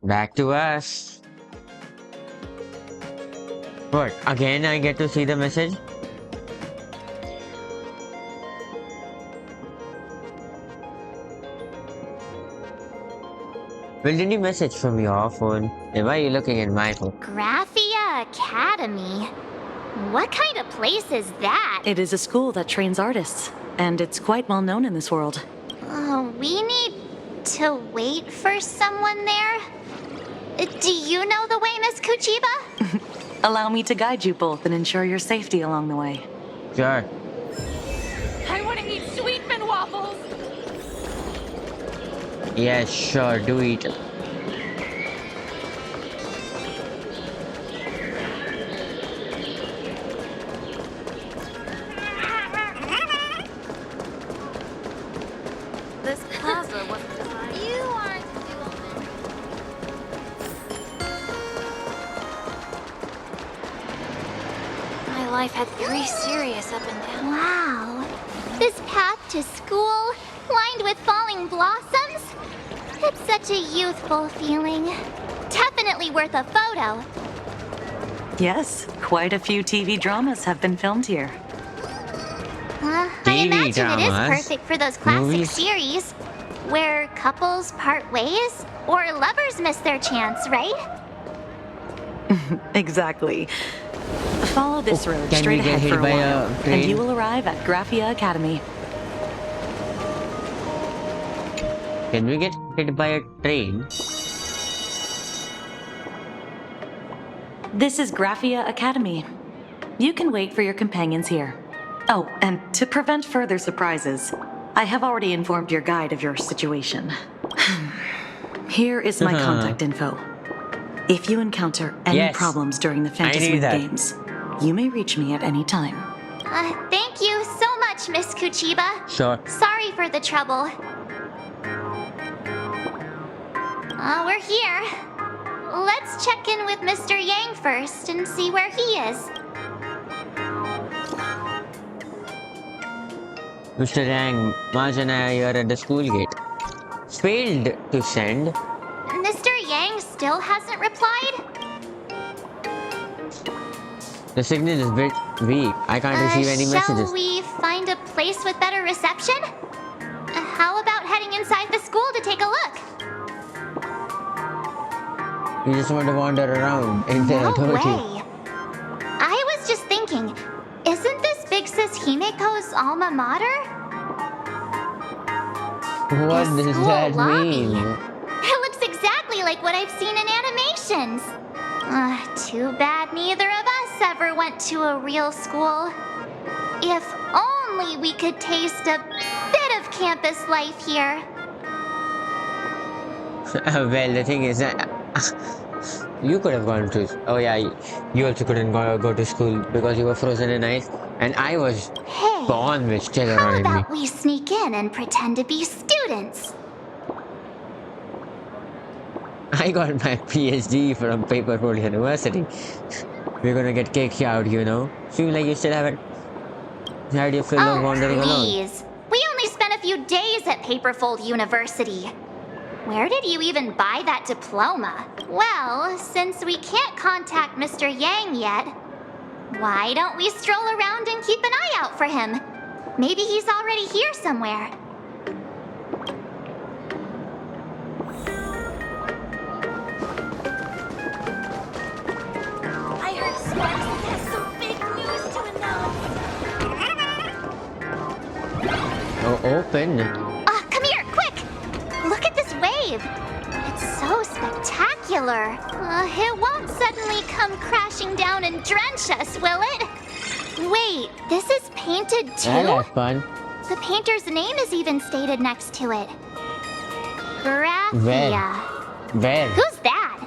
Back to us. What? Again I get to see the message? Well, did you message from your phone? Then why are you looking at my phone? Graphia Academy? What kind of place is that? It is a school that trains artists, and it's quite well known in this world. We need to wait for someone there? Do you know the way, Miss Kuchiba? Allow me to guide you both and ensure your safety along the way. Sure. I want to eat sweetman waffles! Yes, sure, do it. This plaza wasn't designed. You aren't My life had 3 serious up and down. Wow. This path to school, lined with falling blossoms. It's such a youthful feeling. Definitely worth a photo. Yes, quite a few TV dramas have been filmed here. I TV imagine it is dramas, perfect for those classic movies. series where couples part ways or lovers miss their chance, right? Exactly. Follow this road Can straight we get ahead for hit a by while, a and train? you will arrive at Graphia Academy. Can we get hit by a train? This is Graphia Academy. You can wait for your companions here. Oh, and to prevent further surprises, I have already informed your guide of your situation. Here is my contact info. If you encounter any Yes, problems during the I Fantasy knew Wing that. games, you may reach me at any time. Thank you so much, Miss Kuchiba. Sure. Sorry for the trouble. We're here. Let's check in with Mr. Yang first and see where he is. Mr. Yang, Maj and I are here at the school gate. Failed to send. Mr. Yang still hasn't replied? The signal is a bit weak. I can't receive any Shall messages. we find a place with better reception? How about heading inside the school to take a look? You just want to wander around in there, No don't you? way. I was just thinking, isn't this Big Sis Himiko's alma mater? What does School that lobby. mean? It looks exactly like what I've seen in animations. Too bad neither of us ever went to a real school. If only we could taste a bit of campus life here. Well, the thing is, you could have gone to. Oh yeah, you also couldn't go to school because you were frozen in ice, and I was Hey, born with still how around me. about we sneak in and pretend to be students? I got my PhD from Paperboard University. We're gonna get kicked out, you know. Seems like you still haven't had your fill of wandering alone. Please. We only spent a few days at Paperfold University. Where did you even buy that diploma? Well, since we can't contact Mr. Yang yet, why don't we stroll around and keep an eye out for him? Maybe he's already here somewhere. I heard Sparks has some big news to announce. Oh, open. Come here, quick! Look at this wave. It's so spectacular. It won't suddenly come crashing down and drench us, will it? Wait, this is painted too? That's fun. The painter's name is even stated next to it. Graphia. Where? Who's that?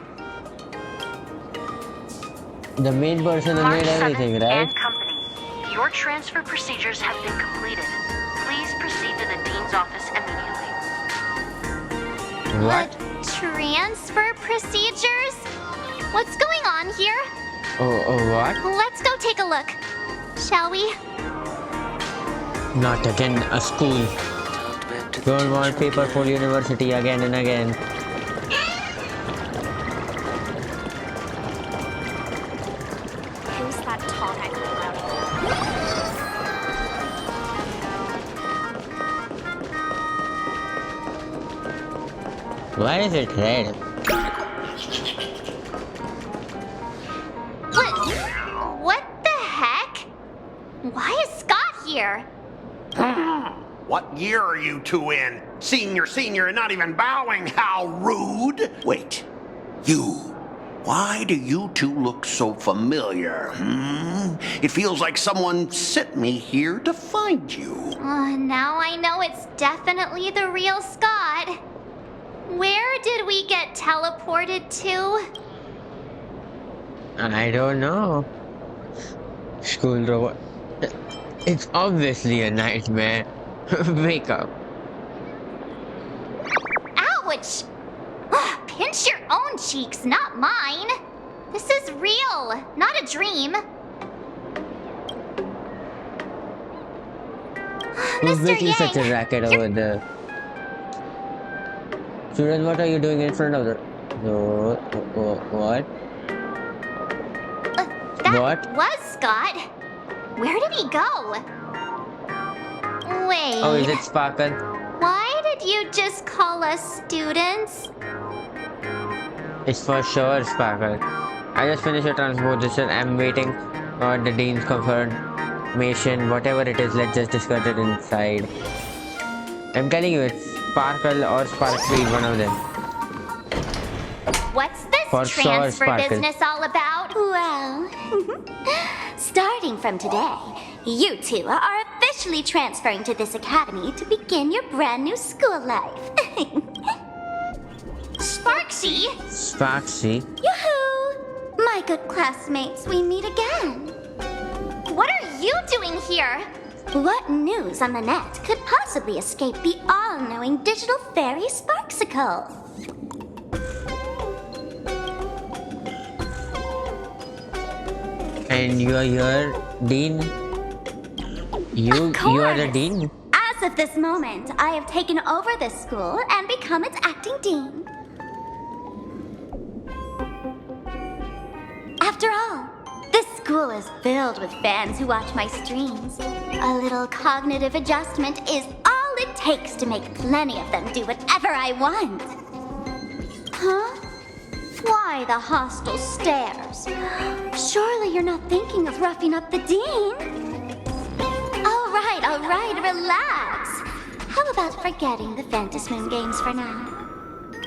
The main person who made everything, right? And company. Your transfer procedures have been completed. Please proceed to the dean's office immediately. What? Transfer procedures? What's going on here? Oh, what? Let's go take a look. Shall we? Not again a school. Don't want Paperfold University again and again. Who's that tall guy coming out? Why is it red? What the heck? Why is Scott here? What year are you two in? Senior, and not even bowing. How rude. Wait, you. Why do you two look so familiar? It feels like someone sent me here to find you. Now I know it's definitely the real Scott. Where did we get teleported to? I don't know. School robot. It's obviously a nightmare. Wake up. Ouch! Pinch your own cheeks, not mine. This is real, not a dream. Who's Mr. making Yang, such a racket over there? Student, what are you doing in front of the... What? That was Scott. Where did he go? Wait. Oh, is it Sparkle? Why did you just call us students? It's for sure Sparkle. I just finished your transposition. I'm waiting on the Dean's confirmation. Whatever it is, let's just discuss it inside. I'm telling you, it's Sparkle or Sparkly, one of them. What's this For sure, transfer Sparkle. business all about? Well, starting from today, you two are officially transferring to this academy to begin your brand new school life. Sparksy? Sparksy? Yoo-hoo! My good classmates, we meet again. What are you doing here? What news on the net could possibly escape the all-knowing digital fairy Sparksicle? And you are here, Dean? You are the Dean? As of this moment, I have taken over this school and become its acting dean. After all, this school is filled with fans who watch my streams. A little cognitive adjustment is all it takes to make plenty of them do whatever I want. Huh? Why the hostile stares? Surely you're not thinking of roughing up the dean? All right, relax. How about forgetting the Fantasy Moon games for now?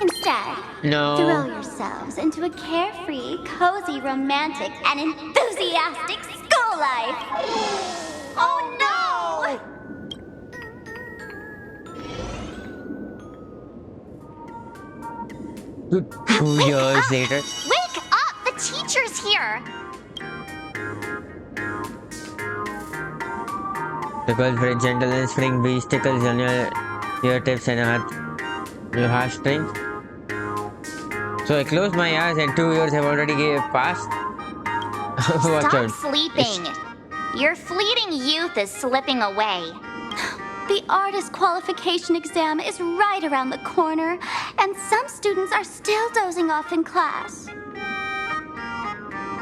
Instead, No. throw yourselves into a carefree, cozy, romantic, and enthusiastic school life. Oh no! 2 years later. Wake up! The teacher's here! Tickles very gentle and spring breeze tickles on your tips and your heartstrings. So I closed my eyes and 2 years have already passed. Watch Stop out. sleeping. Your fleeting youth is slipping away. The artist qualification exam is right around the corner, and some students are still dozing off in class.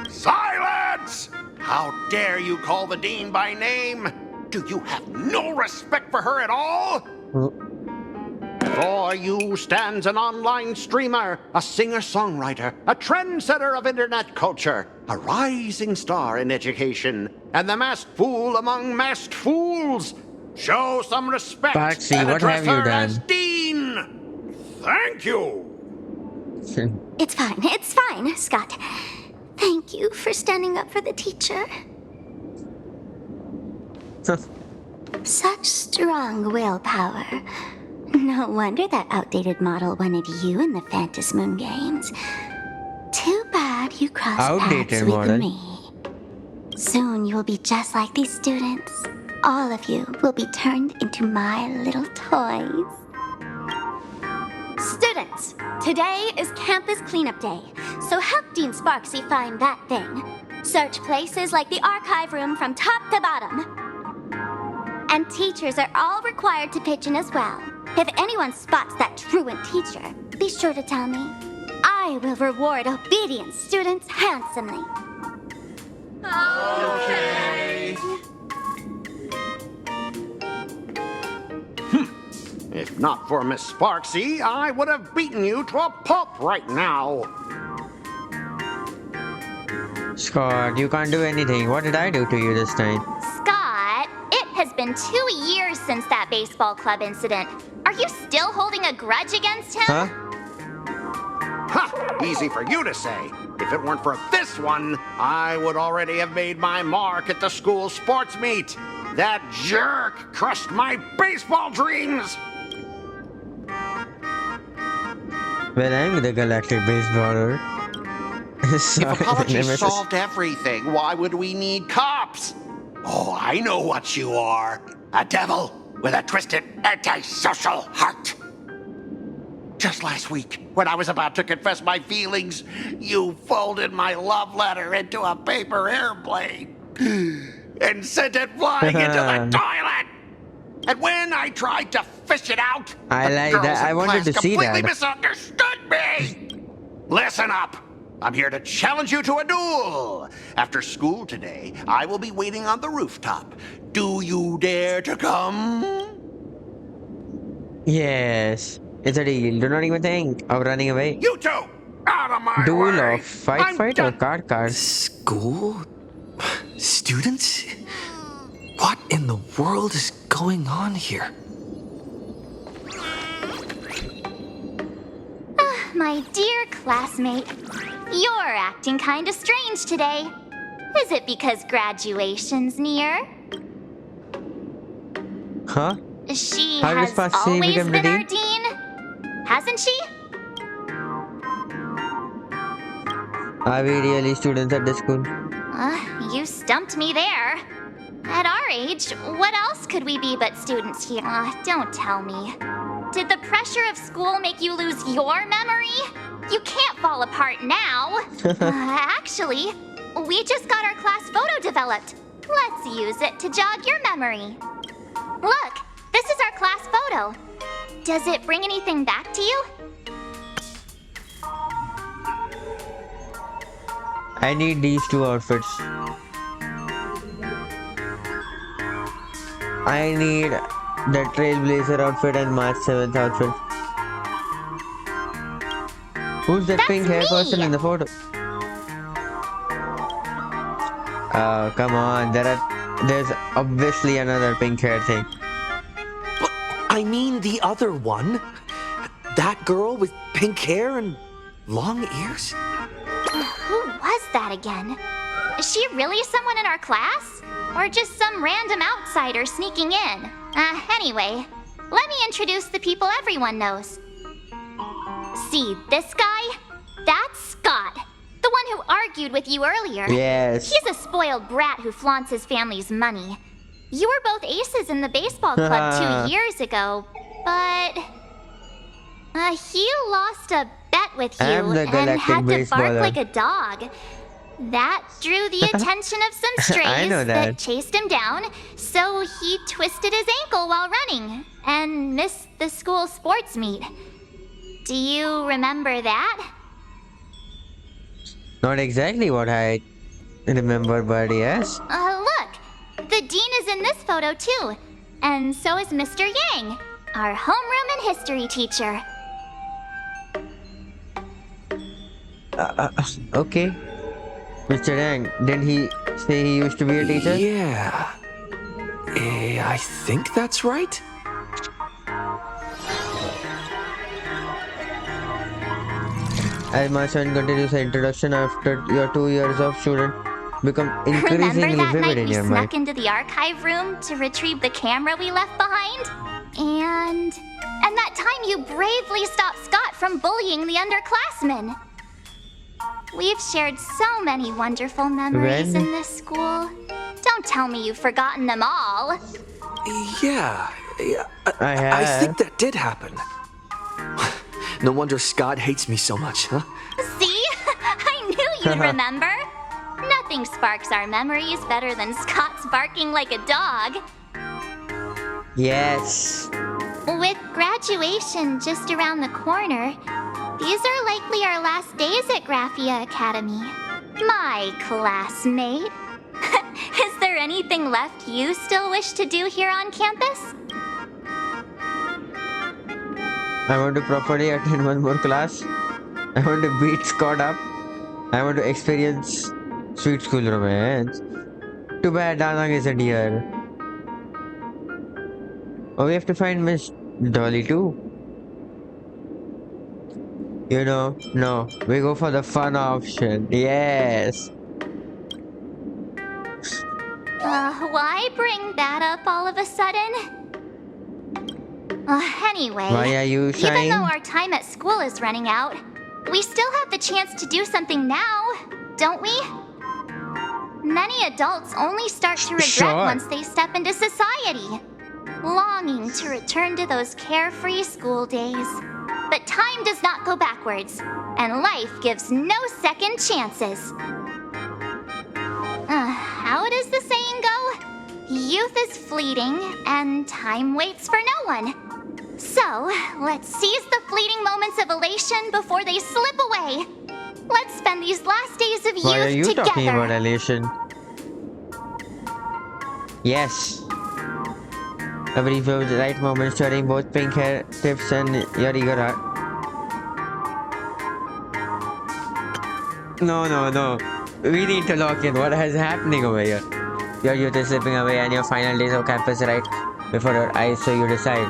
Silence! How dare you call the dean by name? Do you have no respect for her at all? Before you stands an online streamer, a singer-songwriter, a trendsetter of internet culture, a rising star in education, and the masked fool among masked fools. Show some respect Patsy, and what address have you her as done? dean. Thank you. It's fine, Scott. Thank you for standing up for the teacher. Such strong willpower. No wonder that outdated model wanted you in the Fantasy Moon games. Too bad you crossed Outdated paths with model? me. Soon you'll be just like these students. All of you will be turned into my little toys. Students, today is campus cleanup day, so help Dean Sparksy find that thing. Search places like the archive room from top to bottom. And teachers are all required to pitch in as well. If anyone spots that truant teacher, be sure to tell me. I will reward obedient students handsomely. Okay. If not for Miss Sparksy, I would have beaten you to a pulp right now. Scott, you can't do anything. What did I do to you this time? Scott, been 2 years since that baseball club incident. Are you still holding a grudge against him? Huh? Ha! Easy for you to say. If it weren't for this one, I would already have made my mark at the school sports meet. That jerk crushed my baseball dreams! Well, I'm the galactic baseballer. If apologies solved everything, why would we need cops? Oh, I know what you are. A devil with a twisted, antisocial heart. Just last week, when I was about to confess my feelings, you folded my love letter into a paper airplane and sent it flying into the toilet. And when I tried to fish it out, I like that. I wanted to see completely that. misunderstood me. Listen up. I'm here to challenge you to a duel. After school today, I will be waiting on the rooftop. Do you dare to come? Yes. It's a deal. Do not even think of running away. You two! Out of my Duel way! of fight or card? School? Students? What in the world is going on here? My dear classmate, you're acting kinda strange today. Is it because graduation's near? Huh? She How has does Pasini always become the been our dean? dean, hasn't she? Are we really students at this school? You stumped me there. At our age, what else could we be but students here? Don't tell me. Did the pressure of school make you lose your memory? You can't fall apart now. Actually, we just got our class photo developed. Let's use it to jog your memory. Look, this is our class photo. Does it bring anything back to you? I need these two outfits. I need the Trailblazer outfit and March 7th outfit. Who's that pink hair person in the photo? Oh, come on. There's obviously another pink hair thing. But I mean the other one. That girl with pink hair and long ears? Who was that again? Is she really someone in our class? Or just some random outsider sneaking in? Anyway, let me introduce the people everyone knows. See this guy? That's Scott, the one who argued with you earlier. Yes. He's a spoiled brat who flaunts his family's money. You were both aces in the baseball club 2 years ago, but he lost a bet with you and had to bark like a dog. That drew the attention of some strays that chased him down, so he twisted his ankle while running and missed the school sports meet. Do you remember that? Not exactly what I remember, but yes. Look, the dean is in this photo too, and so is Mr. Yang, our homeroom and history teacher. Okay. Mr. Yang, didn't he say he used to be a teacher? Yeah. I think that's right. As my son continues the introduction after your 2 years of student become increasingly Remember that vivid night in we your snuck mind. into the archive room to retrieve the camera we left behind? And that time you bravely stopped Scott from bullying the underclassmen. We've shared so many wonderful memories in this school. Don't tell me you've forgotten them all. Yeah, I think that did happen. No wonder Scott hates me so much, huh? See? I knew you'd remember. Nothing sparks our memories better than Scott's barking like a dog. Yes. With graduation just around the corner, these are likely our last days at Graphia Academy. My classmate. Is there anything left you still wish to do here on campus? I want to properly attend one more class. I want to beat Scott up. I want to experience sweet school romance. Too bad Danang isn't here. Oh, we have to find Miss Dolly too. You know, no, we go for the fun option. Yes. Why bring that up all of a sudden? Anyway, Why are you even shying? though our time at school is running out, we still have the chance to do something now, don't we? Many adults only start to regret once they step into society, longing to return to those carefree school days. But time does not go backwards, and life gives no second chances. How does the saying go? Youth is fleeting, and time waits for no one. So, let's seize the fleeting moments of elation before they slip away. Let's spend these last days of Why are youth you together. talking about elation? Yes. I believe it was the right moment, starting both pink hair tips and your eager heart. No. We need to lock in what is happening over here. Your youth is slipping away and your final days of campus right before your eyes, so you decide.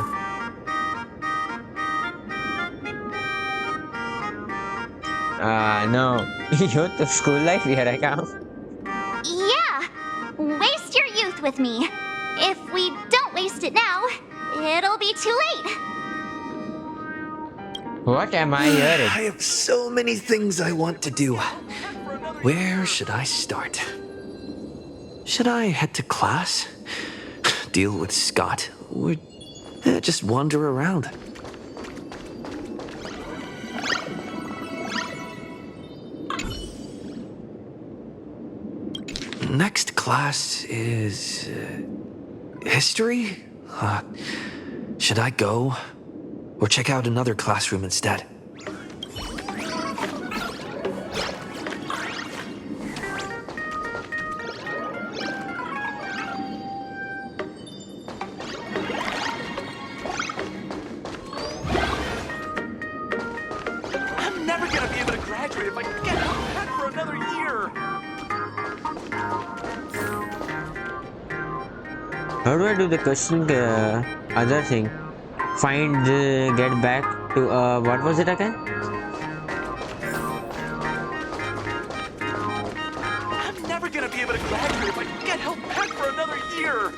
No. Youth of school life, here I come. Yeah! Waste your youth with me. If we don't waste it now, it'll be too late. What am I hearing? I have so many things I want to do. Where should I start? Should I head to class? Deal with Scott? Or just wander around? Next class is... history? Should I go? Or check out another classroom instead? I'm never gonna be able to graduate if I get held back for another year. How do I do the question, other thing? Find the get back to, what was it again? I'm never gonna be able to graduate if I get held back for another year.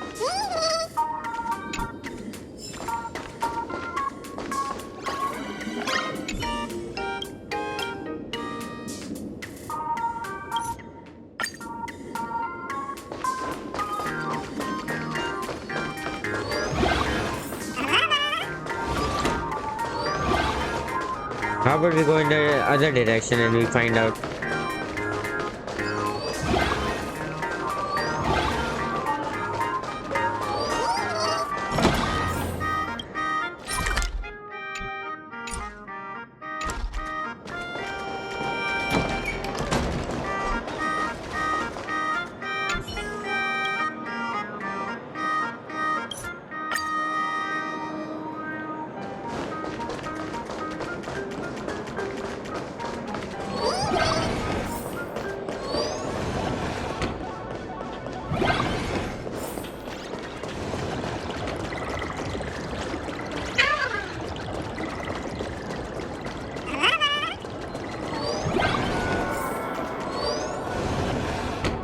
How about we go in the other direction and we find out?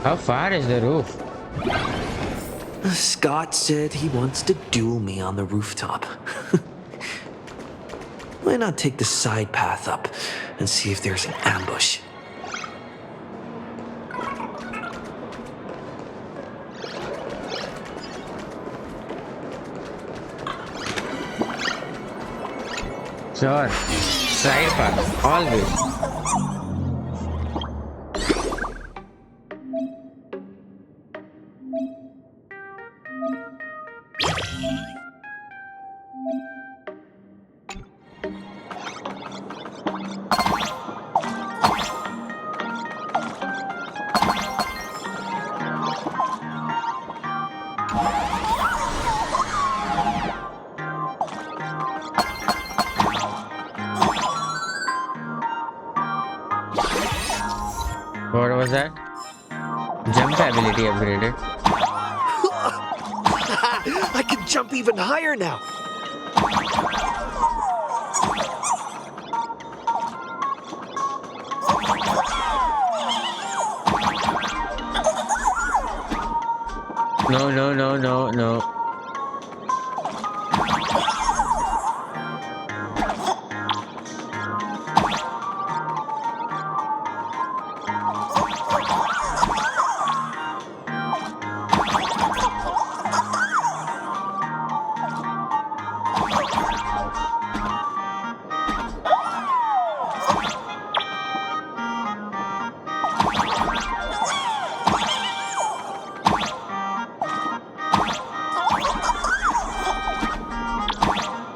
How far is the roof? Scott said he wants to duel me on the rooftop. Why not take the side path up and see if there's an ambush? Sure. Side path, always. What was that? Jump ability upgraded. I can jump even higher now. No, no, no, no, no.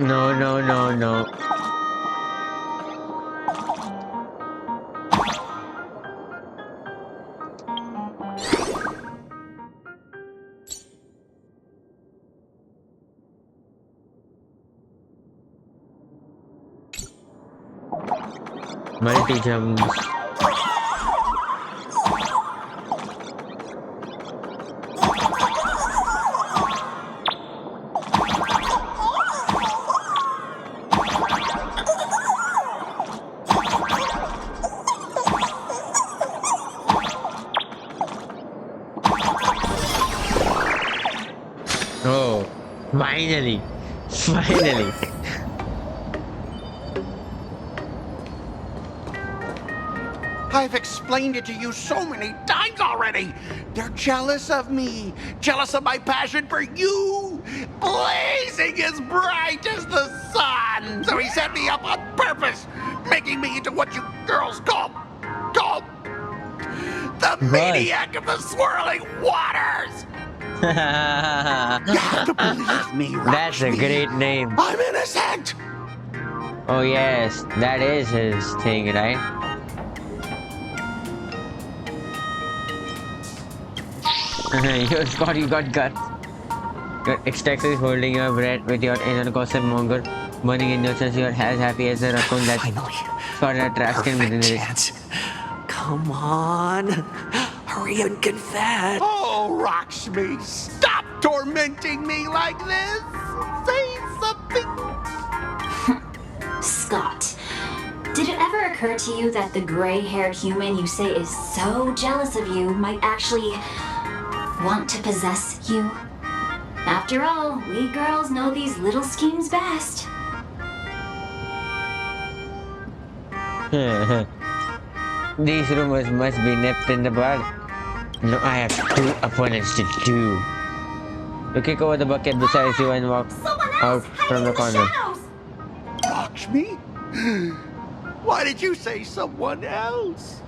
No, no, no, no. Multi-jumps. Oh, finally. Finally. I've explained it to you so many times already. They're jealous of me, jealous of my passion for you, blazing as bright as the sun. So he set me up on purpose, making me into what you girls call the maniac of the swirling waters. You have to believe me, Roxy. That's a great name. I'm innocent. Oh yes, that is his thing, right? You Scott, you got guts. Your ecstasy holding your breath with your inner gossip monger, burning in your chest. You're as happy as a raccoon that's got a trash can within it. Come on. Hurry and confess. Oh, Roxy, stop tormenting me like this. Say something. Scott, did it ever occur to you that the gray-haired human you say is so jealous of you might actually want to possess you? After all, we girls know these little schemes best. These rumors must be nipped in the bud. No, I have 2 opponents to do. You kick over the bucket beside you and walk out from the corner. Roxy? Why did you say someone else?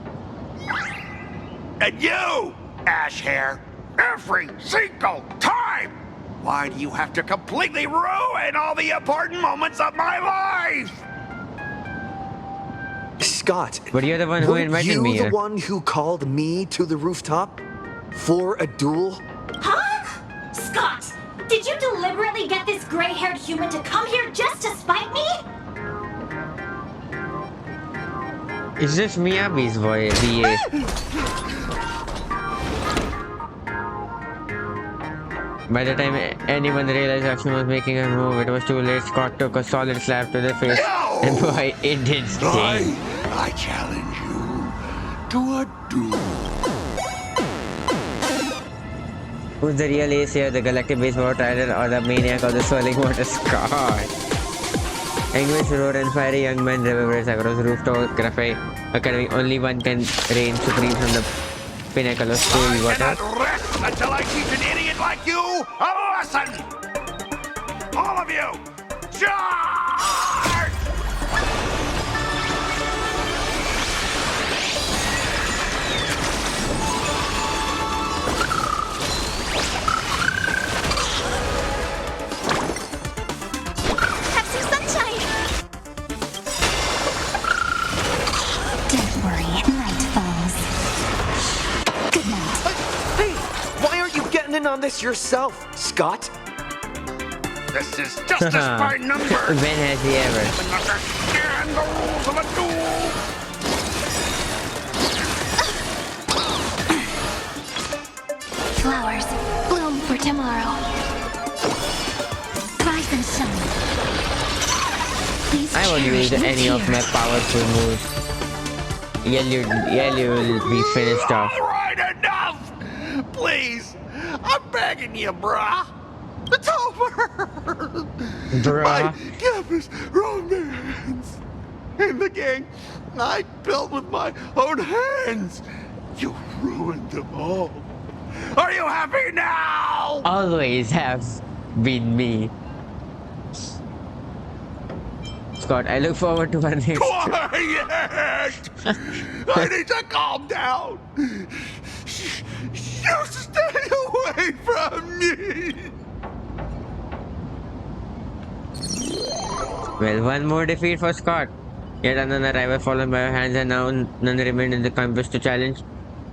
And you, Ash Hair, every single time! Why do you have to completely ruin all the important moments of my life? Scott, but you're the one who invited me you here. the one who called me to the rooftop for a duel? Huh? Scott, did you deliberately get this gray-haired human to come here just to spite me? Is this Miyabi's voice? By the time anyone realized action was making a move, it was too late. Scott took a solid slap to the face, and boy, it did sting. I challenge you to a duel. Who's the real ace here? The galactic baseball titan or the maniac of the swirling water? Scott. Anguish, roar, and fiery young men reverberates across the rooftop cafe academy. Only one can reign supreme from the pinnacle of still water. I cannot rest until I teach an idiot like you a lesson! All of you, charge! Have some sunshine! Don't worry, night falls. Good night. Hey, why aren't you getting in on this yourself, Scott? This is justice by numbers. When has he ever? Understand the rules of a duel. Flowers bloom for tomorrow. Please I won't cherish use the any of my tears. powerful moves. You will be finished off. All right, enough! Please, I'm begging you, brah. It's over. Bruh. My campus romance in the gang I built with my own hands. You ruined them all. Are you happy now? Always have been me. Scott, I look forward to our next. Quiet! I need to calm down. You stay away from me. Well, one more defeat for Scott. Yet another rival fallen by your hands, and now none remain in the campus to challenge.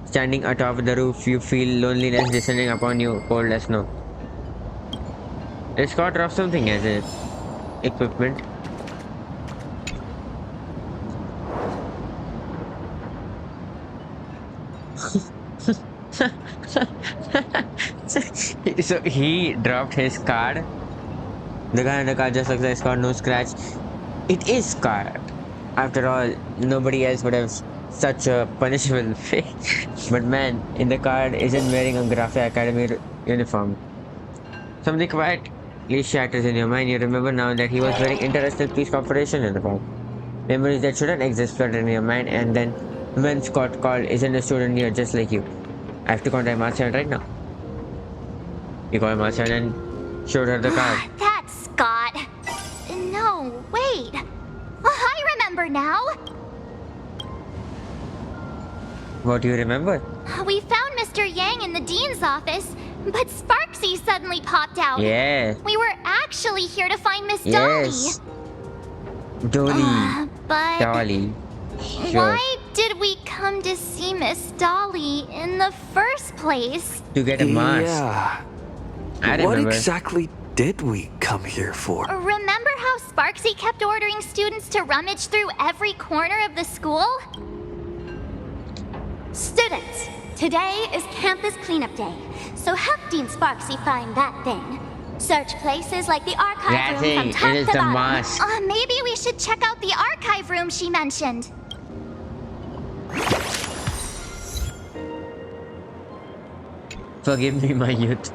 Standing atop the roof, you feel loneliness descending upon you, cold as snow. Did Scott drop something as a equipment? So he dropped his card. The guy in the car just looks like Scott, no scratch. It is Scott. After all, nobody else would have such a punishable fate. But man, in the card isn't wearing a Graphic Academy uniform. Something quietly shatters in your mind. You remember now that he was wearing International Peace Corporation uniform. Memories that shouldn't exist flood in your mind, and then when Scott called, isn't a student here just like you. I have to contact Marcel right now. You called Marcel and showed her the card. That's Scott. No, wait. I remember now. What do you remember? We found Mr. Yang in the dean's office, but Sparksy suddenly popped out. Yeah. We were actually here to find Miss Yes. Dolly. But Dolly. Sure. why did we come to see Miss Dolly in the first place? To get a mask. Yeah. I What remember. exactly did we come here for? Remember how Sparksy kept ordering students to rummage through every corner of the school? Students, today is campus cleanup day, so help Dean Sparksy find that thing. Search places like the archive That's room from it. top It is to the bottom. mask. Maybe we should check out the archive room she mentioned. Forgive me, my youth.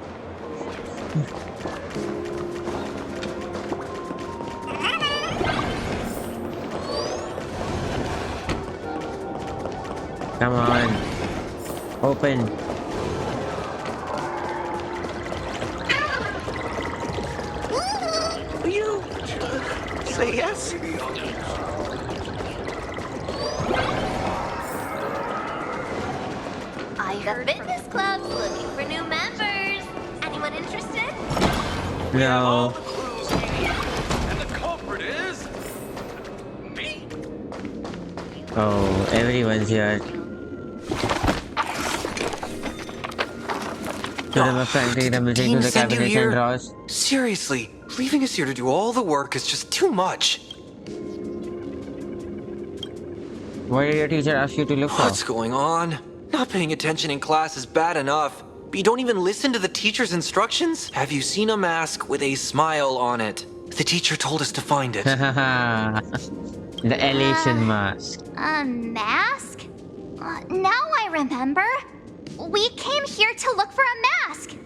Come on. Open. You say yes? I heard fitness club's looking for new members. Anyone interested? No. And the culprit is me. Oh, everyone's here. To the factory, the music, to Dean the sent you cabinets here? and drawers. Seriously, leaving us here to do all the work is just too much. What did your teacher ask you to look for? What's going on? Not paying attention in class is bad enough, but you don't even listen to the teacher's instructions? Have you seen a mask with a smile on it? The teacher told us to find it. The elation mask. A mask? Now I remember. We came here to look for a mask.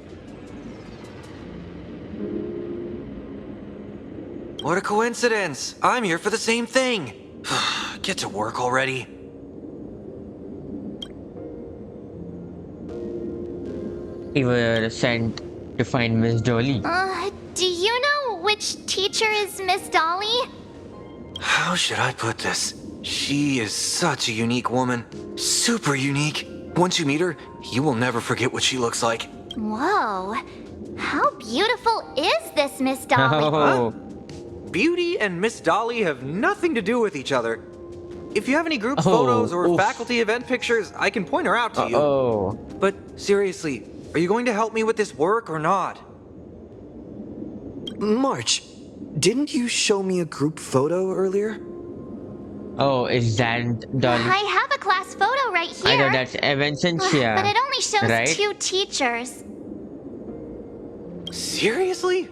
What a coincidence! I'm here for the same thing. Get to work already. We were sent to find Miss Dolly. Do you know which teacher is Miss Dolly? How should I put this? She is such a unique woman. Super unique. Once you meet her, you will never forget what she looks like. Whoa. How beautiful is this Miss Dolly? Oh. Beauty and Miss Dolly have nothing to do with each other. If you have any group Oh, photos or oof. faculty event pictures, I can point her out to you. Oh. But seriously, are you going to help me with this work or not? March, didn't you show me a group photo earlier? Oh, is that Dolly? I have a class photo right here. I know that's Evancentia. But it only shows right? 2 teachers. Seriously?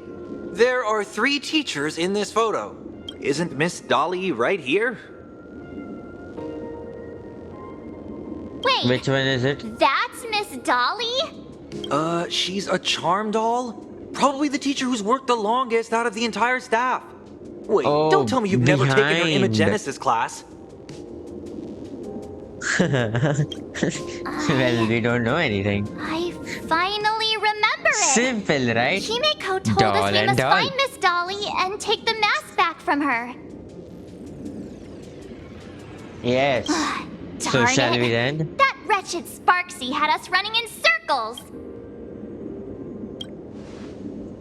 There are 3 teachers in this photo. Isn't Miss Dolly right here? Wait. Which one is it? That's Miss Dolly? She's a charm doll? Probably the teacher who's worked the longest out of the entire staff. Wait, don't tell me you've never taken her Imagenesis class. Well, we don't know anything. I finally remember it. Simple, right? Himeko told us we must find Miss Dolly and take the mask back from her. Yes. So shall we then? That wretched Sparksy had us running in circles.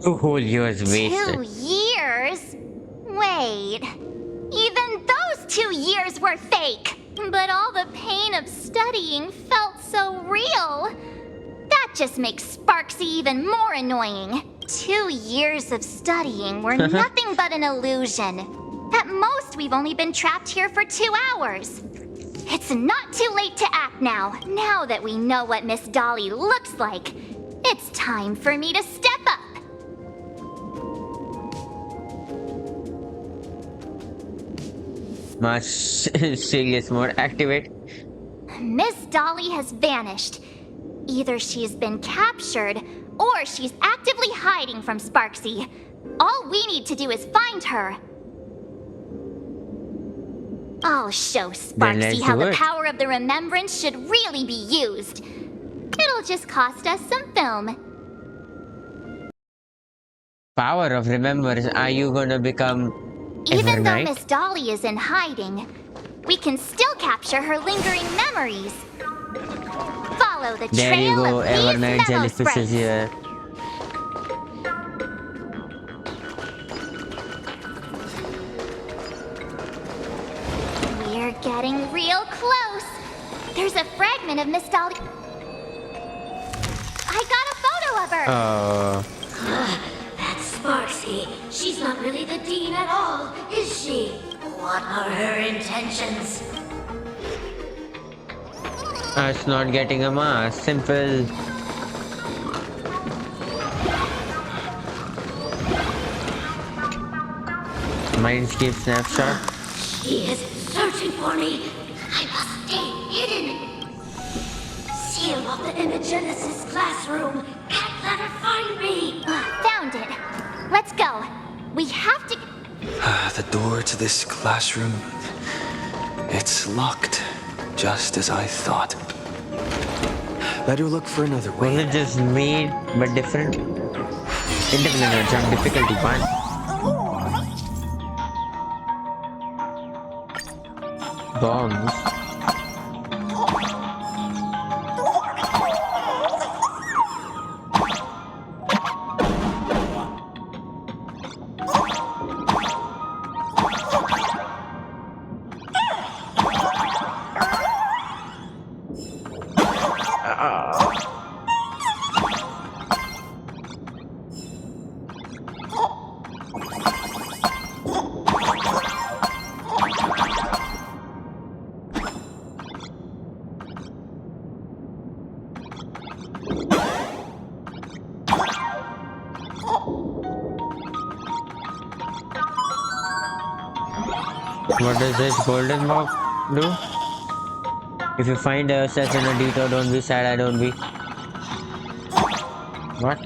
2 whole years wasted. 2 years? Wait. Even those 2 years were fake. But all the pain of studying felt so real. That just makes Sparksy even more annoying. 2 years of studying were nothing but an illusion. At most, we've only been trapped here for 2 hours. It's not too late to act now. Now that we know what Miss Dolly looks like, it's time for me to step up. Much serious mode activate. Miss Dolly has vanished. Either she's been captured, or she's actively hiding from Sparksy. All we need to do is find her. I'll show Sparksy how the power of the remembrance should really be used. It'll just cost us some film. Power of remembrance. Are you gonna become Even though Miss Dolly is in hiding, we can still capture her lingering memories. Follow the trail of these memo spreads. Here. We're getting real close. There's a fragment of Miss Dolly. I got a photo of her. That's Sparksy. She's not really the dean at all, is she? What are her intentions? It's not getting a mask. Simple. Mindscape snapshot. She is searching for me. I must stay hidden. Seal off the Imagenesis classroom. Can't let her find me. Found it. Let's go. We have to... The door to this classroom, it's locked, just as I thought. Better look for another way. Was it just made but different? Independent jump difficulty 1. Bombs. What does this golden mark do? If you find yourself in a detour, don't be sad, I don't be. What?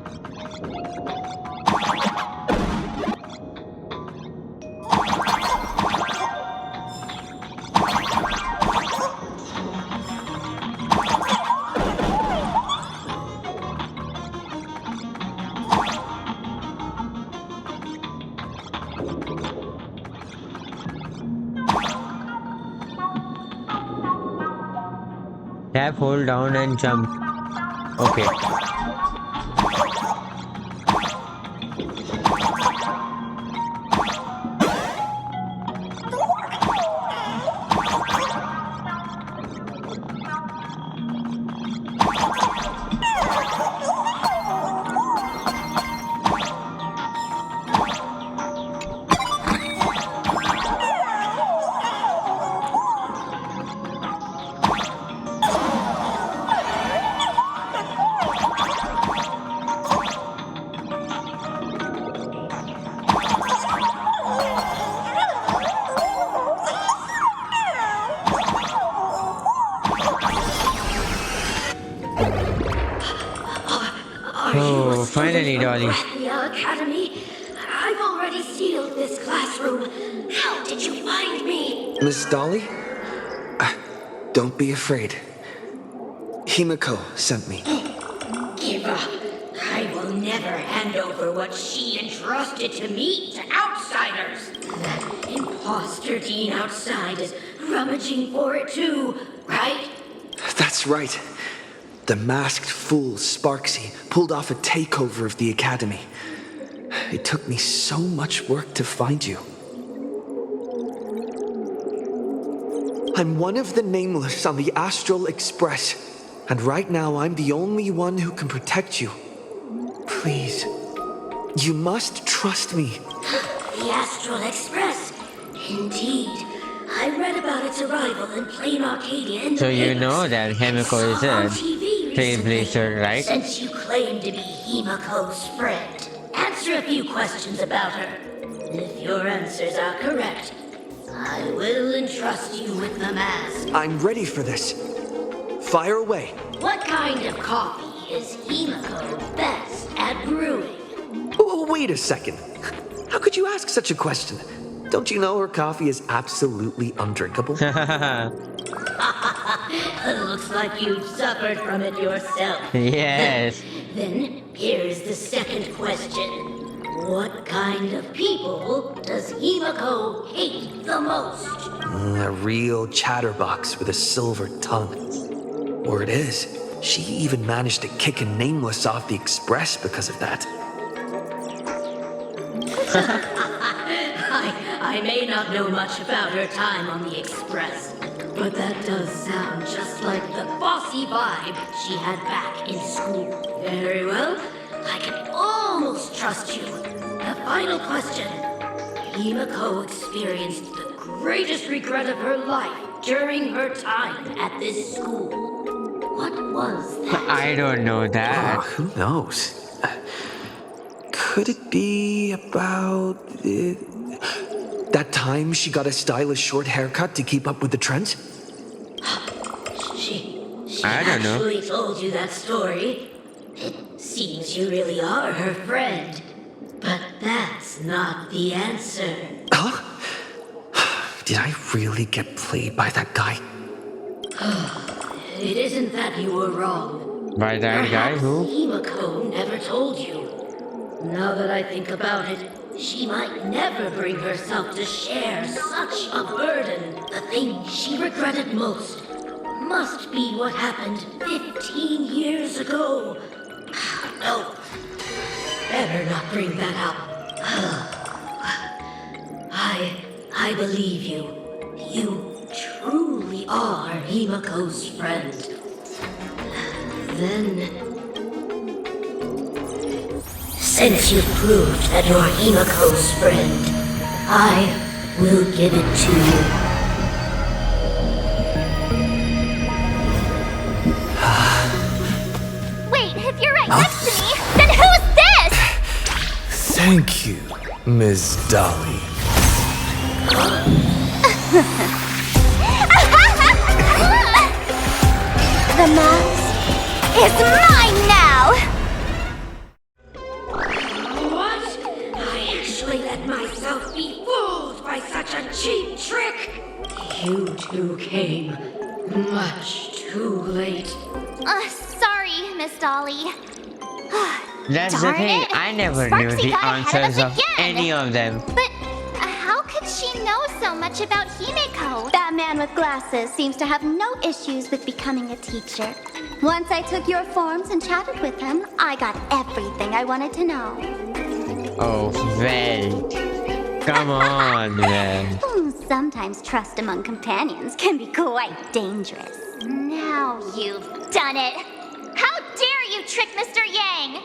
Tap, hold down and jump. Okay. finally, Dolly. The Academy. I've already sealed this classroom. How did you find me? Miss Dolly? Don't be afraid. Himiko sent me. Give up. I will never hand over what she entrusted to me to outsiders. That imposter dean outside is rummaging for it too, right? That's right. The masked fool Sparksy pulled off a takeover of the Academy. It took me so much work to find you. I'm one of the Nameless on the Astral Express, and right now I'm the only one who can protect you. Please, you must trust me. The Astral Express. Indeed. I read about its arrival in Planarcadia in the So you papers. know that Himiko is On a TV trailblazer, right? Since you claim to be Himiko's friend, answer a few questions about her. If your answers are correct, I will entrust you with the mask. I'm ready for this. Fire away. What kind of coffee is Himiko best at brewing? Oh, wait a second. How could you ask such a question? Don't you know her coffee is absolutely undrinkable? Looks like you've suffered from it yourself. Yes. Then here's the second question. What kind of people does Himiko hate the most? A real chatterbox with a silver tongue. Or it is. She even managed to kick a Nameless off the Express because of that. I may not know much about her time on the Express, but that does sound just like the bossy vibe she had back in school. Very well, I can almost trust you. The final question. Himiko experienced the greatest regret of her life during her time at this school. What was that? I don't know that. Oh, who knows? Could it be about that time she got a stylish short haircut to keep up with the trends? She I don't know. actually told you that story. It seems you really are her friend. But that's not the answer. Huh? Did I really get played by that guy? It isn't that you were wrong. By that guy who? Himiko never told you. Now that I think about it, she might never bring herself to share such a burden. The thing she regretted most must be what happened 15 years ago. No, better not bring that up. I believe you. You truly are Himiko's friend. Then, since you've proved that you're Himiko's friend, I will give it to you. Wait, if you're right next to me, then who's this? Thank you, Ms. Dolly. The mask is mine now! What? I actually let myself be fooled by such a cheap trick? You two came much too late. Sorry, Miss Dolly. That's the Darn thing. it. I never knew Sparksy the got ahead answers of of us again. any of them. But how could she know so much about Himiko? That man with glasses seems to have no issues with becoming a teacher. Once I took your forms and chatted with him, I got everything I wanted to know. Oh, well. Come on, then. Sometimes trust among companions can be quite dangerous. Now you've done it. How dare you trick Mr. Yang?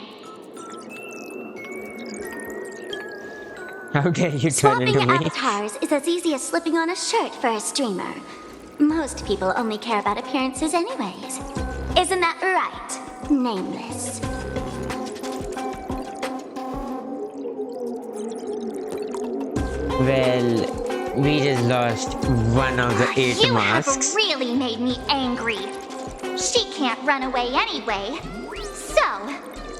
How dare you turn Swapping into me? avatars is as easy as slipping on a shirt for a streamer. Most people only care about appearances anyways. Isn't that right, Nameless? Well, we just lost one of the 8 You masks. have really made me angry. She can't run away anyway. So,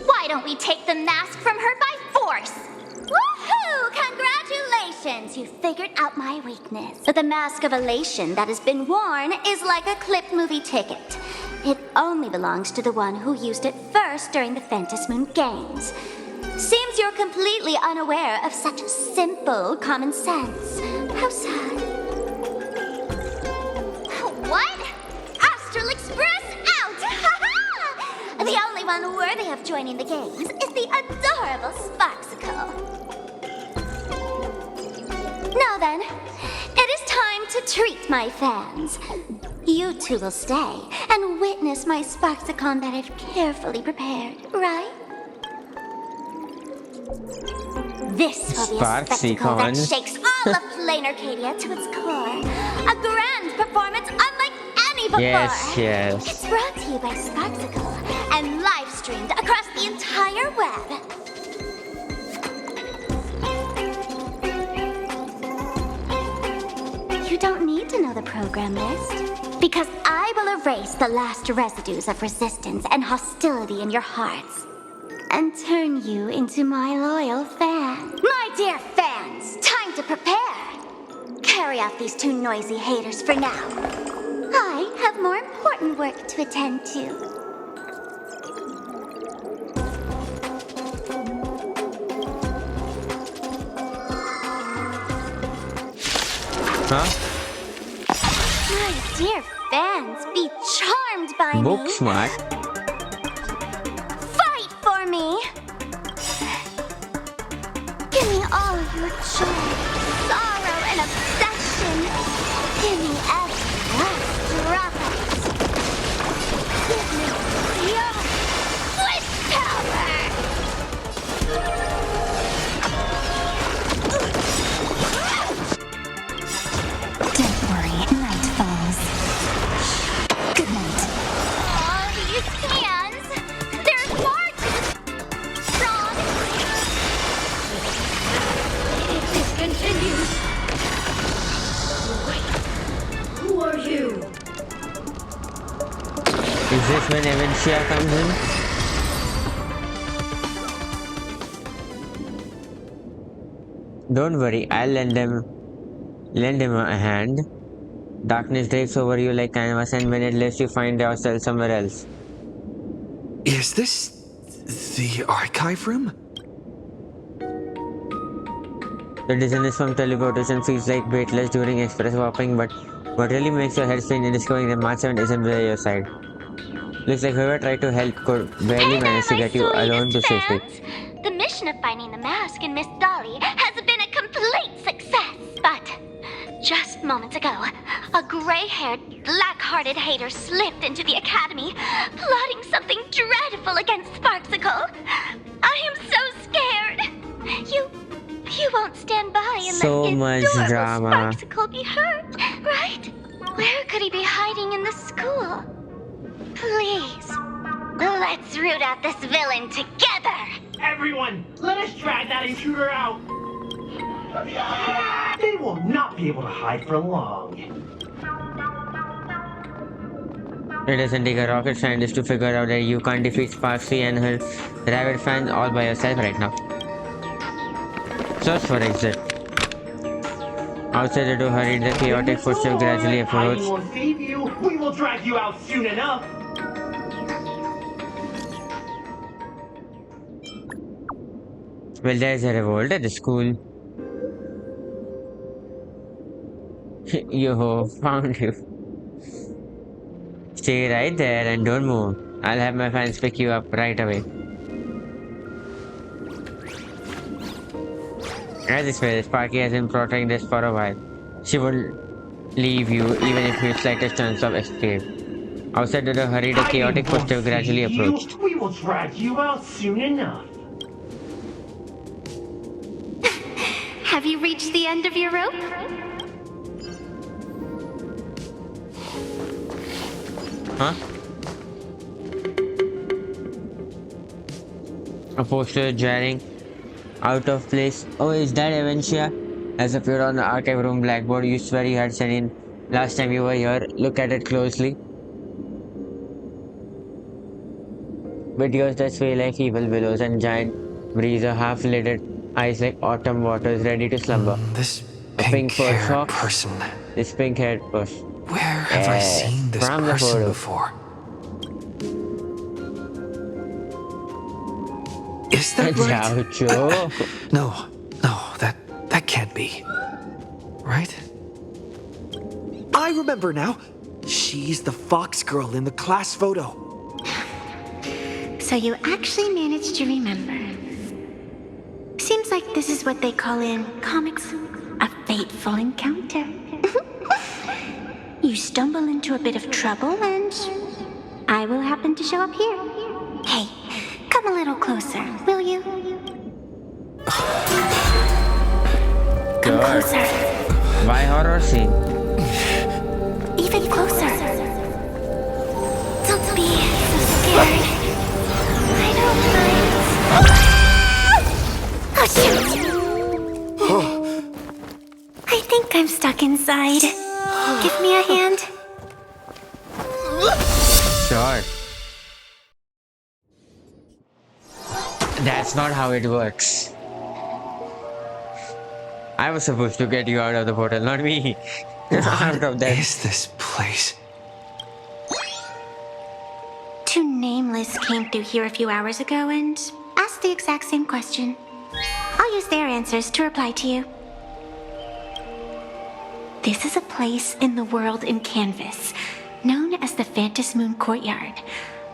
why Why don't we take the mask from her by force? Woohoo! Congratulations! You figured out my weakness. But the mask of elation that has been worn is like a clipped movie ticket. It only belongs to the one who used it first during the Ventus Moon Games. Seems you're completely unaware of such simple common sense. How sad. What? Astral Express out! The only one worthy of joining the games is the adorable Sparksicle. Now then, it is time to treat my fans. You two will stay and witness my Sparksicon that I've carefully prepared, right? This will be a spectacle that shakes all of Planarcadia to its core. A grand performance unlike any before. Yes. It's brought to you by Sparksicle and live streamed across the entire web. You don't need to know the program list, because I will erase the last residues of resistance and hostility in your hearts and turn you into my loyal fan. My dear fans, time to prepare. Carry off these two noisy haters for now. I have more important work to attend to. Huh? My dear fans, be charmed by Book me. smart. Fight for me. Give me all your joy, sorrow, and obsession. Give me every last drop of it. Give me your wish power. Don't worry, night falls. Good night. All these hands, they're far too strong. If this continues... Wait, who are you? Is this when Evancia comes in? Don't worry, I'll lend him a hand. Darkness drapes over you like canvas, and when it lifts, you find yourself somewhere else. Is this the archive room? The dizziness from teleportation feels like weightless during express warping, but what really makes your head spin is discovering that March 7 isn't by your side. Looks like whoever tried to help could barely manage to get you alone to safety. The mission of finding the mask and Miss Dolly has been a complete success. But just moments ago, a gray-haired, black-hearted hater slipped into the academy, plotting something dreadful against Sparksicle. I am so scared. You won't stand by and So let much adorable drama. Sparksicle be hurt, right? Where could he be hiding in the school? Please, let's root out this villain together. Everyone, let us drag that intruder out. They will not be able to hide for long. It doesn't take a rocket scientist to figure out that you can't defeat Sparksy and her rabid fans all by yourself right now. Search for exit. Outside the door, hurried, the chaotic footsteps gradually Hiding approached. won't save you. We will drag you out soon enough. Well, there's a revolt at the school. Yo, found you. Stay right there and don't move. I'll have my fans pick you up right away. As this way, Sparky has been protecting this for a while. She will leave you even if you slightest chance of escape. Outside the door, hurried, a chaotic footstep gradually approached. We will drag you out soon enough. Have you reached the end of your rope? Huh? A poster jarring out of place. Oh, is that Evancia? Has appeared on the archive room blackboard. You swear you had sent in last time you were here. Look at it closely. Meteors that sway like evil willows and giant breeze or half-lidded eyes like autumn waters ready to slumber. This A pink-furred pink-haired fox. person. This pink-haired puss. Where have I seen this from the person photo. before? Is that right? No, that can't be. Right? I remember now. She's the fox girl in the class photo. So you actually managed to remember. Seems like this is what they call in comics a fateful encounter. You stumble into a bit of trouble and I will happen to show up here. Hey, come a little closer, will you? Come closer. Why horror scene? Even closer. Don't be so scared. I don't mind. Oh, shoot. I think I'm stuck inside. Give me a hand. Sure. That's not how it works. I was supposed to get you out of the portal, not me. Out of that. What is this place? Two nameless came through here a few hours ago and asked the exact same question. I'll use their answers to reply to you. This is a place in the world in Canvas, known as the Phantom Moon Courtyard.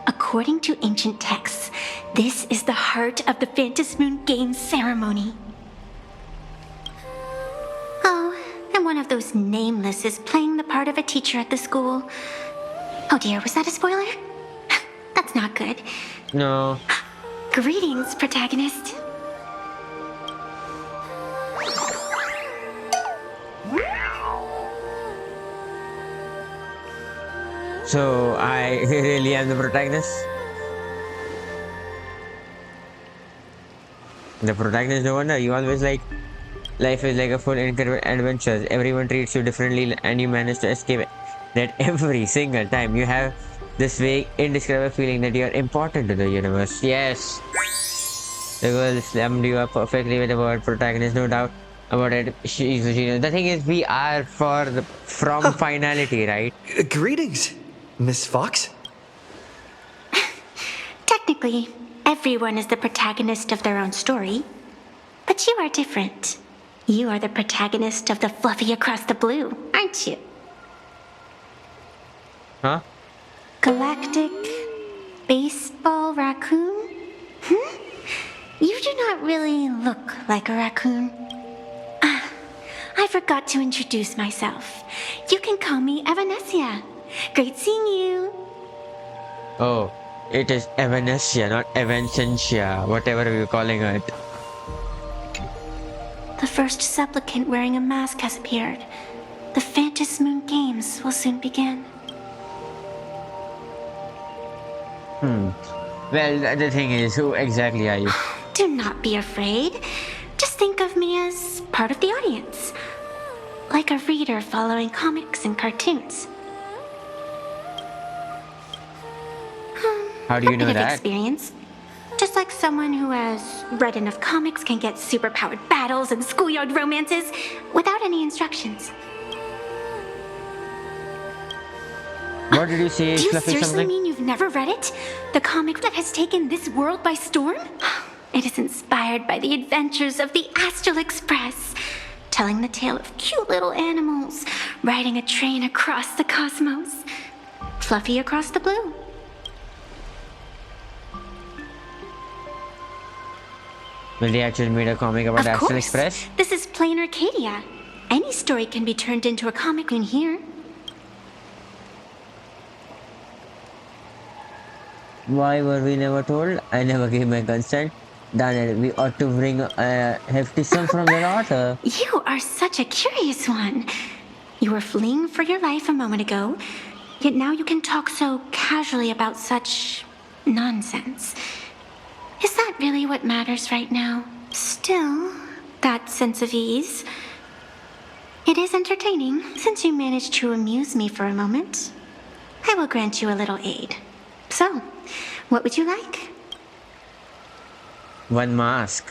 According to ancient texts, this is the heart of the Phantom Moon Games ceremony. Oh, and one of those nameless is playing the part of a teacher at the school. Oh dear, was that a spoiler? That's not good. No. Greetings, protagonist. So, I really am the protagonist? The protagonist, no wonder. You always like, life is like a full incredible adventures. Everyone treats you differently and you manage to escape that every single time. You have this vague, indescribable feeling that you are important to the universe. Yes. The girl slammed you up perfectly with the word protagonist, no doubt about it. She's the genius. The thing is, we are from finality, right? Greetings, Miss Fox. Technically, everyone is the protagonist of their own story. But you are different. You are the protagonist of the Fluffy Across the Blue, aren't you? Huh? Galactic baseball raccoon? You do not really look like a raccoon. I forgot to introduce myself. You can call me Evanescia. Great seeing you. Oh, it is Evanescia, not Evanescencia, whatever we're calling it. The first supplicant wearing a mask has appeared. The Phantom Moon Games will soon begin. Well, the thing is, who exactly are you? Do not be afraid. Just think of me as part of the audience. Like a reader following comics and cartoons. How do you know a bit of that? Experience. Just like someone who has read enough comics can get superpowered battles and schoolyard romances without any instructions. What did you say? Do you Fluffy seriously something? mean you've never read it? The comic that has taken this world by storm? It is inspired by the adventures of the Astral Express, telling the tale of cute little animals riding a train across the cosmos. Fluffy Across the Blue. Well, they actually made a comic about Of Astral course. Express? This is Planarcadia. Any story can be turned into a comic in here. Why were we never told? I never gave my consent. Darn it, we ought to bring a hefty sum from the author. You are such a curious one. You were fleeing for your life a moment ago, yet now you can talk so casually about such nonsense. Is that really what matters right now? Still, that sense of ease. It is entertaining, since you managed to amuse me for a moment. I will grant you a little aid. So, what would you like? one mask.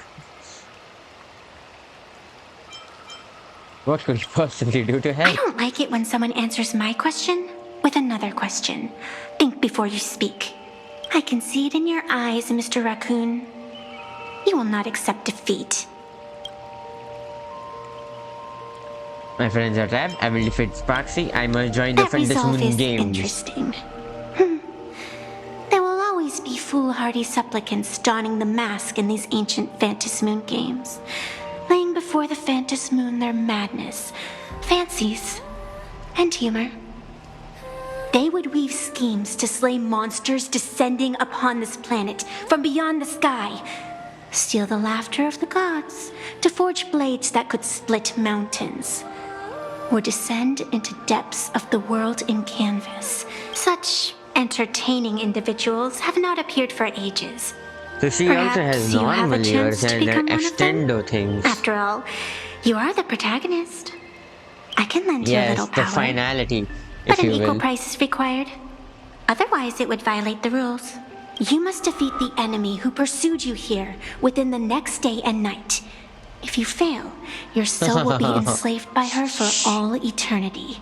What could you possibly do to help? I don't like it when someone answers my question with another question. Think before you speak. I can see it in your eyes, Mr. Raccoon. You will not accept defeat. My friends are trapped. I will defeat Sparksy. I must join the That resolve Fantasmoon is games. interesting. There will always be foolhardy supplicants donning the mask in these ancient Fantasmoon games, laying before the Fantasmoon their madness, fancies, and humor. They would weave schemes to slay monsters descending upon this planet from beyond the sky, steal the laughter of the gods to forge blades that could split mountains, or descend into depths of the world in canvas. Such entertaining individuals have not appeared for ages. So she Perhaps also has you have a normal chance ears to and become one of them? extendo things. After all, you are the protagonist. I can lend you a Yes, little the power. finality, But if an you equal will. price is required. Otherwise, it would violate the rules. You must defeat the enemy who pursued you here within the next day and night. If you fail, your soul will be enslaved by her for all eternity.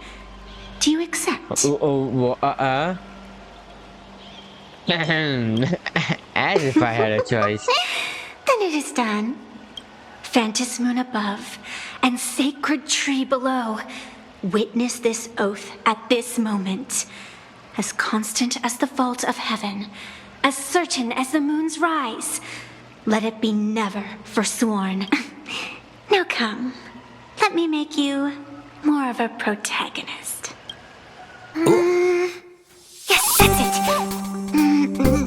Do you accept? As if I had a choice. Then it is done. Fantasmoon above and sacred tree below. Witness this oath at this moment. As constant as the vault of heaven, as certain as the moon's rise. Let it be never forsworn. Now come, let me make you more of a protagonist. Yes, that's it.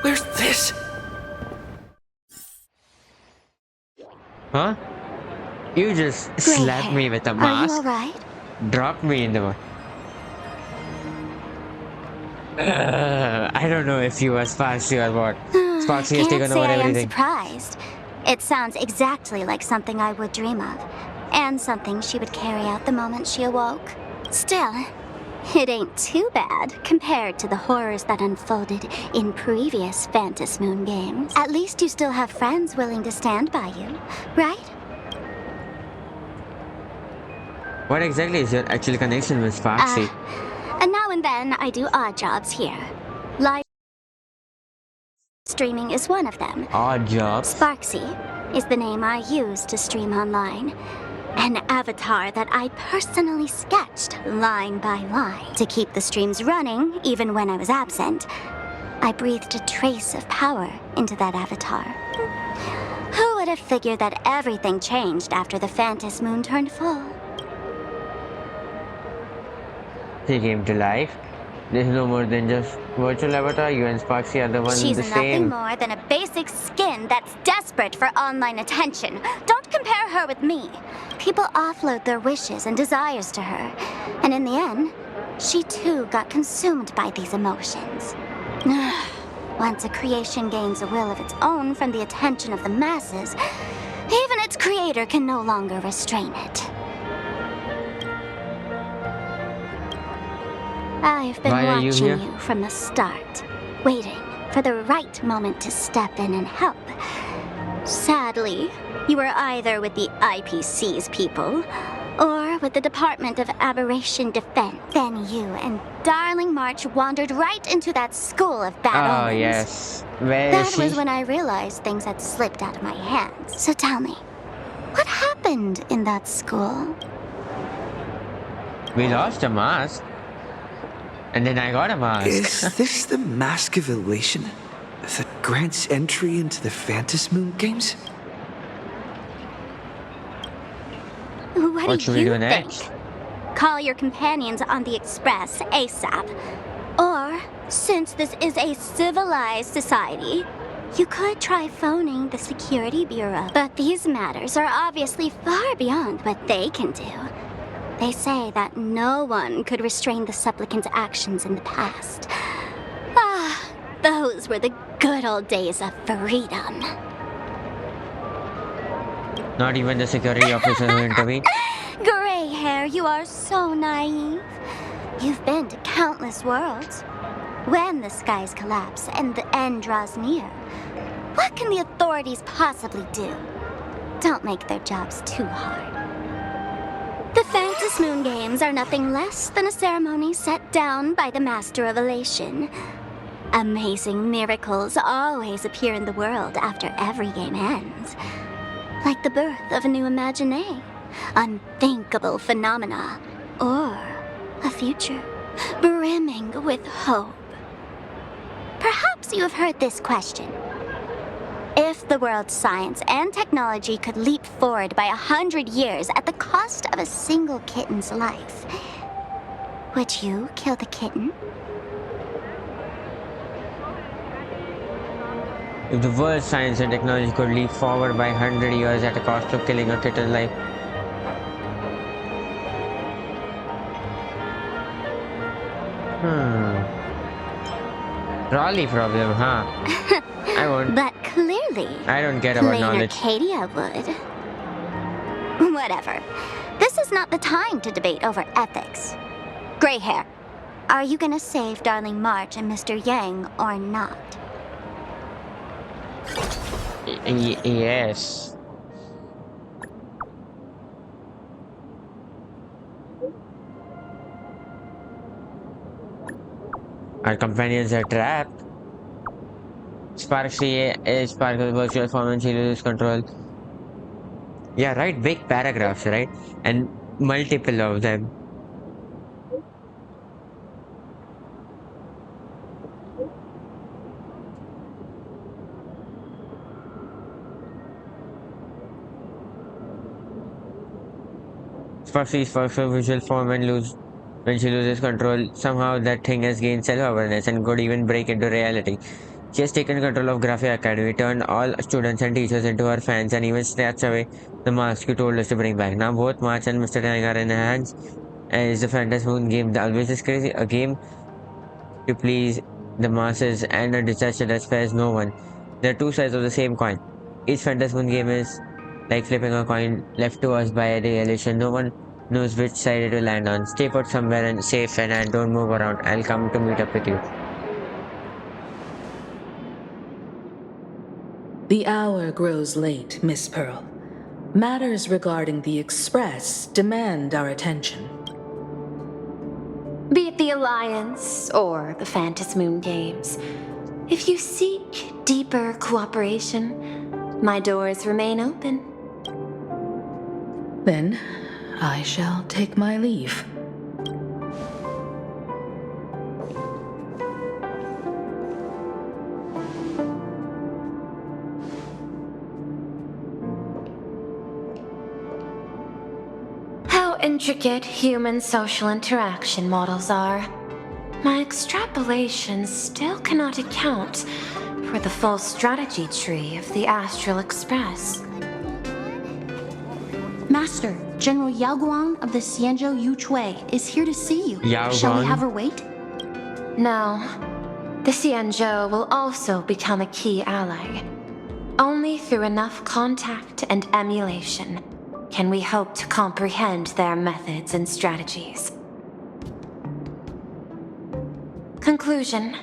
Where's this? Huh? You just slapped me with a Are you mask, alright? dropped me in the... I don't know if you were Sparksy or what. Sparksy has Can't taken say over I am everything. surprised. It sounds exactly like something I would dream of, and something she would carry out the moment she awoke. Still, it ain't too bad compared to the horrors that unfolded in previous Fantasmoon games. At least you still have friends willing to stand by you, right? What exactly is your actual connection with Sparksy? And now and then I do odd jobs here. Live streaming is one of them. Odd jobs? Sparksy is the name I use to stream online. An avatar that I personally sketched line by line. To keep the streams running, even when I was absent, I breathed a trace of power into that avatar. Who would have figured that everything changed after the Fantasmoon turned full? He came to life. There's no more than just virtual avatar. You and Sparksy are the ones She's the nothing same. more than a basic skin that's desperate for online attention. Don't compare her with me. People offload their wishes and desires to her. And in the end, she too got consumed by these emotions. Once a creation gains a will of its own from the attention of the masses, even its creator can no longer restrain it. I've been Why are you watching here? you from the start, waiting for the right moment to step in and help. Sadly, you were either with the IPC's people, or with the Department of Aberration Defense. Then you and Darling March wandered right into that school of bad Oh, omens. yes. Where That is she? was when I realized things had slipped out of my hands. So tell me, what happened in that school? We lost a mask. And then I got a mask. Is this the Mask of Elation that grants entry into the Fantasmoon games? What should do we you do think? next? Call your companions on the Express ASAP. Or, since this is a civilized society, you could try phoning the Security Bureau. But these matters are obviously far beyond what they can do. They say that no one could restrain the supplicant's actions in the past. Ah, those were the good old days of freedom. Not even the security officer who intervened. Gray hair, you are so naive. You've been to countless worlds. When the skies collapse and the end draws near, what can the authorities possibly do? Don't make their jobs too hard. The Phantom Moon Games are nothing less than a ceremony set down by the Master of Elation. Amazing miracles always appear in the world after every game ends. Like the birth of a new imagination, unthinkable phenomena, or a future brimming with hope. Perhaps you have heard this question. If the world's science and technology could leap forward by 100 years at the cost of a single kitten's life, would you kill the kitten? If the world's science and technology could leap forward by 100 years at the cost of killing a kitten's life, trolley problem, huh? I won't. But clearly, I don't care about knowledge. Planarcadia would. Whatever. This is not the time to debate over ethics. Gray hair, are you gonna save Darling March and Mr. Yang or not? Yes. Our companions are trapped. Sparksy is Sparkle's virtual form and she loses control. Yeah, right, big paragraphs, right? And multiple of them. Sparksy's virtual visual form and when she loses control, somehow that thing has gained self-awareness and could even break into reality. She has taken control of Graphia Academy, turned all students and teachers into her fans, and even snatched away the mask you told us to bring back. Now both March and Mr. Yang are in her hands. And is the Phantom Moon game always this crazy? A game to please the masses and a disaster that spares no one. There are two sides of the same coin. Each Phantom Moon game is like flipping a coin left to us by the illusion. No one knows which side it will land on. Stay put somewhere and safe and don't move around. I'll come to meet up with you. The hour grows late, Miss Pearl. Matters regarding the Express demand our attention. Be it the Alliance or the Phantom Moon Games, if you seek deeper cooperation, my doors remain open. Then I shall take my leave. Intricate human social interaction models are. My extrapolations still cannot account for the full strategy tree of the Astral Express. Master, General Yao Guang of the Xianzhou Yuchui is here to see you. Shall we have her wait? No. The Xianzhou will also become a key ally. Only through enough contact and emulation can we hope to comprehend their methods and strategies. Conclusion.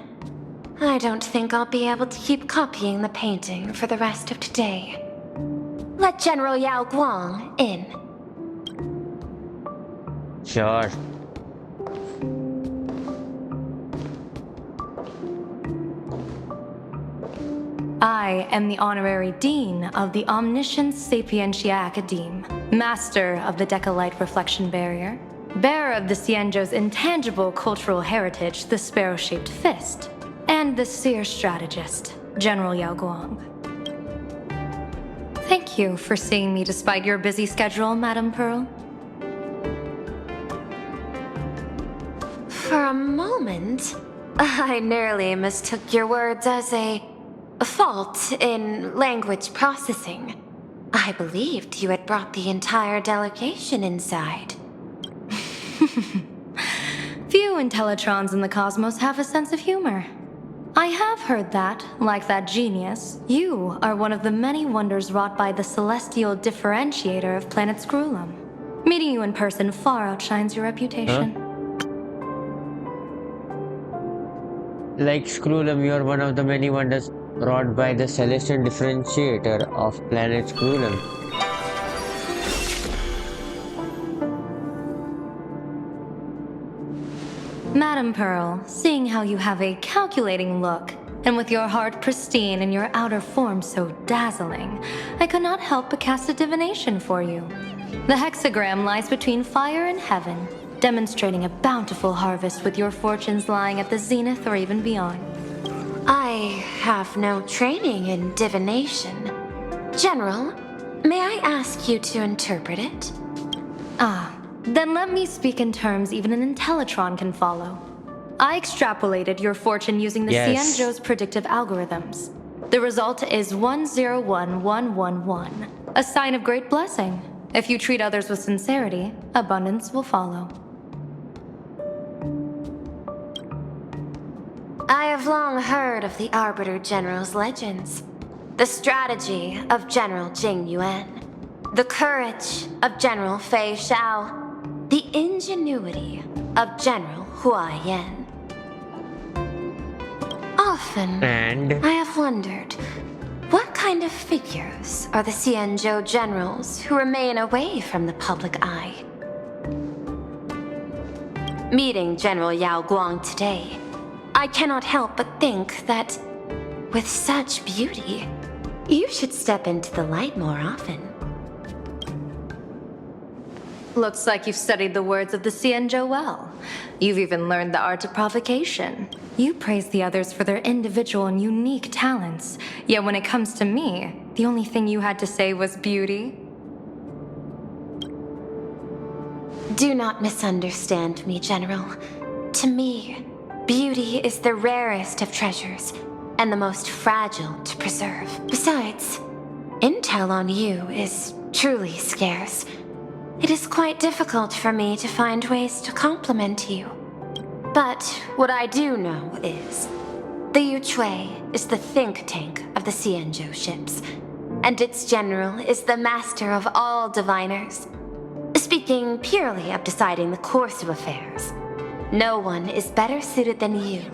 I don't think I'll be able to keep copying the painting for the rest of today. Let General Yao Guang in. Sure. I am the Honorary Dean of the Omniscience Sapientia Academe, Master of the Decalite Reflection Barrier, bearer of the Xianzhou's intangible cultural heritage, the Sparrow-Shaped Fist, and the Seer Strategist, General Yao Guang. Thank you for seeing me despite your busy schedule, Madam Pearl. For a moment, I nearly mistook your words as a fault in language processing. I believed you had brought the entire delegation inside. Few Intellitrons in the cosmos have a sense of humor. I have heard that, like that genius, you are one of the many wonders wrought by the celestial differentiator of planet Scrulum. Meeting you in person far outshines your reputation. Like Scrulum, you are one of the many wonders wrought by the celestial differentiator of planet Scrulum. Madam Pearl, seeing how you have a calculating look, and with your heart pristine and your outer form so dazzling, I could not help but cast a divination for you. The hexagram lies between fire and heaven, demonstrating a bountiful harvest with your fortunes lying at the zenith or even beyond. I have no training in divination. General, may I ask you to interpret it? Then let me speak in terms even an Intellitron can follow. I extrapolated your fortune using the Cienjo's predictive algorithms. The result is 101111, a sign of great blessing. If you treat others with sincerity, abundance will follow. I have long heard of the Arbiter General's legends. The strategy of General Jing Yuan. The courage of General Fei Xiao. The ingenuity of General Hua Yan. Often, I have wondered, what kind of figures are the Cienjo generals who remain away from the public eye? Meeting General Yao Guang today, I cannot help but think that, with such beauty, you should step into the light more often. Looks like you've studied the words of the Cienjo well. You've even learned the art of provocation. You praise the others for their individual and unique talents. Yet when it comes to me, the only thing you had to say was beauty. Do not misunderstand me, General. To me, beauty is the rarest of treasures and the most fragile to preserve. Besides, intel on you is truly scarce. It is quite difficult for me to find ways to compliment you. But what I do know is, the Yuchui is the think tank of the Cienjo ships, and its general is the master of all diviners. Speaking purely of deciding the course of affairs, no one is better suited than you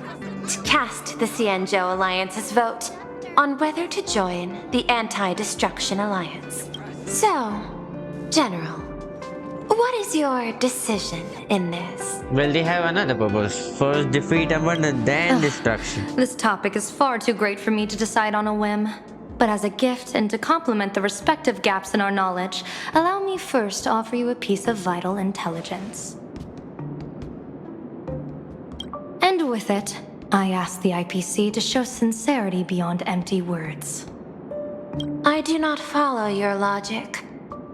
to cast the Cienjo Alliance's vote on whether to join the Anti-Destruction Alliance. So, General, what is your decision in this? Well, they have another purpose. First defeat abundance, then destruction. This topic is far too great for me to decide on a whim. But as a gift and to complement the respective gaps in our knowledge, allow me first to offer you a piece of vital intelligence. And with it, I ask the IPC to show sincerity beyond empty words. I do not follow your logic.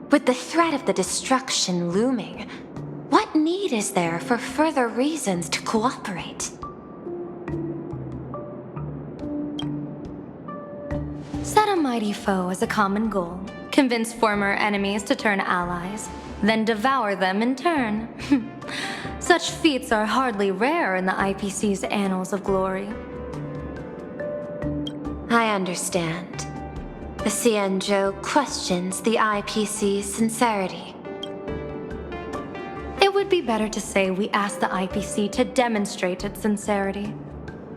With the threat of the destruction looming, what need is there for further reasons to cooperate? Set a mighty foe as a common goal, convince former enemies to turn allies, then devour them in turn. Such feats are hardly rare in the IPC's annals of glory. I understand. The Cienjo questions the IPC's sincerity. It would be better to say we ask the IPC to demonstrate its sincerity.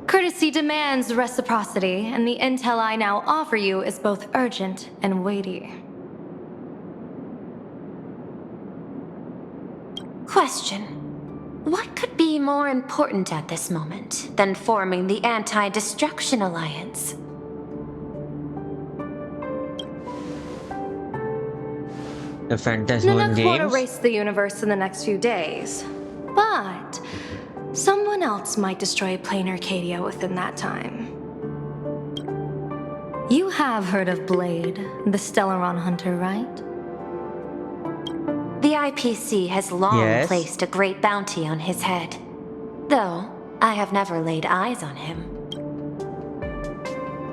Courtesy demands reciprocity, and the intel I now offer you is both urgent and weighty. Question. What could be more important at this moment than forming the Anti-Destruction Alliance? The Phantasmal Nanook won't Games? erase the universe in the next few days, but someone else might destroy Planarcadia within that time. You have heard of Blade, the Stellaron hunter, right? The IPC has long placed a great bounty on his head, though I have never laid eyes on him.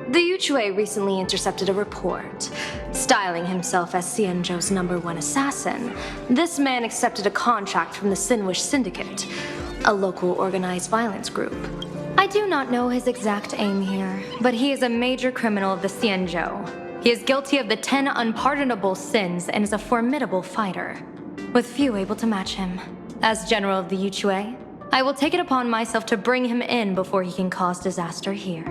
The Yuchui recently intercepted a report. Styling himself as Cienjo's #1 assassin, this man accepted a contract from the Sinwish Syndicate, a local organized violence group. I do not know his exact aim here, but he is a major criminal of the Xianzhou. He is guilty of the 10 unpardonable sins and is a formidable fighter, with few able to match him. As General of the Yuchue, I will take it upon myself to bring him in before he can cause disaster here.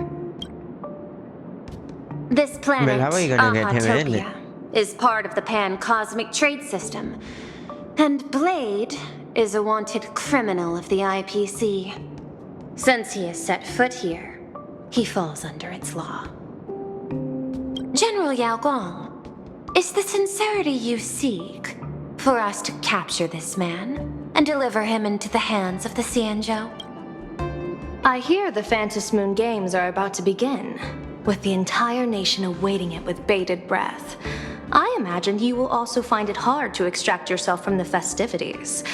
This planet, Well, how are you gonna get him in? Ahatopia, is part of the pan-cosmic trade system, and Blade is a wanted criminal of the IPC. Since he has set foot here, he falls under its law. General Yao Guang, is the sincerity you seek for us to capture this man and deliver him into the hands of the Xianzhou? I hear the Phantom Moon Games are about to begin, with the entire nation awaiting it with bated breath. I imagine you will also find it hard to extract yourself from the festivities.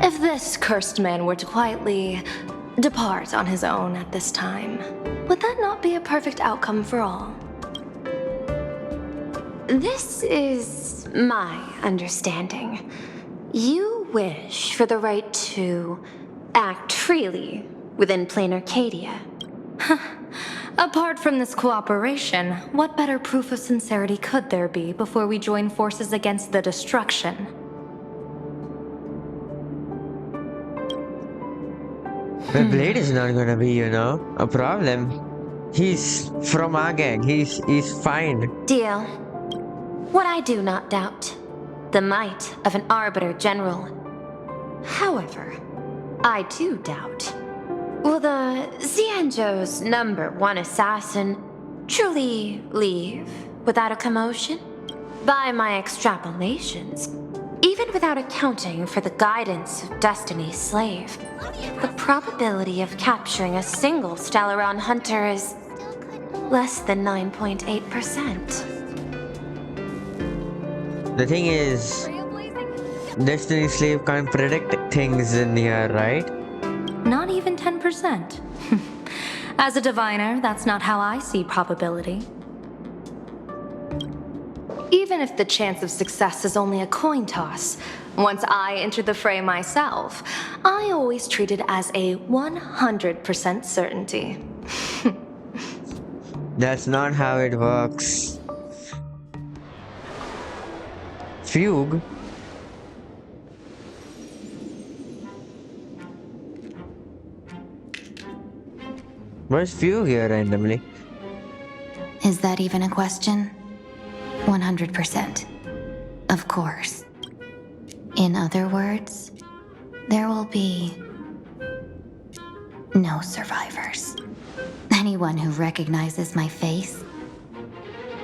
If this cursed man were to quietly depart on his own at this time, would that not be a perfect outcome for all? This is my understanding. You wish for the right to act freely within Planarcadia. Apart from this cooperation, what better proof of sincerity could there be before we join forces against the destruction? The Blade is not gonna be, a problem. He's from our gang. He's fine. Deal. What I do not doubt, the might of an Arbiter General. However, I do doubt, will the Xianzhou's #1 assassin truly leave without a commotion? By my extrapolations, even without accounting for the guidance of Destiny's slave, the probability of capturing a single Stellaron hunter is less than 9.8%. The thing is, Destiny's Slave can't predict things in here, right? Not even 10%. As a diviner, that's not how I see probability. Even if the chance of success is only a coin toss, once I enter the fray myself, I always treat it as a 100% certainty. That's not how it works. Fugue? Where's Fugue here randomly? Is that even a question? 100%. Of course. In other words, there will be no survivors. Anyone who recognizes my face,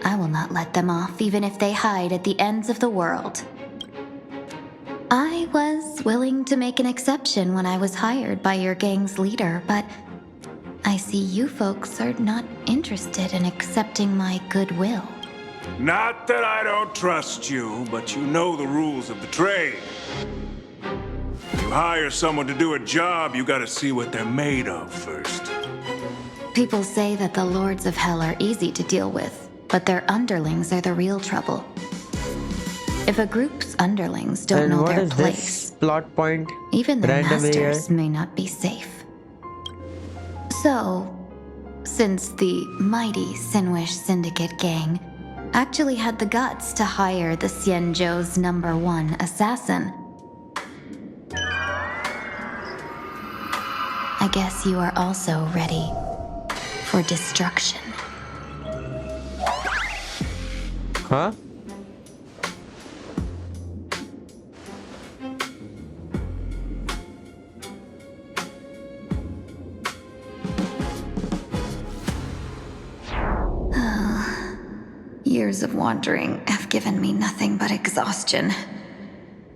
I will not let them off even if they hide at the ends of the world. I was willing to make an exception when I was hired by your gang's leader, but I see you folks are not interested in accepting my goodwill. Not that I don't trust you, but you know the rules of the trade. You hire someone to do a job, you gotta see what they're made of first. People say that the Lords of Hell are easy to deal with, but their underlings are the real trouble. If a group's underlings don't know their place, this plot point? Even their Randomly masters may not be safe. So, since the mighty Sinwish Syndicate gang actually had the guts to hire the Xianzhou's #1 assassin, I guess you are also ready for destruction. Huh? Years of wandering have given me nothing but exhaustion.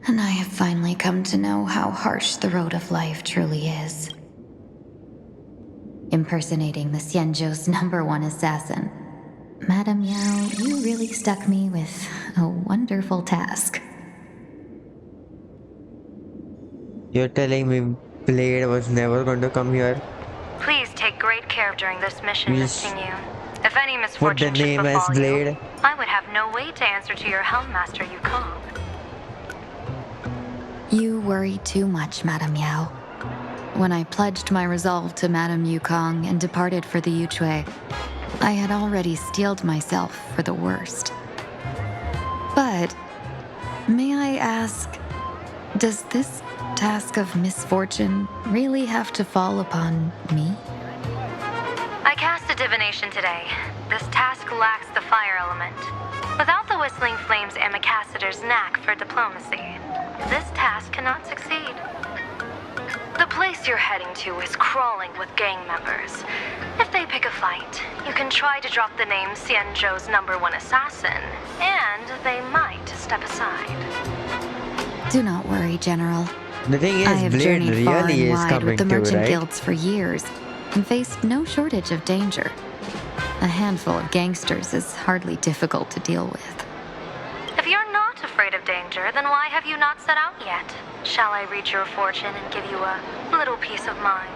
And I have finally come to know how harsh the road of life truly is. Impersonating the Xianzhou's #1 assassin. Madame Yao, you really stuck me with a wonderful task. You're telling me Blade was never going to come here? Please take great care during this mission, Yes. Miss Yu. If any Put the misfortune should name as befall you, Blade. I would have no way to answer to your Helmmaster Yukong. You worry too much, Madame Yao. when I pledged my resolve to Madame Yukong and departed for the Yuchue, I had already steeled myself for the worst. But, may I ask, does this task of misfortune really have to fall upon me? I cast a divination today. This task lacks the fire element. Without the Whistling Flames Ambassador's knack for diplomacy, this task cannot succeed. The place you're heading to is crawling with gang members. If they pick a fight, you can try to drop the name Xianzhou's #1 assassin, and they might step aside. Do not worry, General. The thing is, I have Blade journeyed far really and is wide coming with the to, merchant right? guilds for years and faced no shortage of danger. A handful of gangsters is hardly difficult to deal with. If you're not afraid of danger, then why have you not set out yet? Shall I read your fortune and give you a little peace of mind?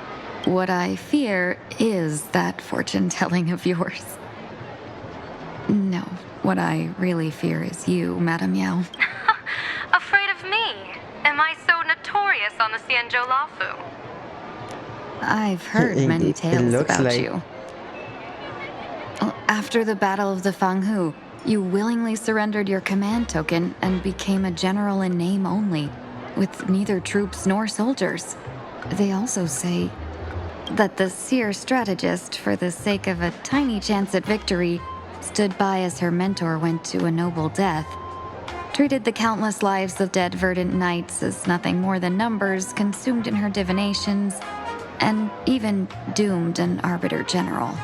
What I fear is that fortune-telling of yours. No, what I really fear is you, Madame Yao. Afraid of me? Am I so notorious on the Xianzhou Lafu? I've heard many tales looks about like- you. After the Battle of the Fanghu, you willingly surrendered your command token and became a general in name only, with neither troops nor soldiers. They also say that the seer strategist, for the sake of a tiny chance at victory, stood by as her mentor went to a noble death, treated the countless lives of dead verdant knights as nothing more than numbers consumed in her divinations, and even doomed an arbiter general.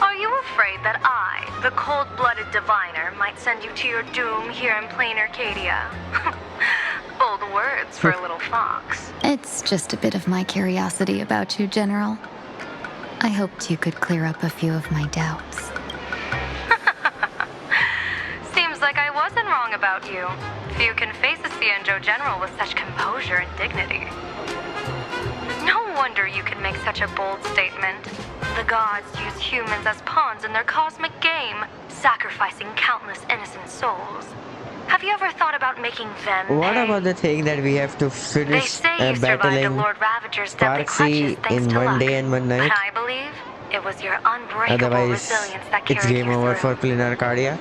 Are you afraid that I, the cold-blooded diviner, might send you to your doom here in Planarcadia? Bold words for a little fox. It's just a bit of my curiosity about you, General. I hoped you could clear up a few of my doubts. Seems like I wasn't wrong about you. Few can face a Xianzhou general with such composure and dignity. No wonder you can make such a bold statement. The gods use humans as pawns in their cosmic game, sacrificing countless innocent souls. Have you ever thought about making them What pay? about the thing that we have to They finish say you survived the battling Lord Ravager's deadly Parksy clutches thanks in to one luck. day and one night? But I believe it was your unbreakable Otherwise, resilience that it's carried game you over through. for Planarcadia.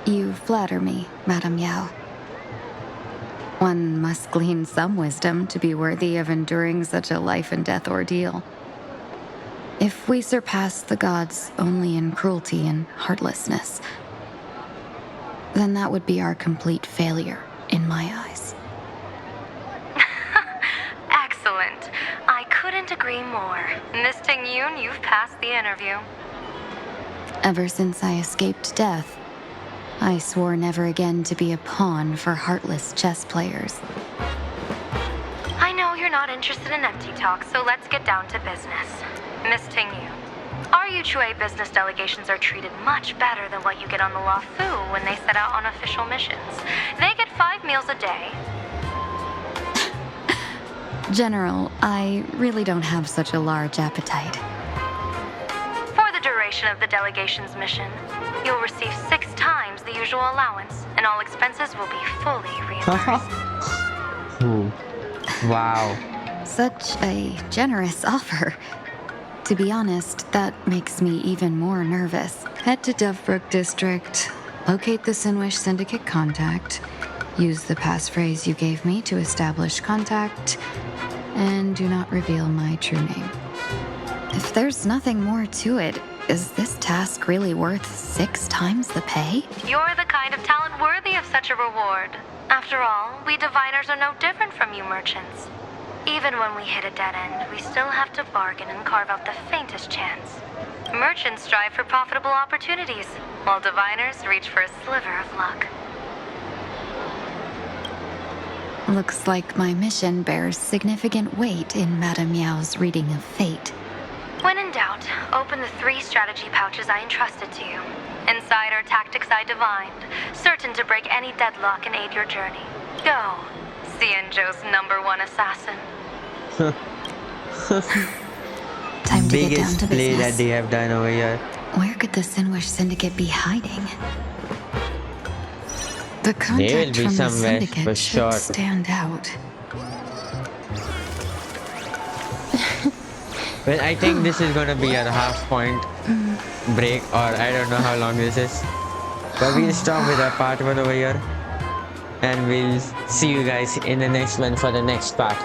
You flatter me, Madame Yao. One must glean some wisdom to be worthy of enduring such a life and death ordeal. If we surpass the gods only in cruelty and heartlessness, then that would be our complete failure in my eyes. Excellent. I couldn't agree more. Miss Ting-Yun, you've passed the interview. Ever since I escaped death, I swore never again to be a pawn for heartless chess players. I know you're not interested in empty talk, so let's get down to business. Miss Ting-Yun, our Yuchue business delegations are treated much better than what you get on the Lafu when they set out on official missions. They get 5 meals a day. General, I really don't have such a large appetite. For the duration of the delegation's mission, you'll receive 6 times the usual allowance, and all expenses will be fully reimbursed. Ooh. Wow. Such a generous offer. To be honest, that makes me even more nervous. Head to Dovebrook District, locate the Sinwish Syndicate contact, use the passphrase you gave me to establish contact, and do not reveal my true name. If there's nothing more to it, is this task really worth 6 times the pay? You're the kind of talent worthy of such a reward. After all, we diviners are no different from you merchants. Even when we hit a dead end, we still have to bargain and carve out the faintest chance. Merchants strive for profitable opportunities, while diviners reach for a sliver of luck. Looks like my mission bears significant weight in Madame Yao's reading of fate. When in doubt, open the 3 strategy pouches I entrusted to you. Inside are tactics I divined, certain to break any deadlock and aid your journey. Go, Xianzhou's #1 assassin. Time to get down Biggest to play that business. they have done over here. Where could the Sinwish Syndicate be hiding? The They will contact be from the somewhere Syndicate for should sure. stand out. Well, I think this is gonna be a half-point break, or I don't know how long this is. But we'll stop with our part 1 over here. And we'll see you guys in the next one for the next part.